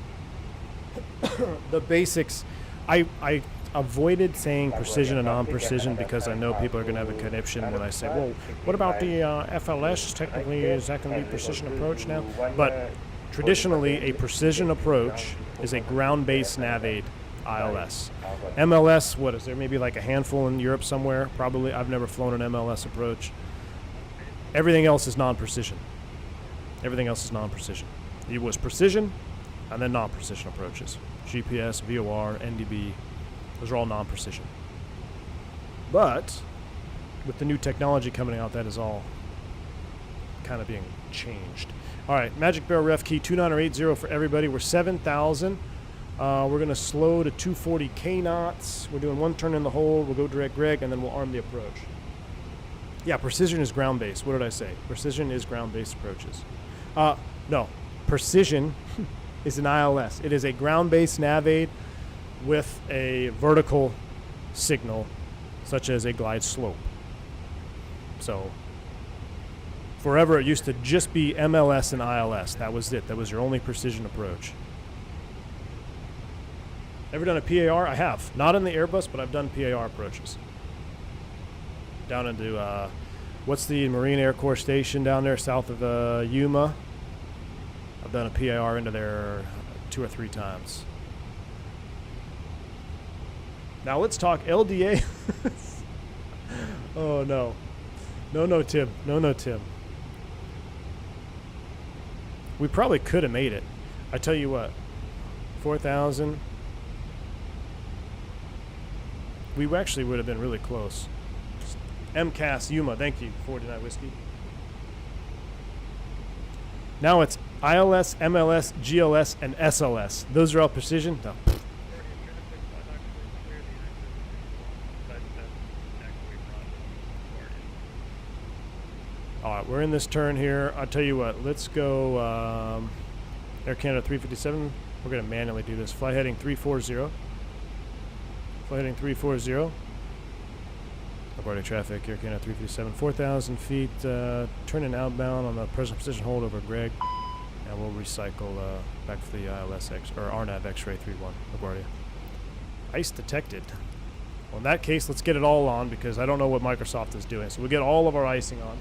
the basics. I avoided saying precision and non-precision because I know people are going to have a conniption when I say, well, what about the FLS? Technically, is that going to be precision approach now? But traditionally, a precision approach is a ground-based nav aid ILS. MLS, what is there? Maybe like a handful in Europe somewhere? Probably. I've never flown an MLS approach. Everything else is non-precision. Everything else is non-precision. It was precision and then non-precision approaches. GPS, VOR, NDB, those are all non-precision. But with the new technology coming out, that is all kind of being changed. All right, Magic Barrel ref key 2980 for everybody. We're 7,000. We're going to slow to 240 K knots. We're doing one turn in the hole. We'll go direct Greg, and then we'll arm the approach. Yeah, precision is ground-based. What did I say? Precision is ground-based approaches. No, precision is an ILS. It is a ground-based nav aid with a vertical signal, such as a glide slope. So, forever it used to just be MLS and ILS. That was it. That was your only precision approach. Ever done a PAR? I have. Not in the Airbus, but I've done PAR approaches. Down into, what's the Marine Air Corps station down there south of Yuma? I've done a PAR into there 2 or 3 times. Now let's talk LDA. Oh, no. No, Tim. No, Tim. We probably could have made it. I tell you what. 4,000. We actually would have been really close. MCAS Yuma, thank you, 49 Whiskey. Now it's ILS, MLS, GLS, and SLS. Those are all precision? No. All right, we're in this turn here. I'll tell you what, let's go Air Canada 357. We're going to manually do this. Flight heading 340. Flight heading 340. Boarding traffic, Air Canada 357, 4,000 feet, turning outbound on the present position hold over Greg, and we'll recycle back for the ILS or RNAV X-ray 31, LaGuardia. Ice detected. Well, in that case, let's get it all on because I don't know what Microsoft is doing. So we'll get all of our icing on.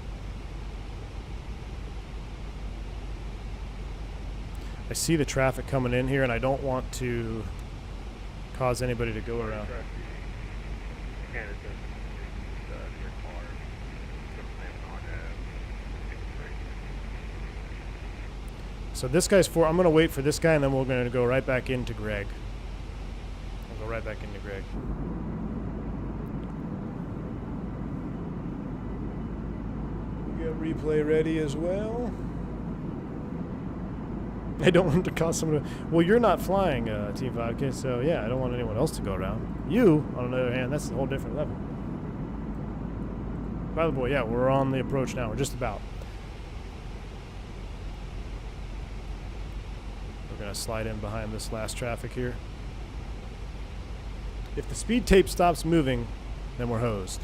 I see the traffic coming in here, and I don't want to cause anybody to go around. So this guy's I'm going to wait for this guy, and then we're going to go right back into Greg. We'll go right back into Greg. We got replay ready as well. I don't want to cause someone to... Well, you're not flying, Team Vodka, so yeah, I don't want anyone else to go around. You, on the other hand, that's a whole different level. By the way, yeah, we're on the approach now. We're just about. We're going to slide in behind this last traffic here. If the speed tape stops moving, then we're hosed.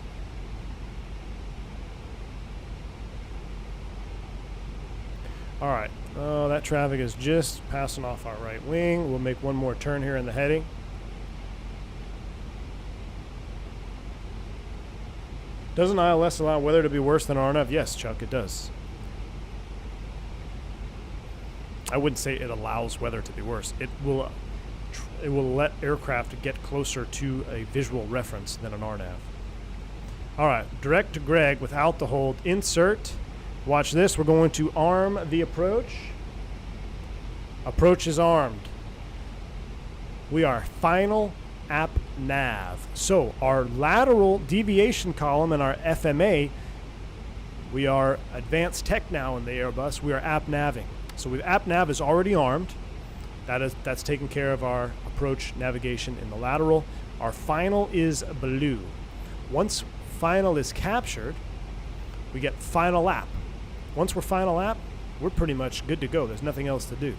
All right. Oh, that traffic is just passing off our right wing. We'll make one more turn here in the heading. Doesn't ILS allow weather to be worse than RNAV? Yes, Chuck, it does. I wouldn't say it allows weather to be worse. It will let aircraft get closer to a visual reference than an RNAV. All right, direct to Greg without the hold. Insert. Watch this. We're going to arm the approach. Approach is armed. We are final app nav. So our lateral deviation column and our FMA, we are advanced tech now in the Airbus. We are app naving. So app nav is already armed. That's taking care of our approach navigation in the lateral. Our final is blue. Once final is captured, we get final app. Once we're final app, we're pretty much good to go. There's nothing else to do.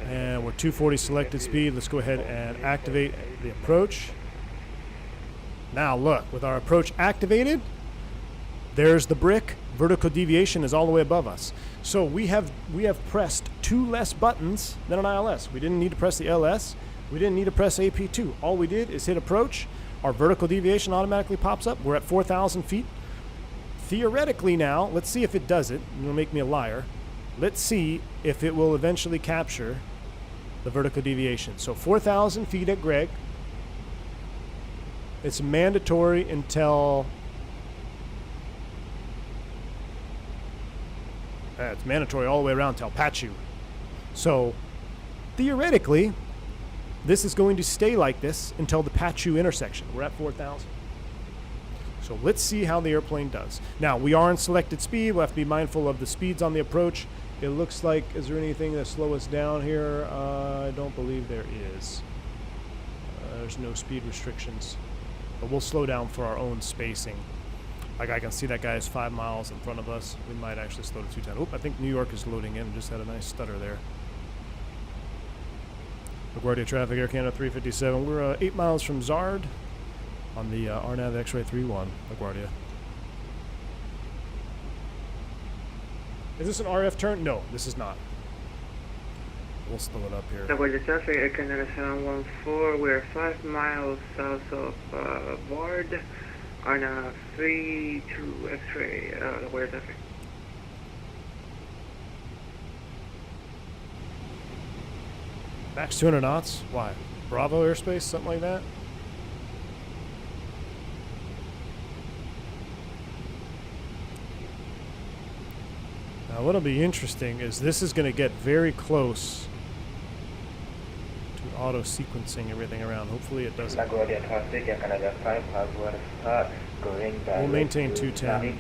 And we're 240 selected speed. Let's go ahead and activate the approach. Now look, with our approach activated, there's the brick. Vertical deviation is all the way above us. So we have pressed 2 less buttons than an ILS. We didn't need to press the LS. We didn't need to press AP2. All we did is hit approach. Our vertical deviation automatically pops up. We're at 4,000 feet. Theoretically now, let's see if it does it. It'll make me a liar. Let's see if it will eventually capture the vertical deviation. So 4,000 feet at Greg. It's mandatory until... it's mandatory all the way around till Pachu. So, theoretically, this is going to stay like this until the Pachu intersection. We're at 4,000. So let's see how the airplane does. Now, we are in selected speed. We'll have to be mindful of the speeds on the approach. It looks like, is there anything that slow us down here? I don't believe there is. There's no speed restrictions. But we'll slow down for our own spacing. Like I can see that guy is 5 miles in front of us. We might actually slow to 210. Oop, I think New York is loading in. Just had a nice stutter there. LaGuardia traffic, Air Canada 357. We're 8 miles from Zard on the RNAV X-Ray 31, LaGuardia. Is this an RF turn? No, this is not. We'll slow it up here. LaGuardia traffic, Air Canada 714. We're 5 miles south of Vard. RNAV 32 X-ray, LaGuardia traffic. Max 200 knots? Why? Bravo airspace? Something like that? Now what'll be interesting is this is going to get very close to auto-sequencing everything around. Hopefully it doesn't. LaGuardia traffic, Air Canada 5 Harbour start going back. We'll maintain 210.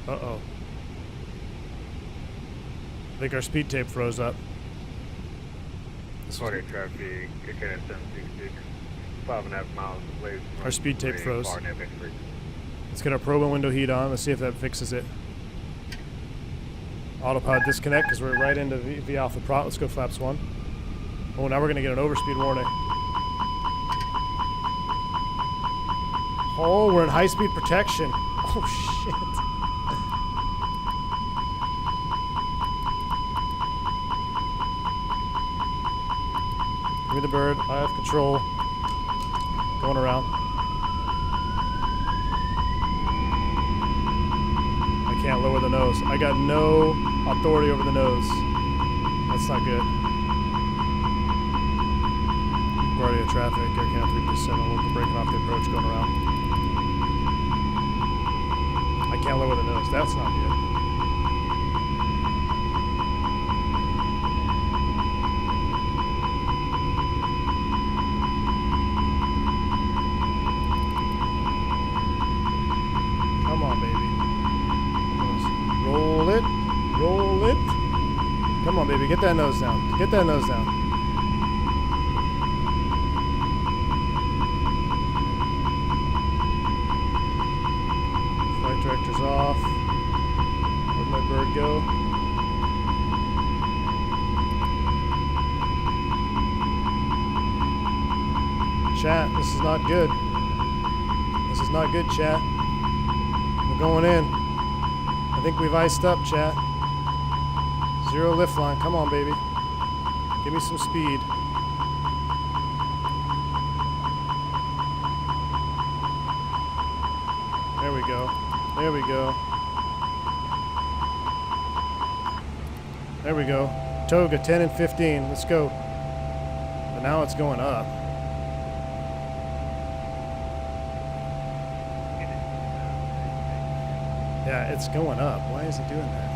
Uh-oh. I think our speed tape froze up. Sorry, traffic, Air Canada 766, 5.5 miles away from Our speed tape froze. RNAV X-ray. Let's get our probe and window heat on. Let's see if that fixes it. Autopilot disconnect because we're right into V Alpha Prot. Let's go flaps 1. Oh, now we're going to get an overspeed warning. Oh, we're in high-speed protection. Oh, shit. Give me the bird. I have control. Going around. I can't lower the nose. I got no authority over the nose. That's not good. LaGuardia traffic, Air Canada 357, local breaking off the approach, going around. I can't lower the nose. That's not good. Come on, baby. Roll it. Roll it. Come on, baby. Get that nose down. Get that nose down. Flight director's off. Where'd my bird go? Chat, this is not good. This is not good, chat. We're going in. I think we've iced up, chat. 0 lift line. Come on, baby. Give me some speed. There we go. There we go. There we go. Toga, 10 and 15. Let's go. But now it's going up. Yeah, it's going up. Why is it doing that?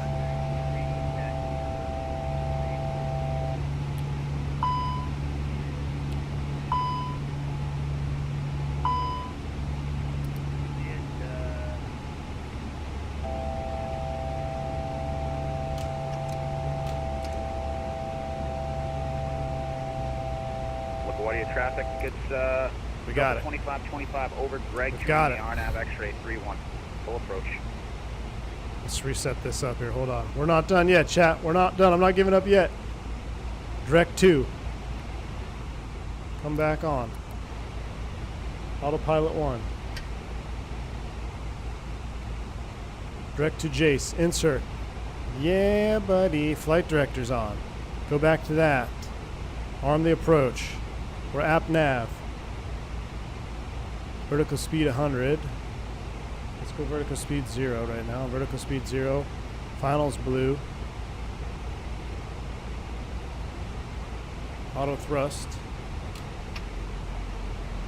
LaGuardia traffic gets We got it. 2525 over Greg. We've got it. RNAV X-ray 31. Full approach. Let's reset this up here. Hold on. We're not done yet, chat. We're not done. I'm not giving up yet. Direct 2. Come back on. Autopilot 1. Direct to Jace. Insert. Yeah, buddy. Flight director's on. Go back to that. Arm the approach. We're app nav. Vertical speed 100. Let's go vertical speed 0 right now. Vertical speed 0. Finals blue. Auto thrust.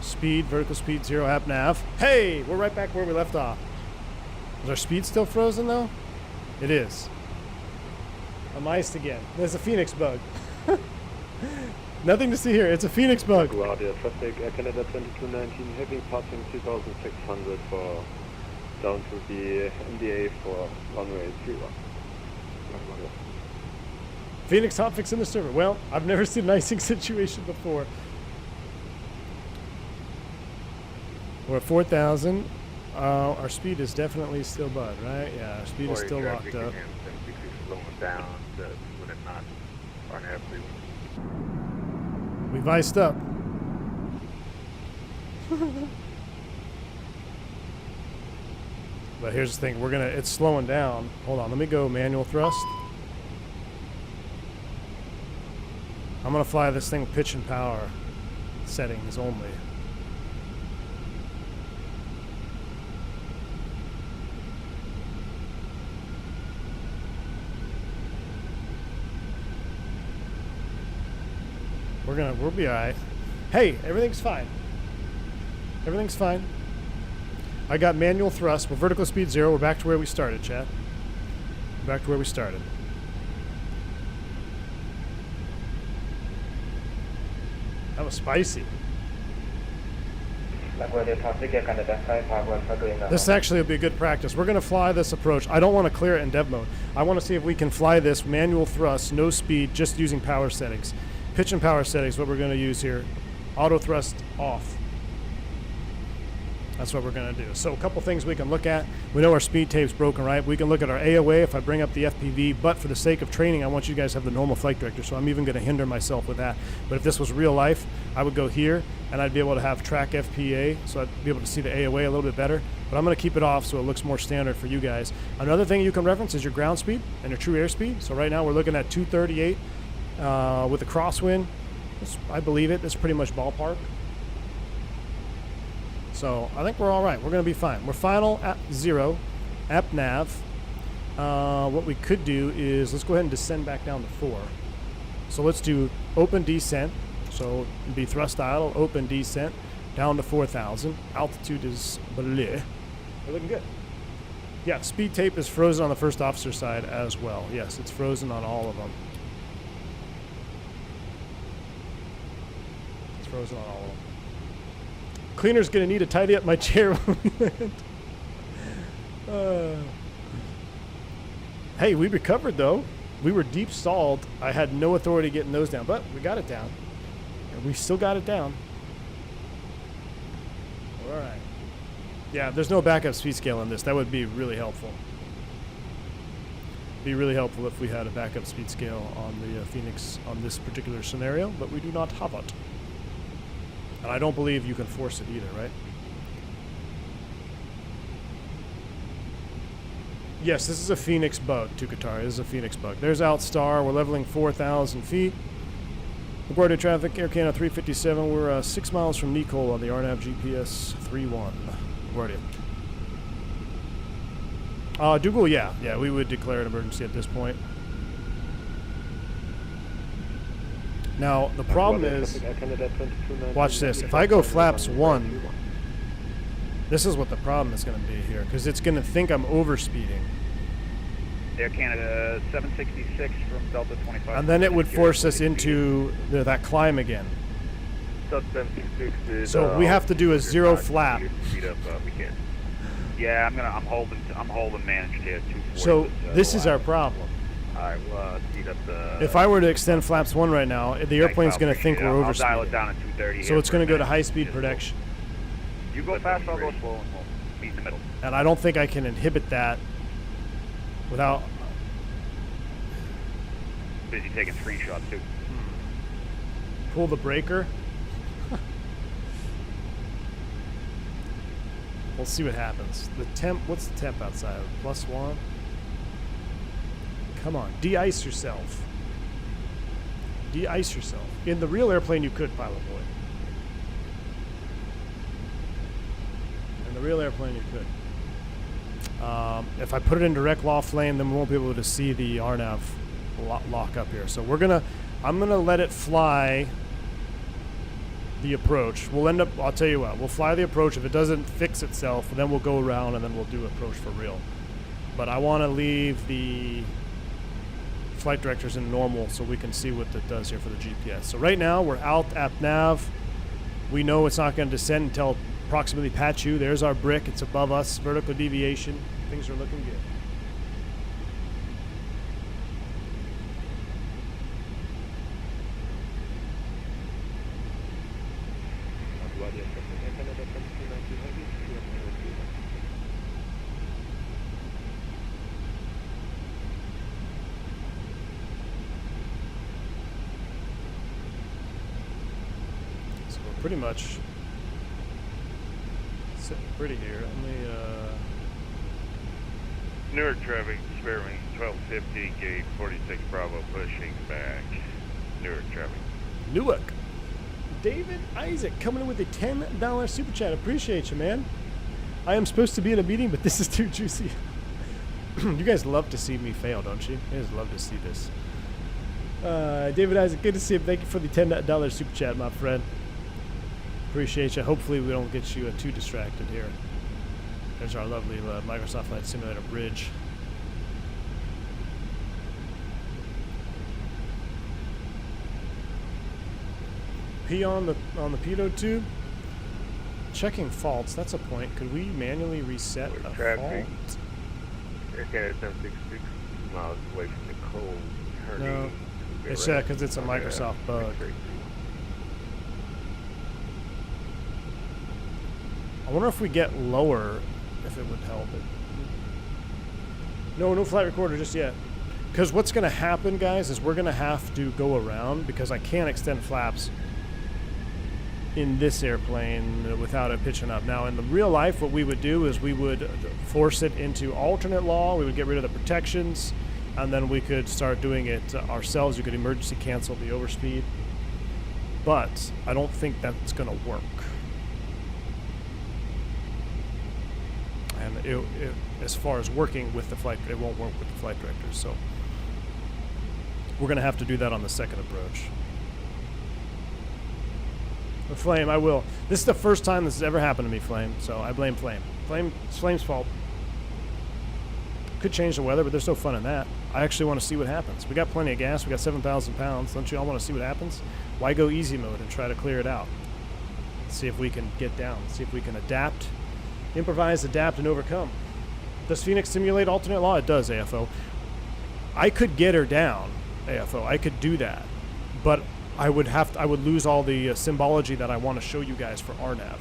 Speed, vertical speed 0, app nav. Hey, we're right back where we left off. Is our speed still frozen though? It is. I'm iced again. There's a Fenix bug. Nothing to see here. It's a Fenix bug. Guardia, traffic Air Canada 2219, heavy passing 2600 for down to the MDA for runway 31. Phoenix hotfix in the server. Well, I've never seen an icing situation before. We're at 4,000. Our speed is definitely still bud, right? Yeah, our speed is still locked up. Slowing down to when it's not RNAV. We've iced up. But here's the thing, it's slowing down. Hold on, let me go manual thrust. I'm gonna fly this thing with pitch and power settings only. We'll be alright. Hey, everything's fine. Everything's fine. I got manual thrust. We're vertical speed 0. We're back to where we started, chat. Back to where we started. That was spicy. This actually will be a good practice. We're going to fly this approach. I don't want to clear it in dev mode. I want to see if we can fly this manual thrust, no speed, just using power settings. Pitch and power settings, what we're going to use here. Auto thrust off. That's what we're going to do. So a couple things we can look at. We know our speed tape's broken, right? We can look at our AOA if I bring up the FPV, but for the sake of training, I want you guys to have the normal flight director, so I'm even going to hinder myself with that. But if this was real life, I would go here, and I'd be able to have track FPA, so I'd be able to see the AOA a little bit better. But I'm going to keep it off so it looks more standard for you guys. Another thing you can reference is your ground speed and your true airspeed. So right now we're looking at 238 with a crosswind. I believe it. It's pretty much ballpark. So I think we're all right. We're going to be fine. We're final at 0, app nav. What we could do is let's go ahead and descend back down to 4. So let's do open descent. So it'd be thrust idle, open descent, down to 4,000. Altitude is bleh. We're looking good. Yeah, speed tape is frozen on the first officer side as well. Yes, it's frozen on all of them. It's frozen on all of them. Cleaner's gonna need to tidy up my chair when we land. Hey, we recovered though. We were deep stalled. I had no authority getting those down, but we got it down. And we still got it down. All right. Yeah, there's no backup speed scale on this. That would be really helpful. Be really helpful if we had a backup speed scale on the Fenix on this particular scenario, but we do not have it. And I don't believe you can force it either, right? Yes, this is a Fenix bug, Tukatari. This is a Fenix bug. There's Outstar. We're leveling 4,000 feet. LaGuardia traffic, Air Canada 357. We're 6 miles from Nicole on the RNAV GPS 31. LaGuardia. Dougal, yeah. Yeah, we would declare an emergency at this point. Now, the problem is, watch this. If I go flaps 1, this is what the problem is going to be here, because it's going to think I'm overspeeding. Air Canada 766 from Delta 25. And then it would force us into that climb again. So we have to do a 0 flap. Yeah, I'm holding managed here. So this is our problem. Alright, well, speed up the... If I were to extend flaps 1 right now, the airplane's going to think we're I'll dial it overspeeding. down at 230. So it's going to go to high-speed protection. You go fast, I'll go slow, and we'll meet in the middle. And I don't think I can inhibit that without... Busy taking screenshots, too. Pull the breaker. We'll see what happens. The temp, what's the temp outside? +1? Come on, de-ice yourself. De-ice yourself. In the real airplane, you could, pilot boy. In the real airplane, you could. If I put it in direct loft lane, then we won't be able to see the RNAV lock up here. So I'm gonna let it fly the approach. We'll end up, I'll tell you what, we'll fly the approach. If it doesn't fix itself, then we'll go around and then we'll do approach for real. But I want to leave the flight directors in normal so we can see what it does here for the GPS. So right now we're out at nav. We know it's not going to descend until approximately Pachu. There's our brick. It's above us. Vertical deviation. Things are looking good. Pretty much sitting pretty here. Newark traffic, Spearwing 1250, gate 46 Bravo, pushing back. Newark traffic. Newark. David Isaac coming in with a $10 super chat. Appreciate you, man. I am supposed to be in a meeting, but this is too juicy. You guys love to see me fail, don't you? You guys love to see this. David Isaac, good to see you. Thank you for the $10 super chat, my friend. Appreciate you. Hopefully we don't get you too distracted here. There's our lovely Microsoft Flight Simulator bridge. P on the pedo tube. Checking faults. That's a point. Could we manually reset a traffic. fault? Aircan 766 miles away from the cold. No. It's because it's a Microsoft bug. I wonder if we get lower, if it would help it. No flight recorder just yet. Because what's going to happen, guys, is we're going to have to go around because I can't extend flaps in this airplane without it pitching up. Now, in the real life, what we would do is we would force it into alternate law. We would get rid of the protections, and then we could start doing it ourselves. You could emergency cancel the overspeed. But I don't think that's going to work. And as far as working with the flight, it won't work with the flight directors. So we're going to have to do that on the second approach. But Flame, I will. This is the first time this has ever happened to me, Flame. So I blame Flame. It's Flame's fault. Could change the weather, but there's no fun in that. I actually want to see what happens. We got plenty of gas. We got 7,000 pounds. Don't you all want to see what happens? Why go easy mode and try to clear it out? See if we can get down. See if we can adapt. Improvise, adapt, and overcome. Does Fenix simulate alternate law? It does, AFO. I could get her down, AFO. I could do that. But I would lose all the symbology that I want to show you guys for RNAV.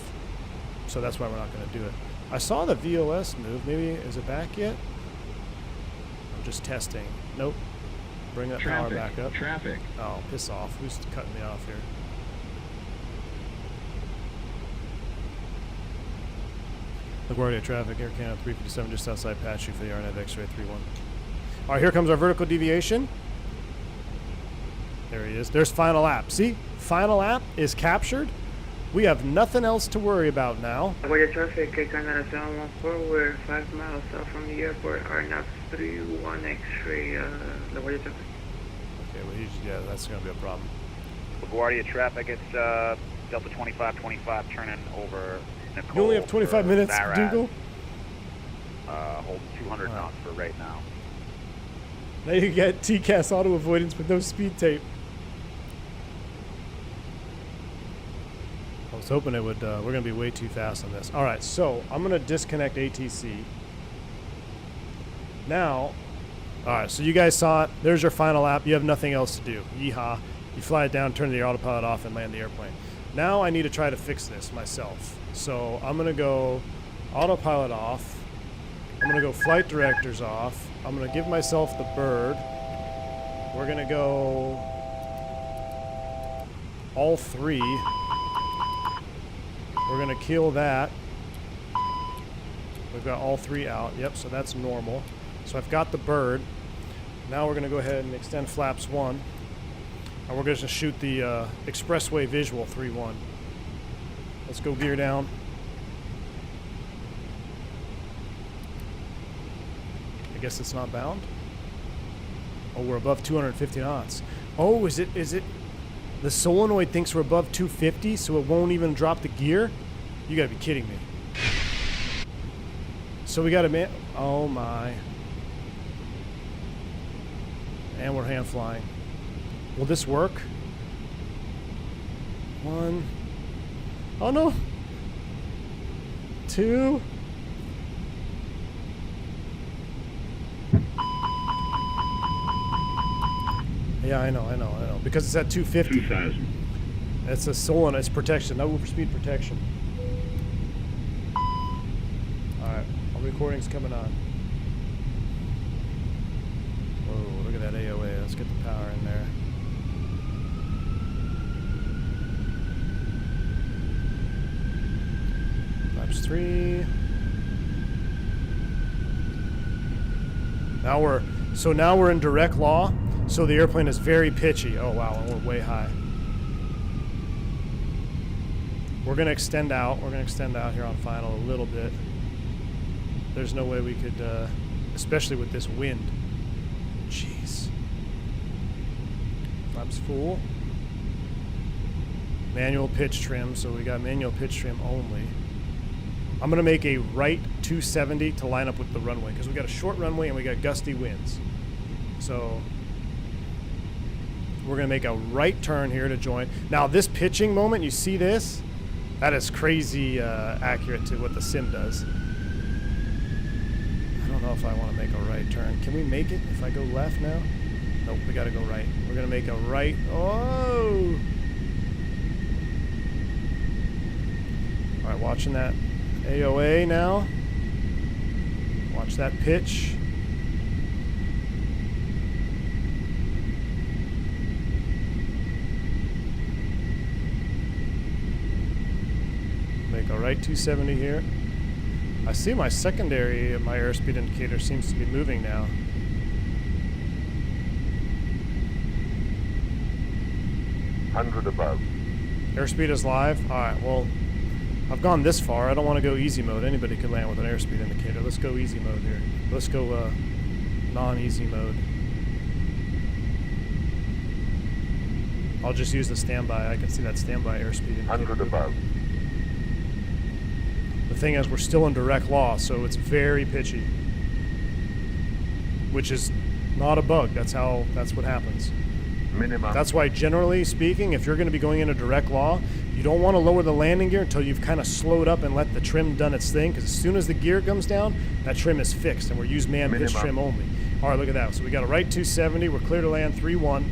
So that's why we're not going to do it. I saw the VOS move. Maybe, is it back yet? I'm just testing. Nope. Bring that power back up. Traffic. Oh, piss off. Who's cutting me off here? LaGuardia traffic, Air Canada 357 just outside Pachu for the RNAV X-ray 31. All right, here comes our vertical deviation. There he is. There's final lap. See? Final lap is captured. We have nothing else to worry about now. LaGuardia traffic, Air Canada 714, we're 5 miles south from the airport, RNAV 31 X-ray, LaGuardia traffic. Okay, well, yeah, that's going to be a problem. LaGuardia traffic, it's Delta 2525 turning over Nicole. You only have 25 minutes, Dougal? Hold 200 knots for right now. Now you get TCAS auto avoidance with no speed tape. I was hoping it would, we're going to be way too fast on this. All right, so I'm going to disconnect ATC. Now, all right, so you guys saw it. There's your final lap. You have nothing else to do. Yeehaw. You fly it down, turn the autopilot off, and land the airplane. Now I need to try to fix this myself. So I'm going to go autopilot off. I'm going to go flight directors off. I'm going to give myself the bird. We're going to go all three. We're going to kill that. We've got all 3 out. Yep, so that's normal. So I've got the bird. Now we're going to go ahead and extend flaps 1. And we're going to shoot the expressway visual 3-1. Let's go gear down. I guess it's not bound. Oh, we're above 250 knots. Oh, is it the solenoid thinks we're above 250, so it won't even drop the gear? You gotta be kidding me. So we gotta oh my. And we're hand flying. Will this work? 1. Oh no. 2. Yeah, I know. Because it's at 250. 2,000. It's a solenoid. It's protection. No overspeed protection. Alright. All recording's coming on. Whoa, look at that AOA. Let's get the power in there. Flaps 3. Now we're in direct law. So the airplane is very pitchy. Oh wow, and we're way high. We're gonna extend out. We're gonna extend out here on final a little bit. There's no way we could, especially with this wind. Jeez. Flaps full. Manual pitch trim. So we got manual pitch trim only. I'm gonna make a right 270 to line up with the runway because we got a short runway and we got gusty winds. So we're going to make a right turn here to join. Now, this pitching moment, you see this? That is crazy accurate to what the sim does. I don't know if I want to make a right turn. Can we make it if I go left now? Nope, we got to go right. We're going to make a right. Oh! All right, watching that AOA now. Watch that pitch. Make a right 270 here. I see my secondary, my airspeed indicator seems to be moving now. Hundred above. Airspeed is live. All right. Well, I've gone this far. I don't want to go easy mode. Anybody could land with an airspeed indicator. Let's go easy mode here. Let's go non-easy mode. I'll just use the standby. I can see that standby airspeed indicator. 100 above. The thing is, we're still in direct law, so it's very pitchy, which is not a bug. That's what happens. Minimum. That's why, generally speaking, if you're going to be going into direct law, you don't want to lower the landing gear until you've kind of slowed up and let the trim done its thing, because as soon as the gear comes down, that trim is fixed, and we're using man pitch trim only. All right, look at that. So we got a right 270. We're clear to land 3-1.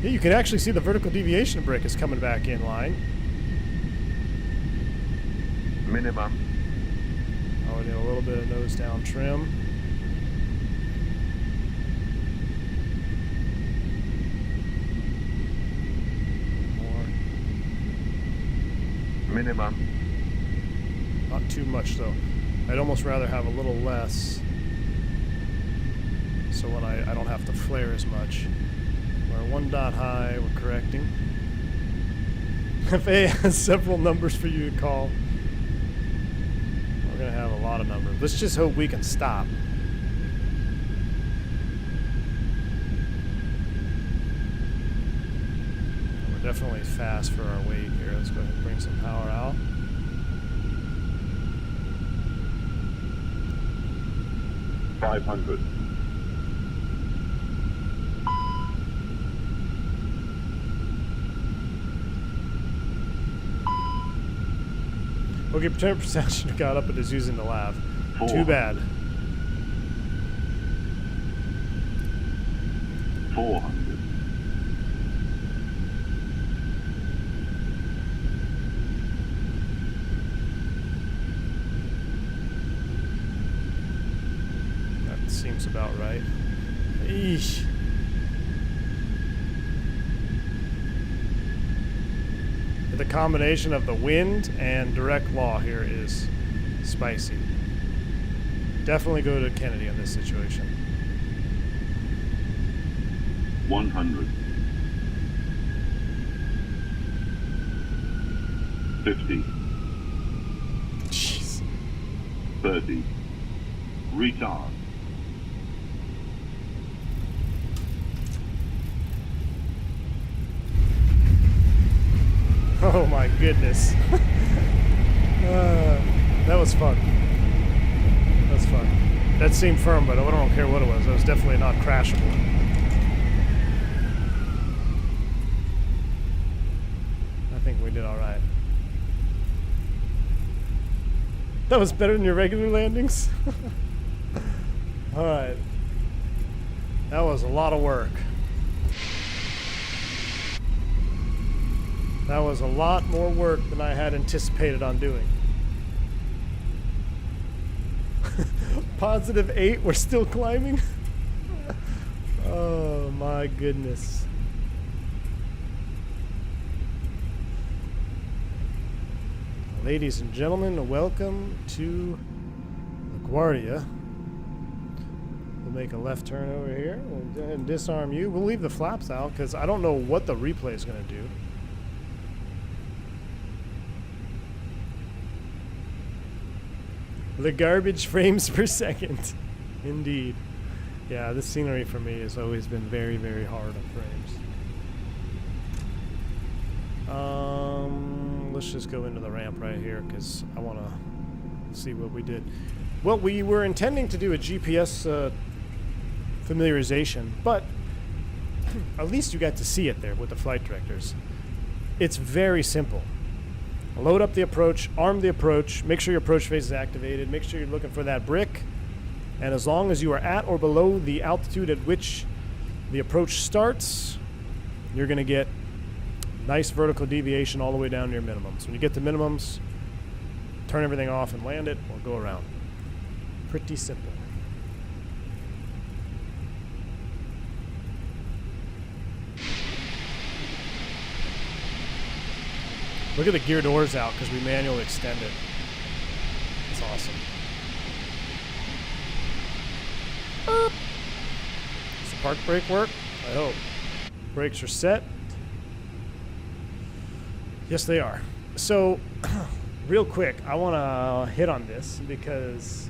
Yeah, you can actually see the vertical deviation brick is coming back in line. Minimum. Oh, we need a little bit of nose down trim. More. Minimum. Not too much though. I'd almost rather have a little less, so when I don't have to flare as much. We're 1 dot high. We're correcting. FAA has several numbers for you to call. We're going to have a lot of numbers. Let's just hope we can stop. We're definitely fast for our weight here. Let's go ahead and bring some power out. $500. Okay, pretend perception got up and is using the lav. Too bad. 400. That seems about right. Eesh. The combination of the wind and direct law here is spicy. Definitely go to Kennedy in this situation. 100. 50. Jeez. 30. Retard. Oh my goodness. That was fun. That was fun. That seemed firm, but I don't care what it was. It was definitely not crashable. I think we did all right. That was better than your regular landings. All right. That was a lot of work. That was a lot more work than I had anticipated on doing. +8, we're still climbing? Oh my goodness. Ladies and gentlemen, welcome to LaGuardia. We'll make a left turn over here. We'll go ahead and disarm you. We'll leave the flaps out because I don't know what the replay is going to do. The garbage frames per second. Indeed. Yeah, this scenery for me has always been very, very hard on frames. Let's just go into the ramp right here because I want to see what we did. Well, we were intending to do a GPS familiarization, but at least you got to see it there with the flight directors. It's very simple. Load up the approach, arm the approach, make sure your approach phase is activated, make sure you're looking for that brick, and as long as you are at or below the altitude at which the approach starts, you're going to get nice vertical deviation all the way down to your minimums. When you get to minimums, turn everything off and land it, or go around. Pretty simple. Look at the gear doors out because we manually extend it. It's awesome. Does the park brake work? I hope. Brakes are set. Yes, they are. So, real quick, I want to hit on this because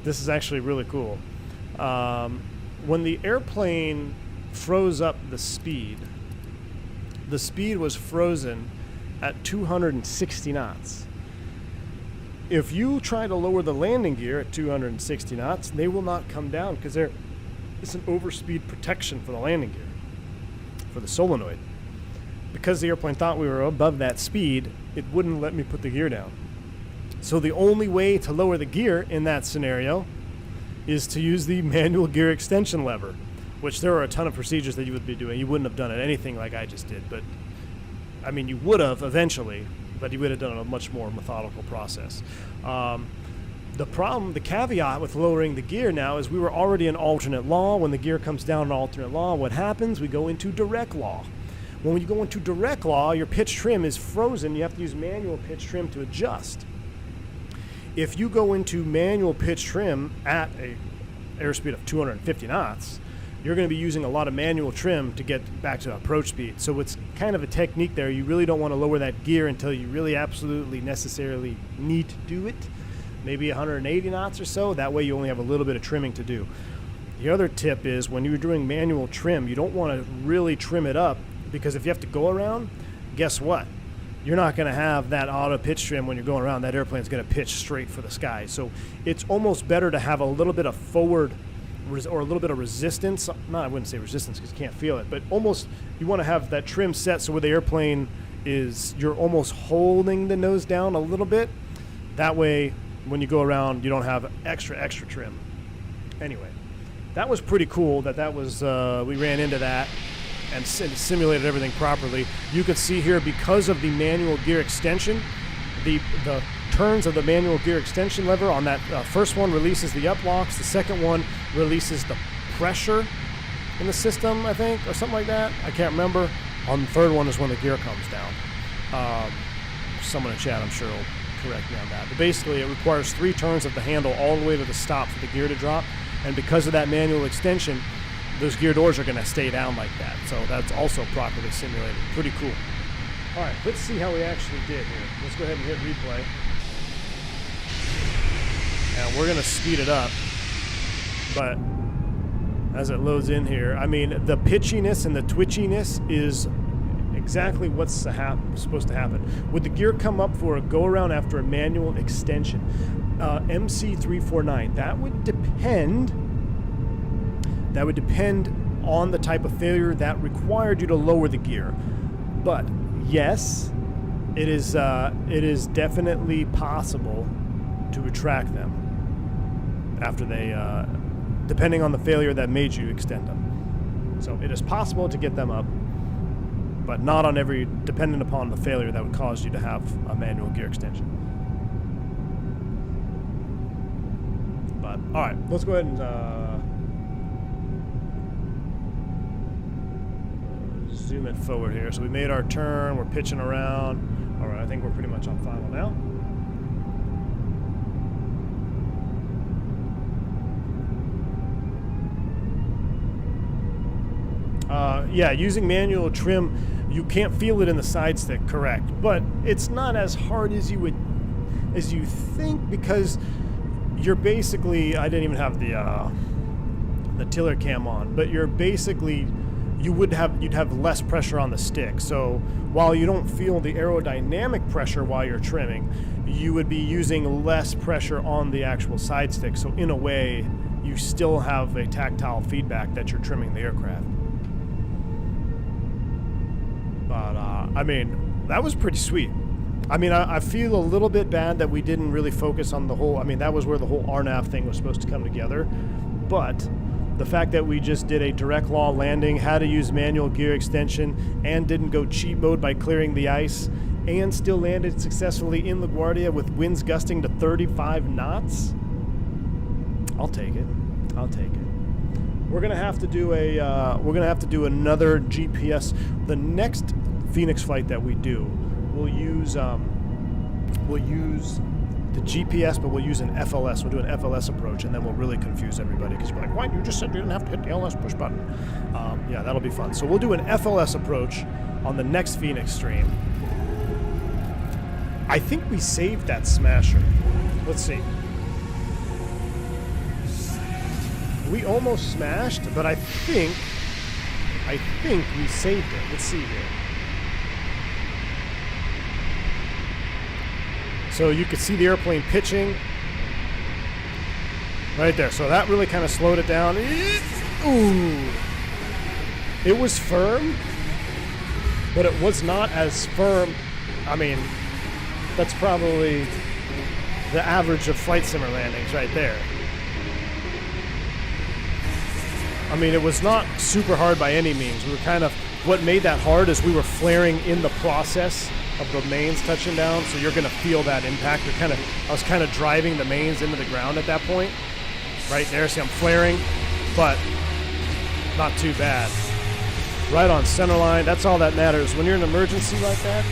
this is actually really cool. When the airplane froze up the speed was frozen at 260 knots. If you try to lower the landing gear at 260 knots, they will not come down because it's an overspeed protection for the landing gear, for the solenoid. Because the airplane thought we were above that speed, it wouldn't let me put the gear down. So the only way to lower the gear in that scenario is to use the manual gear extension lever, which there are a ton of procedures that you would be doing. You wouldn't have done it anything like I just did, but I mean, you would have eventually, but you would have done a much more methodical process. The caveat with lowering the gear now is we were already in alternate law. When the gear comes down in alternate law, what happens? We go into direct law. When you go into direct law, your pitch trim is frozen. You have to use manual pitch trim to adjust. If you go into manual pitch trim at a airspeed of 250 knots, you're going to be using a lot of manual trim to get back to approach speed. So it's kind of a technique there. You really don't want to lower that gear until you really absolutely necessarily need to do it. Maybe 180 knots or so. That way you only have a little bit of trimming to do. The other tip is when you're doing manual trim, you don't want to really trim it up because if you have to go around, guess what? You're not going to have that auto pitch trim when you're going around. That airplane's going to pitch straight for the sky. So it's almost better to have a little bit of forward or a little bit of resistance. I wouldn't say resistance because you can't feel it, but almost you want to have that trim set so where the airplane is, you're almost holding the nose down a little bit. That way, when you go around, you don't have extra trim. Anyway, that was pretty cool that was, we ran into that and simulated everything properly. You can see here, because of the manual gear extension, the turns of the manual gear extension lever on that first one releases the up locks. The second one releases the pressure in the system, I think, or something like that. I can't remember. On the third one is when the gear comes down. Someone in chat, I'm sure, will correct me on that. But basically, it requires 3 turns of the handle all the way to the stop for the gear to drop. And because of that manual extension, those gear doors are going to stay down like that. So that's also properly simulated. Pretty cool. All right, let's see how we actually did here. Let's go ahead and hit replay. And we're going to speed it up. But as it loads in here, I mean, the pitchiness and the twitchiness is exactly what's supposed to happen. Would the gear come up for a go-around after a manual extension? MC349, that would depend on the type of failure that required you to lower the gear. But yes, it is definitely possible to retract them after they, depending on the failure that made you extend them. So it is possible to get them up, but not on every, dependent upon the failure that would cause you to have a manual gear extension. But all right, let's go ahead and zoom it forward here. So we made our turn, we're pitching around. All right, I think we're pretty much on final now. Yeah, using manual trim, you can't feel it in the side stick, correct? But it's not as hard as you think, because you're basically, I didn't even have the tiller cam on, but you're basically, you'd have less pressure on the stick. So while you don't feel the aerodynamic pressure while you're trimming, you would be using less pressure on the actual side stick. So in a way, you still have a tactile feedback that you're trimming the aircraft. But I mean, that was pretty sweet. I mean, I feel a little bit bad that we didn't really focus on the whole, I mean, that was where the whole RNAV thing was supposed to come together. But the fact that we just did a direct law landing, had to use manual gear extension, and didn't go cheat mode by clearing the ice, and still landed successfully in LaGuardia with winds gusting to 35 knots. I'll take it. I'll take it. We're gonna have to do another GPS. The next Phoenix flight that we do, we'll use the GPS, but we'll use an FLS. We'll do an FLS approach, and then we'll really confuse everybody, because we're like, what? You just said you didn't have to hit the LS push button. Yeah, that'll be fun. So we'll do an FLS approach on the next Phoenix stream. I think we saved that smasher. Let's see. We almost smashed, but I think we saved it. Let's see here. So you could see the airplane pitching right there. So that really kind of slowed it down. Ooh. It was firm, but it was not as firm. I mean, that's probably the average of flight simmer landings right there. I mean, it was not super hard by any means. We were kind of, what made that hard is we were flaring in the process of the mains touching down, so you're going to feel that impact. I was kind of driving the mains into the ground at that point. Right there, see I'm flaring, but not too bad. Right on center line, that's all that matters. When you're in an emergency like that,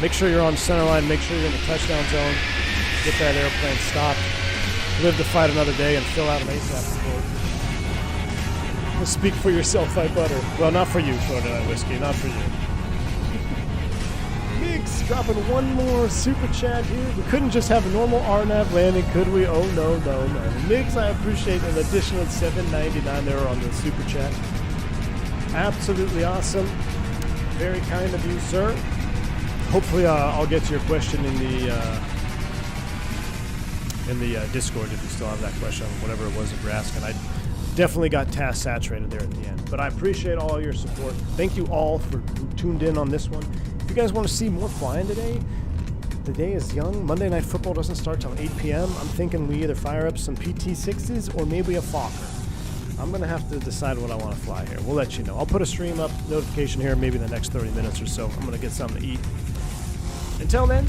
make sure you're on center line, make sure you're in the touchdown zone, get that airplane stopped, live to fight another day, and fill out an ASAP report. Speak for yourself, I butter. Well, not for you, Throttletek Whiskey, not for you. Mix dropping one more super chat here. We couldn't just have a normal RNAV landing, could we? Oh, no, no, no. Mix, I appreciate an additional $7.99 there on the super chat. Absolutely awesome. Very kind of you, sir. Hopefully, I'll get to your question in the Discord if you still have that question, whatever it was that you're asking. I definitely got task saturated there at the end, but I appreciate all your support. Thank you all for who tuned in on this one. If you guys want to see more flying today, the day is young. Monday Night Football doesn't start till 8 p.m. I'm thinking we either fire up some PT6s or maybe a Fokker. I'm going to have to decide what I want to fly here. We'll let you know. I'll put a stream up notification here maybe in the next 30 minutes or so. I'm going to get something to eat. Until then,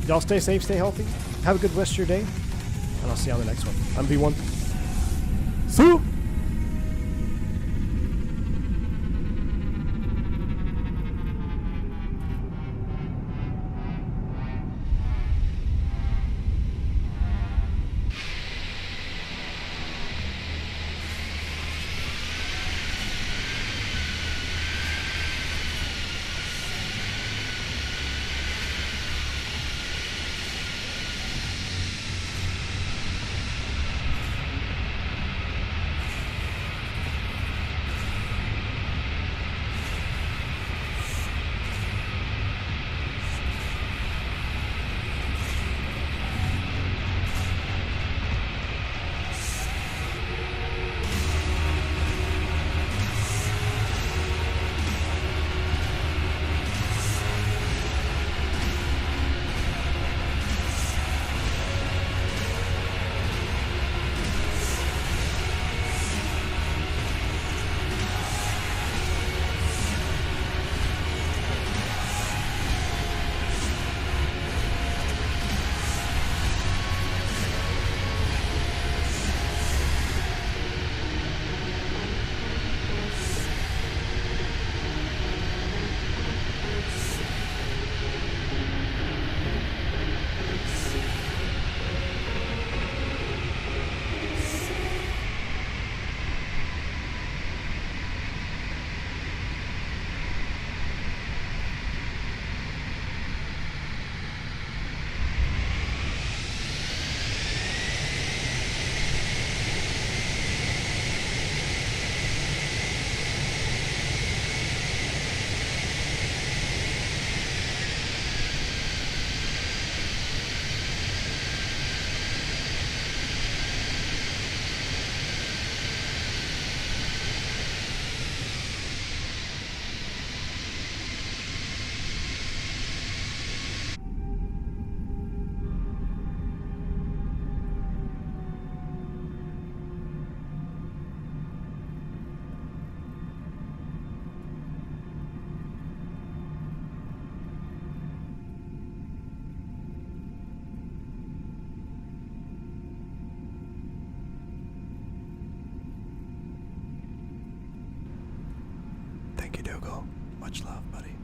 y'all stay safe, stay healthy. Have a good rest of your day, and I'll see you on the next one. I'm B1. See you. will. Much love, buddy.